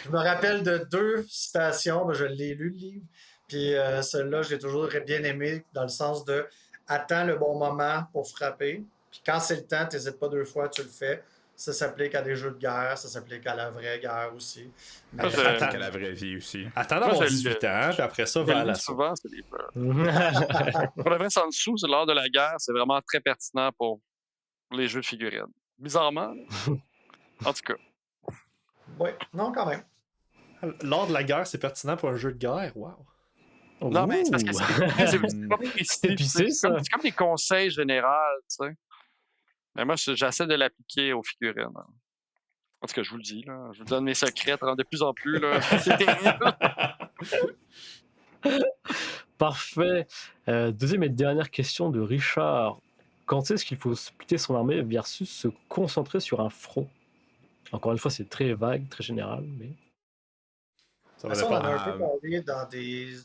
[SPEAKER 1] Je me rappelle de 2 citations, je l'ai lu le livre, puis celle-là, je l'ai toujours bien aimé dans le sens de attends le bon moment pour frapper, puis quand c'est le temps, t'hésites pas 2 fois, tu le fais. Ça s'applique à des jeux de guerre, ça s'applique à la vraie guerre aussi.
[SPEAKER 3] Ça s'applique à la vraie vie aussi.
[SPEAKER 5] Attends d'avoir 18 ans, puis après ça, va à la
[SPEAKER 4] souvent, c'est des peurs. Pour le vrai, Sun Tzu, c'est l'art de la guerre, c'est vraiment très pertinent pour les jeux de figurines. Bizarrement. En tout cas.
[SPEAKER 1] Oui, non, quand même.
[SPEAKER 5] L'art de la guerre, c'est pertinent pour un jeu de guerre, wow.
[SPEAKER 4] Non, mais c'est parce que c'est
[SPEAKER 2] épicé, ça.
[SPEAKER 4] C'est comme des conseils généraux, tu sais. Mais moi, j'essaie de l'appliquer aux figurines. En tout cas, je vous le dis, là. Je vous donne mes secrets de plus en plus, là. C'est terrible.
[SPEAKER 2] Parfait. Deuxième et dernière question de Richard. quand est-ce qu'il faut splitter son armée versus se concentrer sur un front? Encore une fois, c'est très vague, très général, mais...
[SPEAKER 1] Ça on en a un peu parlé dans des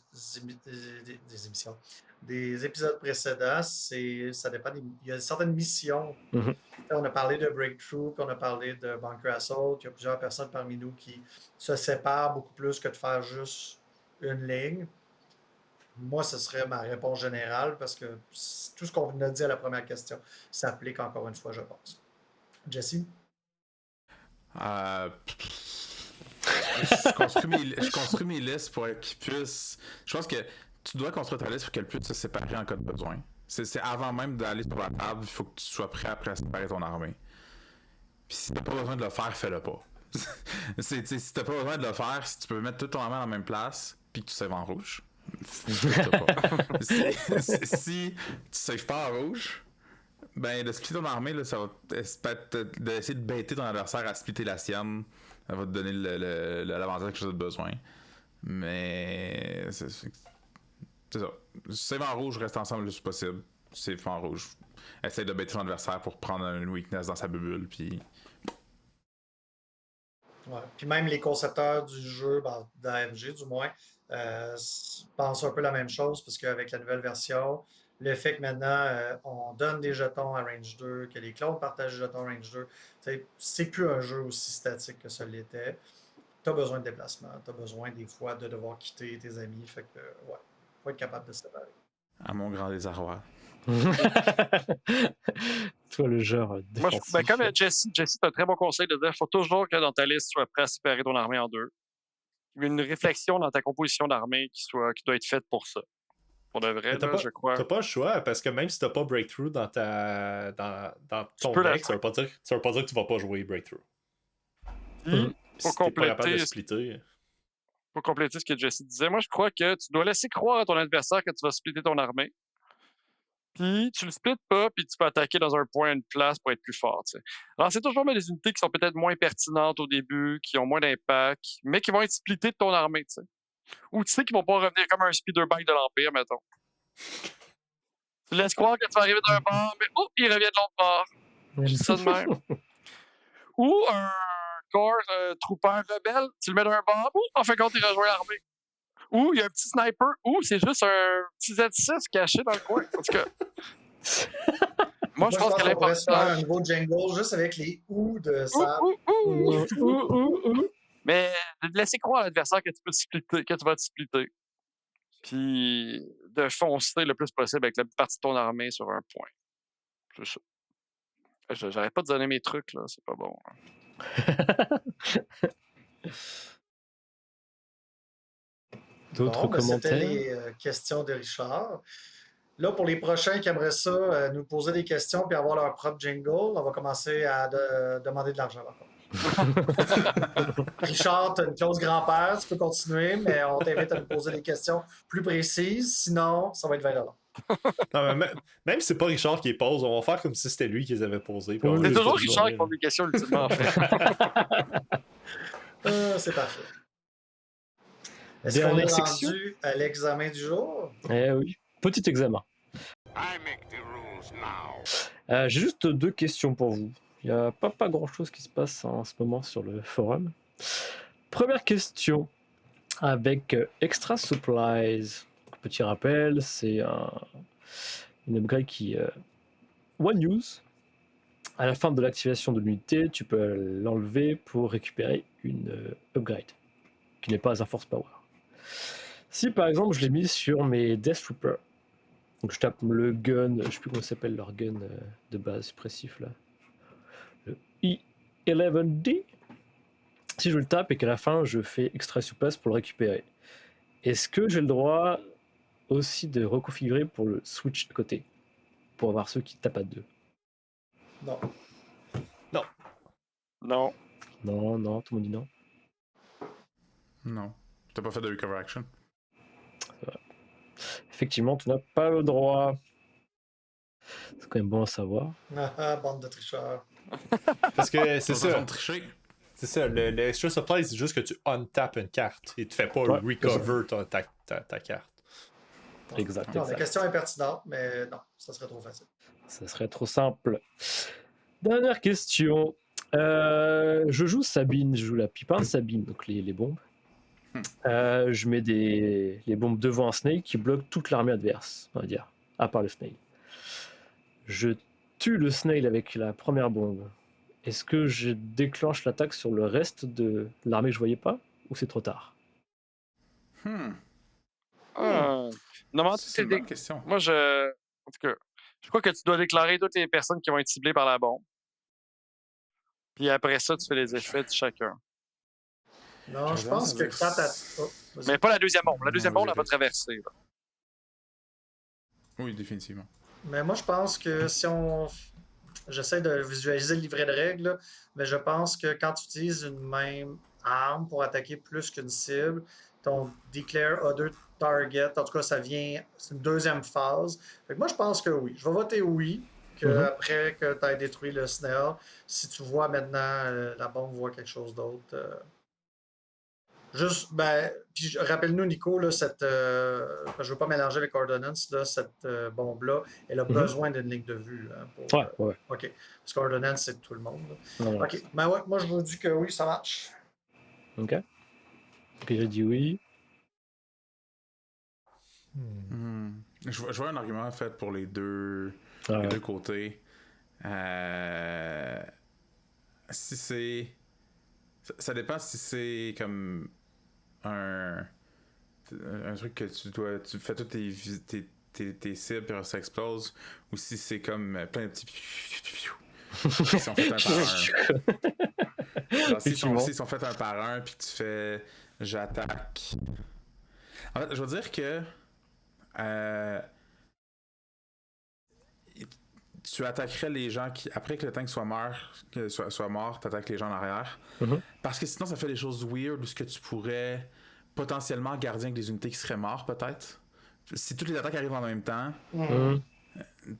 [SPEAKER 1] émissions, des épisodes précédents. Ça dépend. Il y a certaines missions. On a parlé de Breakthrough, puis on a parlé de Bunker Assault. Il y a plusieurs personnes parmi nous qui se séparent beaucoup plus que de faire juste une ligne. Moi, ce serait ma réponse générale parce que tout ce qu'on a dit à la première question s'applique encore une fois, je pense. Jesse?
[SPEAKER 3] Je construis mes listes pour qu'ils puissent. Je pense que tu dois construire ta liste pour qu'elle puisse se séparer en cas de besoin. C'est avant même d'aller sur la table, il faut que tu sois prêt à séparer ton armée. Puis si t'as pas besoin de le faire, fais-le pas. Si t'as pas besoin de le faire, si tu peux mettre toute ton armée à la même place, puis que tu saves en rouge, fais-le pas. Si tu saves pas en rouge, ben de splitter ton armée, là, ça va être d'essayer de bêter ton adversaire à splitter la sienne. Ça va te donner l'avantage que tu as besoin. Mais c'est ça. Save en rouge, reste ensemble le plus possible. Save en rouge. Essaye de bêter ton adversaire pour prendre une weakness dans sa bulle. Puis...
[SPEAKER 1] Ouais. Puis même les concepteurs du jeu, d'AMG du moins, pensent un peu la même chose, parce qu'avec la nouvelle version, le fait que maintenant on donne des jetons à Range 2, que les clones partagent des jetons à Range 2, c'est plus un jeu aussi statique que ça l'était. Tu as besoin de déplacement, tu as besoin des fois de devoir quitter tes amis. Fait que, faut être capable de se séparer.
[SPEAKER 3] À mon grand désarroi.
[SPEAKER 2] Toi, le genre défensif.
[SPEAKER 4] Moi, comme Jesse, t'as un très bon conseil de dire qu'il faut toujours que dans ta liste, tu sois prêt à séparer ton armée en deux. Il y a une réflexion dans ta composition d'armée qui doit être faite pour ça. Pour de vrai, là, je crois.
[SPEAKER 5] T'as pas le choix, parce que même si t'as pas Breakthrough dans ton deck, ça veut pas dire que tu vas pas jouer Breakthrough.
[SPEAKER 4] Pour compléter ce que Jesse disait, moi je crois que tu dois laisser croire à ton adversaire que tu vas splitter ton armée. Puis tu le splits pas, puis tu peux attaquer dans un point, une place pour être plus fort. T'sais. Alors c'est toujours des unités qui sont peut-être moins pertinentes au début, qui ont moins d'impact, mais qui vont être splittées de ton armée. T'sais. Ou tu sais qu'ils vont pas revenir comme un speeder bike de l'Empire, mettons. Tu laisses croire que tu vas arriver d'un bord, mais il revient de l'autre bord. Je dis ça de même. Ou un corps trooper rebelle, tu le mets d'un bord, en fin de compte, il rejoint l'armée. Ou il y a un petit sniper, ou c'est juste un petit Z6 caché dans le coin. En tout cas. Moi, je pense qu'elle est
[SPEAKER 1] pourrait se faire un nouveau jingle juste avec les ou de ça.
[SPEAKER 4] Mais de laisser croire à l'adversaire que tu vas te splitter. Puis de foncer le plus possible avec la partie de ton armée sur un point. C'est ça. J'arrête pas de donner mes trucs, là. C'est pas bon.
[SPEAKER 2] D'autres commentaires?
[SPEAKER 1] C'était les questions de Richard. Là, pour les prochains qui aimeraient ça, nous poser des questions puis avoir leur propre jingle, on va commencer à demander de l'argent. Richard, tu as une clause grand-père, tu peux continuer, mais on t'invite à nous poser des questions plus précises, sinon, ça va être 20 $.
[SPEAKER 5] Non, mais même si c'est pas Richard qui les pose, on va faire comme si c'était lui qui les avait posés.
[SPEAKER 4] C'est toujours Richard qui pose des questions, ultimement.
[SPEAKER 1] C'est parfait. Est-ce qu'on est rendu à l'examen du jour?
[SPEAKER 2] Eh oui, petit examen. J'ai juste 2 questions pour vous. Il n'y a pas grand-chose qui se passe en ce moment sur le forum. Première question avec Extra Supplies. Petit rappel, c'est une upgrade qui... One Use. À la fin de l'activation de l'unité, tu peux l'enlever pour récupérer une upgrade qui n'est pas un force power. Si par exemple je l'ai mis sur mes Death Troopers, donc je tape le gun, je sais plus comment s'appelle leur gun de base suppressif là, le E11D, si je le tape et qu'à la fin je fais Extra Supplies pour le récupérer, est-ce que j'ai le droit aussi de reconfigurer pour le switch à côté, pour avoir ceux qui tapent à 2?
[SPEAKER 1] Non.
[SPEAKER 4] Non.
[SPEAKER 2] Non, tout le monde dit non.
[SPEAKER 3] Non. T'as pas fait de recover action?
[SPEAKER 2] Effectivement, tu n'as pas le droit. C'est quand même bon à savoir.
[SPEAKER 1] Bande de tricheurs.
[SPEAKER 5] Parce que c'est ça.
[SPEAKER 3] Tricher.
[SPEAKER 5] C'est ça, le extra supply, c'est juste que tu untapes une carte et tu fais pas recover ta carte.
[SPEAKER 2] Exact.
[SPEAKER 1] Non, la question est pertinente, mais non, ça serait trop facile.
[SPEAKER 2] Ça serait trop simple. Dernière question. Je joue Sabine, je joue la plupart de Sabine, donc les bombes. Je mets les bombes devant un snail qui bloque toute l'armée adverse, on va dire, à part le snail. Je tue le snail avec la première bombe. Est-ce que je déclenche l'attaque sur le reste de l'armée que je voyais pas, ou c'est trop tard?
[SPEAKER 4] Non,
[SPEAKER 3] c'est une bonne question.
[SPEAKER 4] Moi, en tout cas, je crois que tu dois déclarer toutes les personnes qui vont être ciblées par la bombe. Puis après ça, tu fais les effets de chacun.
[SPEAKER 1] Non, je pense que quand
[SPEAKER 4] mais pas la deuxième bombe. La deuxième bombe, elle va traverser. Là.
[SPEAKER 3] Oui, définitivement.
[SPEAKER 1] Mais moi, je pense que si on... J'essaie de visualiser le livret de règles, mais je pense que quand tu utilises une même arme pour attaquer plus qu'une cible, ton Declare Other Target, en tout cas, ça vient... C'est une deuxième phase. Fait que moi, je pense que oui. Je vais voter oui, après que tu aies détruit le snail. Si tu vois maintenant la bombe voit quelque chose d'autre... Juste, puis rappelle-nous, Nico, là, je ne veux pas mélanger avec Ordnance, là, cette bombe-là, elle a besoin d'une ligne de vue. Hein,
[SPEAKER 2] ouais.
[SPEAKER 1] OK. Parce qu'Ordnance, c'est tout le monde.
[SPEAKER 2] Non,
[SPEAKER 1] OK. Ben ouais, moi, je vous dis que oui, ça marche.
[SPEAKER 2] OK. OK, j'ai dit oui.
[SPEAKER 3] Je vois un argument fait pour les deux côtés. Si c'est... Ça dépend si c'est comme un truc que tu fais toutes tes cibles et ça explose, ou si c'est comme plein de petits qui sont faits un par un. Alors, s'ils sont faits un par un puis que tu fais j'attaque. En fait, je veux dire que tu attaquerais les gens qui, après que le tank soit mort, tu attaques les gens en arrière. Parce que sinon, ça fait des choses weird où ce que tu pourrais potentiellement garder avec des unités qui seraient mortes, peut-être. Si toutes les attaques arrivent en même temps,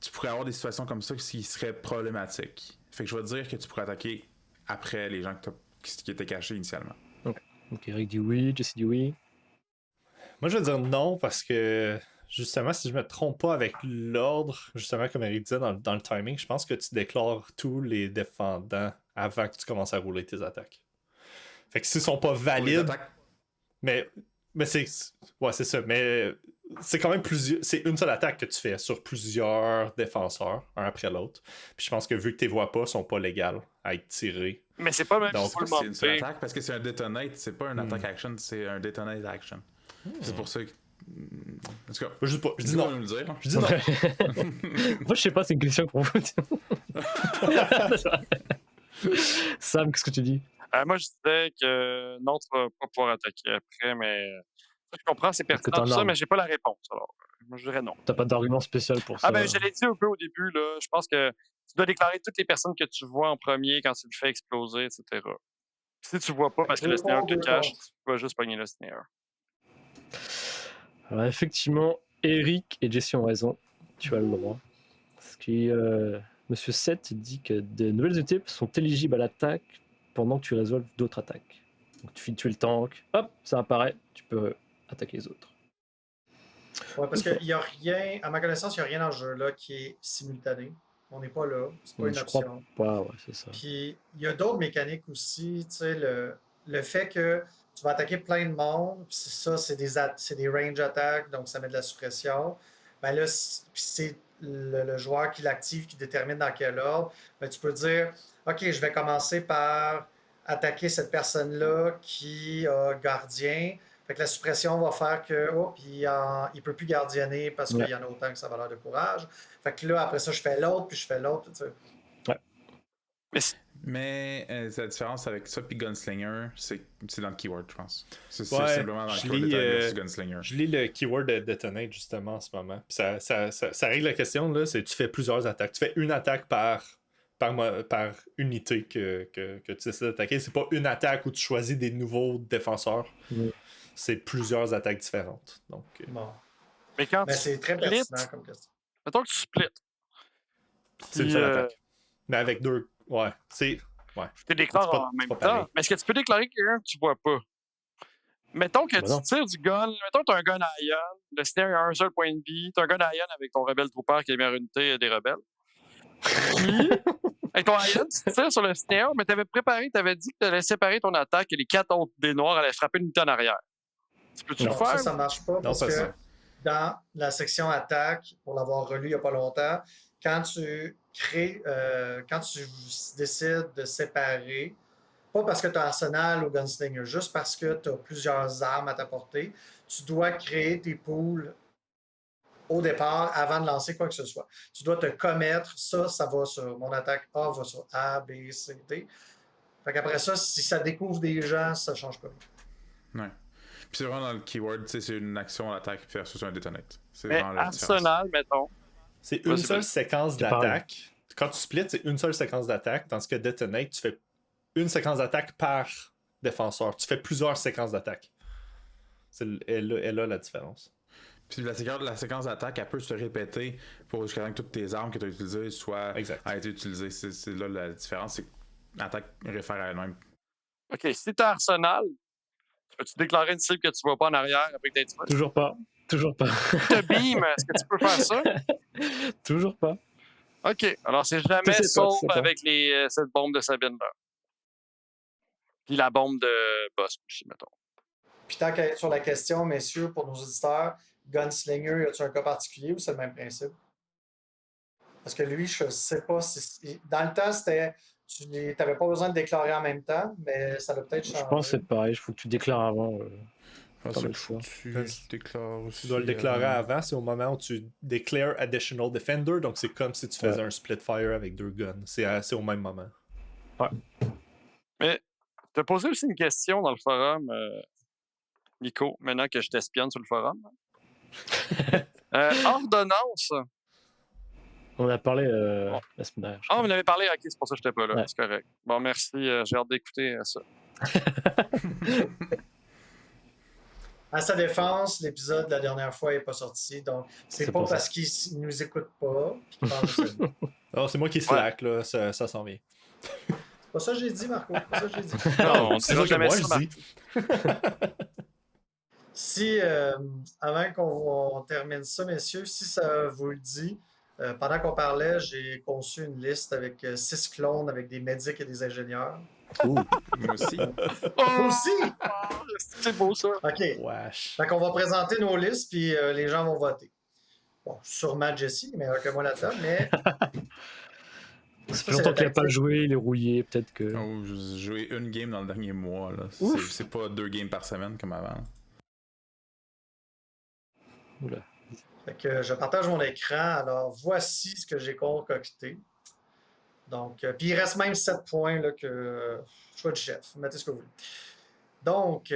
[SPEAKER 3] tu pourrais avoir des situations comme ça qui seraient problématiques. Fait que je vais te dire que tu pourrais attaquer après les gens qui étaient cachés initialement.
[SPEAKER 2] Ok, Eric dit oui, Jesse dit oui.
[SPEAKER 5] Moi, je vais dire non parce que, justement, si je me trompe pas avec l'ordre, justement, comme Eric disait dans le timing, je pense que tu déclares tous les défendants avant que tu commences à rouler tes attaques. Fait que s'ils sont pas valides. Mais c'est. Ouais, c'est ça. Mais c'est quand même c'est une seule attaque que tu fais sur plusieurs défenseurs, un après l'autre. Puis je pense que vu que tes voix pas sont pas légales à être tirées.
[SPEAKER 4] Mais c'est pas même
[SPEAKER 3] c'est une seule attaque parce que c'est un detonate, c'est pas un attack action, c'est un detonate action. C'est pour ça que. En tout cas,
[SPEAKER 5] je dis non.
[SPEAKER 3] Nous le dire.
[SPEAKER 5] Je dis non.
[SPEAKER 2] Moi, je sais pas, c'est une question pour vous. Sam, qu'est-ce que tu dis?
[SPEAKER 4] Moi, je disais que non, tu vas pas pouvoir attaquer après, mais je comprends, c'est pertinent tout ça, mais j'ai pas la réponse. Alors, moi, je dirais non.
[SPEAKER 2] T'as pas d'argument spécial pour ça?
[SPEAKER 4] Ah, ben, je l'ai dit un peu au début, là. Je pense que tu dois déclarer toutes les personnes que tu vois en premier quand tu le fais exploser, etc. Si tu vois pas parce que le snare te cache, tu vas juste pogner le snare.
[SPEAKER 2] Alors, effectivement, Eric et Jesse ont raison. Tu as le droit. Parce que Monsieur 7 dit que de nouvelles unités sont éligibles à l'attaque pendant que tu résolves d'autres attaques. Donc tu finis tuer le tank, hop, ça apparaît, tu peux attaquer les autres.
[SPEAKER 1] Ouais, parce qu'il n'y a rien, à ma connaissance, il n'y a rien dans le jeu-là qui est simultané. On n'est pas là, c'est pas une option.
[SPEAKER 2] Ouais, c'est ça.
[SPEAKER 1] Puis il y a d'autres mécaniques aussi, tu sais, le fait que tu vas attaquer plein de monde, puis ça, c'est des range attaques, donc ça met de la suppression. Ben là, c'est le joueur qui l'active qui détermine dans quel ordre. Ben, tu peux dire, OK, je vais commencer par attaquer cette personne-là qui a gardien. Fait que la suppression va faire que il ne peut plus gardionner parce qu'il y en a autant que sa valeur de courage. Fait que là, après ça, je fais l'autre, puis je fais l'autre. Tu sais.
[SPEAKER 2] Ouais.
[SPEAKER 3] Mais la différence avec ça puis Gunslinger, c'est dans le keyword, je pense. C'est
[SPEAKER 5] simplement
[SPEAKER 3] dans le keyword Detonate Gunslinger.
[SPEAKER 5] Je lis le keyword de Detonate justement en ce moment. Puis ça règle la question, là, c'est tu fais plusieurs attaques. Tu fais une attaque par unité que tu essaies d'attaquer. C'est pas une attaque où tu choisis des nouveaux défenseurs. C'est plusieurs attaques différentes. Donc,
[SPEAKER 1] bon.
[SPEAKER 4] Mais quand
[SPEAKER 1] c'est très pertinent comme question.
[SPEAKER 4] Mettons que tu splits.
[SPEAKER 5] C'est une seule attaque. Mais avec deux. Ouais. Tu
[SPEAKER 4] déclares en même temps. Mais est-ce que tu peux déclarer quelqu'un que tu vois pas? Mettons que tu tires du gun, mettons que tu as un gun à ion, le snare a un seul point de vie, tu as un gun à ion avec ton rebelle trooper qui est la meilleure unité des rebelles. Puis, avec ton ion, tu tires sur le snare, mais tu avais dit que tu allais séparer ton attaque et les 4 autres dés noirs allaient frapper une unité en arrière. Tu peux-tu le faire?
[SPEAKER 1] Ça marche pas parce que dans la section attaque, pour l'avoir relu il n'y a pas longtemps, quand tu décides de séparer, pas parce que tu as arsenal ou gunslinger, juste parce que tu as plusieurs armes à ta portée, tu dois créer tes pools au départ avant de lancer quoi que ce soit. Tu dois te commettre, ça va sur mon attaque A, va sur A, B, C, D. Fait qu'après ça, si ça découvre des gens, ça change pas.
[SPEAKER 3] Ouais. Puis c'est vraiment dans le keyword, c'est une action à l'attaque versus un détonate.
[SPEAKER 4] Mais arsenal, mettons.
[SPEAKER 5] C'est une seule séquence d'attaque. Quand tu splits, c'est une seule séquence d'attaque. Tandis que détonate, tu fais une séquence d'attaque par défenseur. Tu fais plusieurs séquences d'attaque. Elle a la différence.
[SPEAKER 3] Puis la séquence d'attaque, elle peut se répéter pour jusqu'à ce que toutes tes armes que tu as utilisées soient à être utilisées. C'est là la différence, c'est que l'attaque réfère à elle-même.
[SPEAKER 4] OK, si t'as arsenal, peux-tu déclarer une cible que tu vois pas en arrière après que tu tué?
[SPEAKER 2] Toujours pas.
[SPEAKER 4] Te beam, est-ce que tu peux faire ça?
[SPEAKER 2] Toujours pas.
[SPEAKER 4] OK, alors c'est jamais sauf avec cette bombe de Sabine-là. Puis la bombe de Boss, mettons.
[SPEAKER 1] Puis tant qu'à être sur la question, messieurs, pour nos auditeurs, Gunslinger, y a-tu un cas particulier ou c'est le même principe? Parce que lui, je sais pas si... Dans le temps, c'était... Tu n'avais pas besoin de déclarer en même temps, mais ça doit peut-être changer.
[SPEAKER 2] Je pense que c'est pareil, il faut que tu déclares avant.
[SPEAKER 3] Tu
[SPEAKER 5] dois le déclarer avant, c'est au moment où tu déclares Additional Defender, donc c'est comme si tu faisais un split fire avec 2 guns. C'est au même moment.
[SPEAKER 2] Ouais.
[SPEAKER 4] Mais tu as posé aussi une question dans le forum, Nico, maintenant que je t'espionne sur le forum. Ordonnance.
[SPEAKER 2] On a parlé la semaine dernière.
[SPEAKER 4] Ah, on avait parlé, ok, c'est pour ça que je n'étais pas là. Ouais. C'est correct. Bon, merci, j'ai hâte d'écouter ça.
[SPEAKER 1] À sa défense, l'épisode de la dernière fois n'est pas sorti, donc c'est pas parce qu'il ne nous écoute pas qu'il parle de ça.
[SPEAKER 5] Non, c'est moi qui slack, là, ça s'en vient.
[SPEAKER 1] C'est pas ça que j'ai dit, Marco. C'est pas ça que j'ai dit.
[SPEAKER 4] Non, on dira jamais ça,
[SPEAKER 5] je dis.
[SPEAKER 1] Si, avant qu'on termine ça, messieurs, si ça vous le dit, pendant qu'on parlait, j'ai conçu une liste avec 6 clones avec des médics et des ingénieurs.
[SPEAKER 3] Moi aussi.
[SPEAKER 1] Moi aussi?
[SPEAKER 4] C'est beau ça.
[SPEAKER 1] OK.
[SPEAKER 5] Wesh.
[SPEAKER 1] Fait qu'on va présenter nos listes, puis les gens vont voter. Bon, sûrement Jesse, il est meilleur que moi là-dedans, mais...
[SPEAKER 2] Ça fait longtemps qu'il n'a pas joué, il est rouillé, peut-être que...
[SPEAKER 3] Oh, j'ai joué une game dans le dernier mois. Là. C'est pas 2 games par semaine comme avant.
[SPEAKER 2] Oula.
[SPEAKER 1] Fait que je partage mon écran. Alors, voici ce que j'ai concocté. Donc, puis il reste même 7 points là, que choix du chef. Mettez ce que vous voulez. Donc,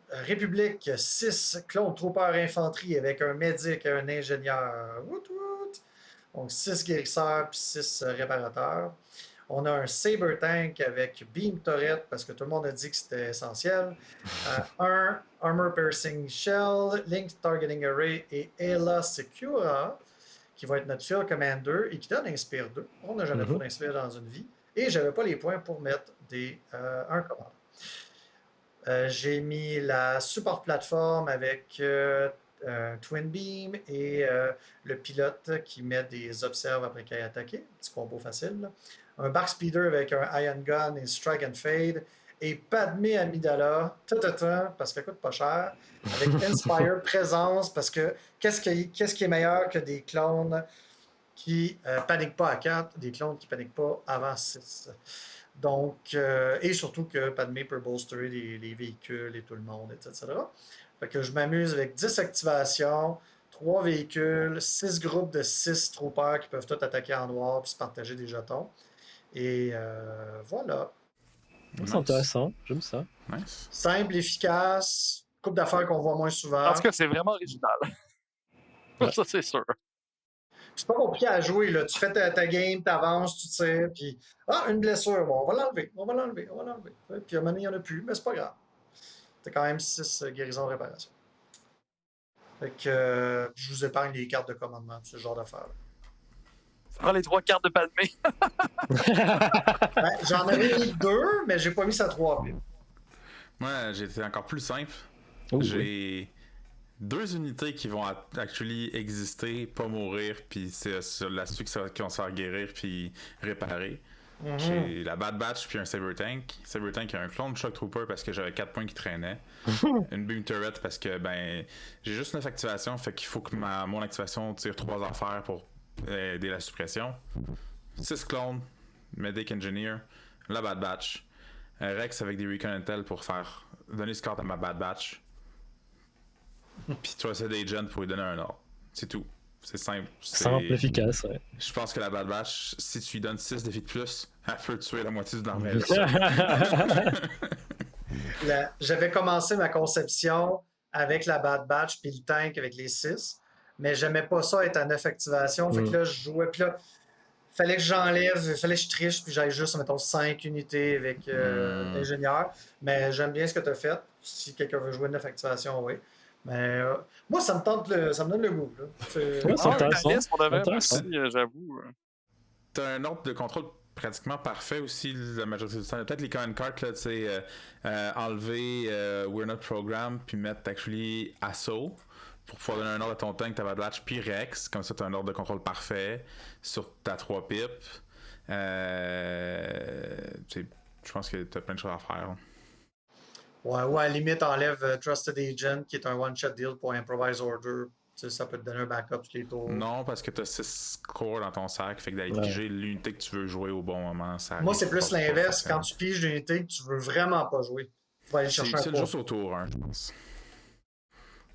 [SPEAKER 1] République, 6 clones troopers infanterie avec un médic et un ingénieur. Donc, 6 guérisseurs puis 6 réparateurs. On a un Saber Tank avec Beam Turret, parce que tout le monde a dit que c'était essentiel. Un Armor Piercing Shell, Link Targeting Array et Ayla Secura, qui va être notre Field Commander et qui donne Inspire 2. On n'a jamais trop d'Inspire dans une vie. Et je n'avais pas les points pour mettre un commande. J'ai mis la Support Plateforme avec Twin Beam et le pilote qui met des observes après qu'il ait attaqué. Petit combo facile. Là. Un Bark Speeder avec un Ion Gun et Strike and Fade. Et Padmé Amidala, parce qu'elle coûte pas cher, avec Inspire Présence, parce que qu'est-ce qui est meilleur que des clones qui paniquent pas à 4, des clones qui paniquent pas avant 6. Donc, et surtout que Padmé peut bolsterer les véhicules et tout le monde, etc. Fait que je m'amuse avec 10 activations, 3 véhicules, 6 groupes de 6 troopers qui peuvent tous attaquer en noir puis se partager des jetons. Et voilà.
[SPEAKER 2] Nice. C'est intéressant, j'aime ça.
[SPEAKER 3] Nice.
[SPEAKER 1] Simple, efficace, coupe d'affaires qu'on voit moins souvent.
[SPEAKER 4] En tout cas, c'est vraiment original. Ouais. Ça, c'est sûr.
[SPEAKER 1] C'est pas compliqué à jouer, là. Tu fais ta game, t'avances, tu tires, puis une blessure, bon, on va l'enlever. Puis à un moment donné, il n'y en a plus, mais c'est pas grave. T'as quand même 6 guérisons réparation. Fait que je vous épargne les cartes de commandement, ce genre d'affaires.
[SPEAKER 4] Tu prends les 3 cartes de Padmé.
[SPEAKER 1] J'en avais mis 2, mais j'ai pas mis ça 3 piles.
[SPEAKER 3] Moi, j'ai été encore plus simple.
[SPEAKER 2] Oh,
[SPEAKER 3] J'ai 2 unités qui vont actually exister, pas mourir, puis c'est là-dessus qui vont se faire guérir puis réparer. J'ai la Bad Batch puis un Saber Tank. Saber Tank a un clone de Shock Trooper parce que j'avais 4 points qui traînaient. Une Beam Turret parce que j'ai juste 9 activations, fait qu'il faut que mon activation tire 3 affaires pour aider la suppression. 6 clones, Medic Engineer, la Bad Batch, Rex avec des Recon Intel pour faire donner score à ma Bad Batch. Puis Trusted Agent pour lui donner un ordre. C'est tout. C'est simple.
[SPEAKER 2] Simple, efficace, ouais.
[SPEAKER 3] Je pense que la Bad Batch, si tu lui donnes 6 défis de plus, elle peut tuer la moitié de l'armée.
[SPEAKER 1] J'avais commencé ma conception avec la Bad Batch puis le tank avec les 6, mais j'aimais pas ça être à 9 activations. Fait que là, je jouais. Puis là, fallait que j'enlève, fallait que je triche, puis j'aille juste, mettons, 5 unités avec l'ingénieur. Mais j'aime bien ce que tu as fait. Si quelqu'un veut jouer 9 activations, oui. Mais moi, ça me donne le goût. Là.
[SPEAKER 2] Ouais, c'est intéressant.
[SPEAKER 4] J'avoue.
[SPEAKER 3] T'as un ordre de contrôle pratiquement parfait aussi la majorité du temps. Peut-être les command cards, là, tu sais, enlever We're Not Program, puis mettre actually Assault pour pouvoir donner un ordre à ton tank, ta Bad Batch, puis Rex. Comme ça, t'as un ordre de contrôle parfait sur ta 3 pipes. Je pense que t'as plein de choses à faire. Là.
[SPEAKER 1] Ouais, ou à la limite, enlève Trusted Agent, qui est un one-shot deal pour Improvise Order. Tu sais, ça peut te donner un backup tous les tours.
[SPEAKER 3] Non, parce que tu as 6 cores dans ton sac, fait que d'aller piger l'unité que tu veux jouer au bon moment, ça
[SPEAKER 1] moi, c'est plus l'inverse. Quand tu piges l'unité que tu veux vraiment pas jouer, tu vas aller chercher un
[SPEAKER 3] c'est utile juste au tour 1, je pense.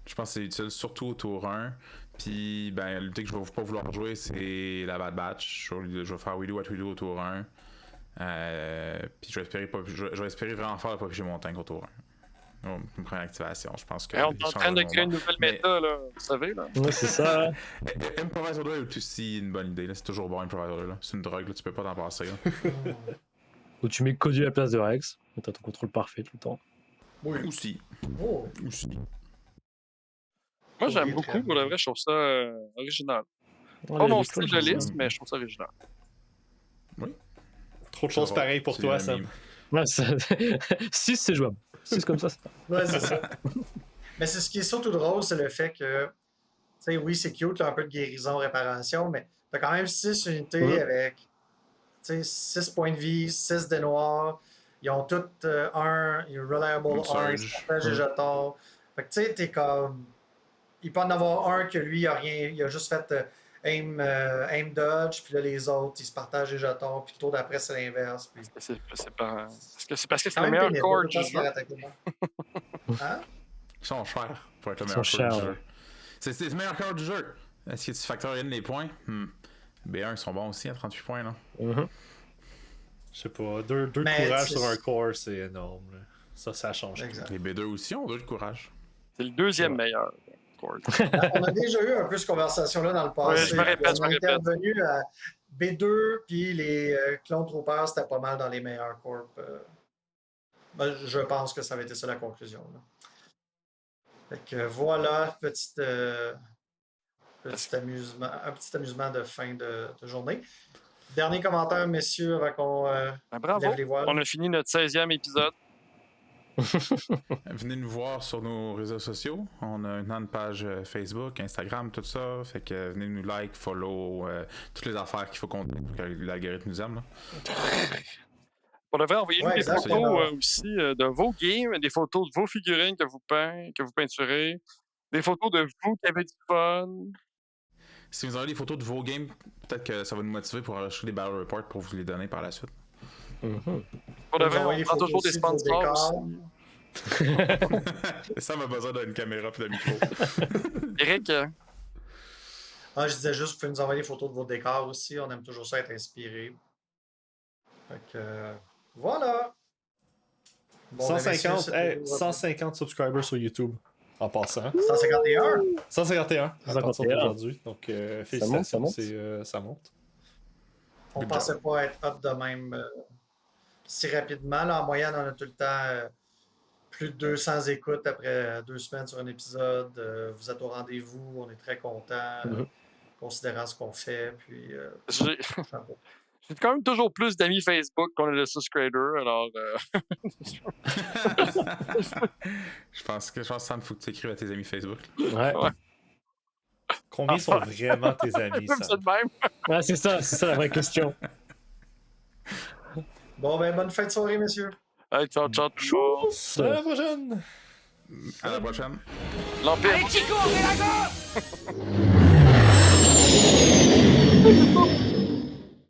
[SPEAKER 3] Je pense que c'est utile surtout au tour 1. Puis, l'unité que je vais pas vouloir jouer, c'est la Bad Batch. Je vais faire We Do What We Do au tour 1. Puis je vais espérer vraiment faire pas piger mon tank au tour 1. Une première activation, je pense que.
[SPEAKER 4] On est en train de créer une nouvelle méta, là. Vous savez, là.
[SPEAKER 2] Ouais, c'est ça.
[SPEAKER 3] Improvise Order est aussi une bonne idée, là. C'est toujours bon, Improvise Order, là. C'est une drogue, là. Tu peux pas t'en passer, là.
[SPEAKER 2] Ou tu mets Cody à la place de Rex, et t'as ton contrôle parfait tout le temps.
[SPEAKER 3] Oui, aussi.
[SPEAKER 1] Oh.
[SPEAKER 3] Aussi.
[SPEAKER 4] Moi, j'aime beaucoup, pour le vrai, je trouve ça original. Pas mon style de liste, mais je trouve ça original.
[SPEAKER 3] Oui.
[SPEAKER 5] Trop de choses pareilles pour toi, Sam.
[SPEAKER 2] Ouais, 6, c'est jouable. 6 comme ça, c'est pas.
[SPEAKER 1] Ouais, c'est ça. Mais c'est ce qui est surtout drôle, c'est le fait que, tu sais, oui, c'est cute, là, un peu de guérison, réparation, mais t'as quand même 6 unités avec, tu sais, 6 points de vie, 6 de noirs. Ils ont toutes un reliable arm, partage des jetons. Fait que, tu sais, t'es comme. Il peut en avoir un que lui, il a juste fait aim dodge, puis là, les autres, ils se partagent les jetons, puis le tour d'après, c'est l'inverse. Puis...
[SPEAKER 4] C'est parce que c'est le meilleur core du jeu.
[SPEAKER 1] Hein?
[SPEAKER 3] Ils sont chers pour être le meilleur core du jeu. C'est le meilleur core du jeu. Est-ce que tu factorises les points? B1, ils sont bons aussi à 38 points, là.
[SPEAKER 5] Je sais pas, 2 de courage sur un core, c'est énorme. Là. Ça change.
[SPEAKER 3] Les B2 aussi ont 2 de courage.
[SPEAKER 4] C'est le deuxième meilleur.
[SPEAKER 1] On a déjà eu un peu cette conversation-là dans le passé.
[SPEAKER 4] Ouais, je me répète.
[SPEAKER 1] On était revenu à B2, puis les clones troopers, c'était pas mal dans les meilleurs corps. Je pense que ça avait été ça la conclusion. Là. Fait que voilà, un petit amusement de fin de journée. Dernier commentaire, messieurs, avant qu'on lève les voiles.
[SPEAKER 4] On a fini notre 16e épisode.
[SPEAKER 3] Venez nous voir sur nos réseaux sociaux. On a une page Facebook, Instagram, tout ça. Fait que venez nous like, follow, toutes les affaires qu'il faut qu'on ait pour que l'algorithme nous aime. Là.
[SPEAKER 4] On devrait envoyer des photos aussi de vos games, des photos de vos figurines que vous peinturez, des photos de vous qui avez du fun.
[SPEAKER 3] Si vous avez des photos de vos games, peut-être que ça va nous motiver pour enregistrer des battle reports pour vous les donner par la suite.
[SPEAKER 4] On devrait prendre toujours des sponsors aussi.
[SPEAKER 3] Ça m'a besoin d'une caméra et d'un micro.
[SPEAKER 4] Eric?
[SPEAKER 1] Je disais juste, vous pouvez nous envoyer des photos de vos décors aussi. On aime toujours ça être inspiré. Fait que, voilà.
[SPEAKER 5] Bon, 150 subscribers sur YouTube. En passant.
[SPEAKER 1] 151?
[SPEAKER 5] 151 à partir d'aujourd'hui. Donc, félicitations, ça monte.
[SPEAKER 1] On ne pensait pas être up de même si rapidement. Là, en moyenne, on a tout le temps plus de 200 écoutes après 2 semaines sur un épisode. Vous êtes au rendez-vous. On est très contents, considérant ce qu'on fait. Puis,
[SPEAKER 4] J'ai quand même toujours plus d'amis Facebook qu'on a de subscribers, alors...
[SPEAKER 3] Je pense que Sam, faut que tu écrives à tes amis Facebook.
[SPEAKER 2] Ouais.
[SPEAKER 5] Combien sont vraiment tes amis,
[SPEAKER 4] Sam?
[SPEAKER 5] Sam?
[SPEAKER 4] De même.
[SPEAKER 2] Ouais, c'est ça la vraie question.
[SPEAKER 1] Bon, ben, bonne fin de soirée, messieurs.
[SPEAKER 4] Hey, ciao, ciao.
[SPEAKER 5] À la prochaine!
[SPEAKER 3] À la prochaine.
[SPEAKER 4] L'Empire.
[SPEAKER 6] Allez, Chico, on est là-bas!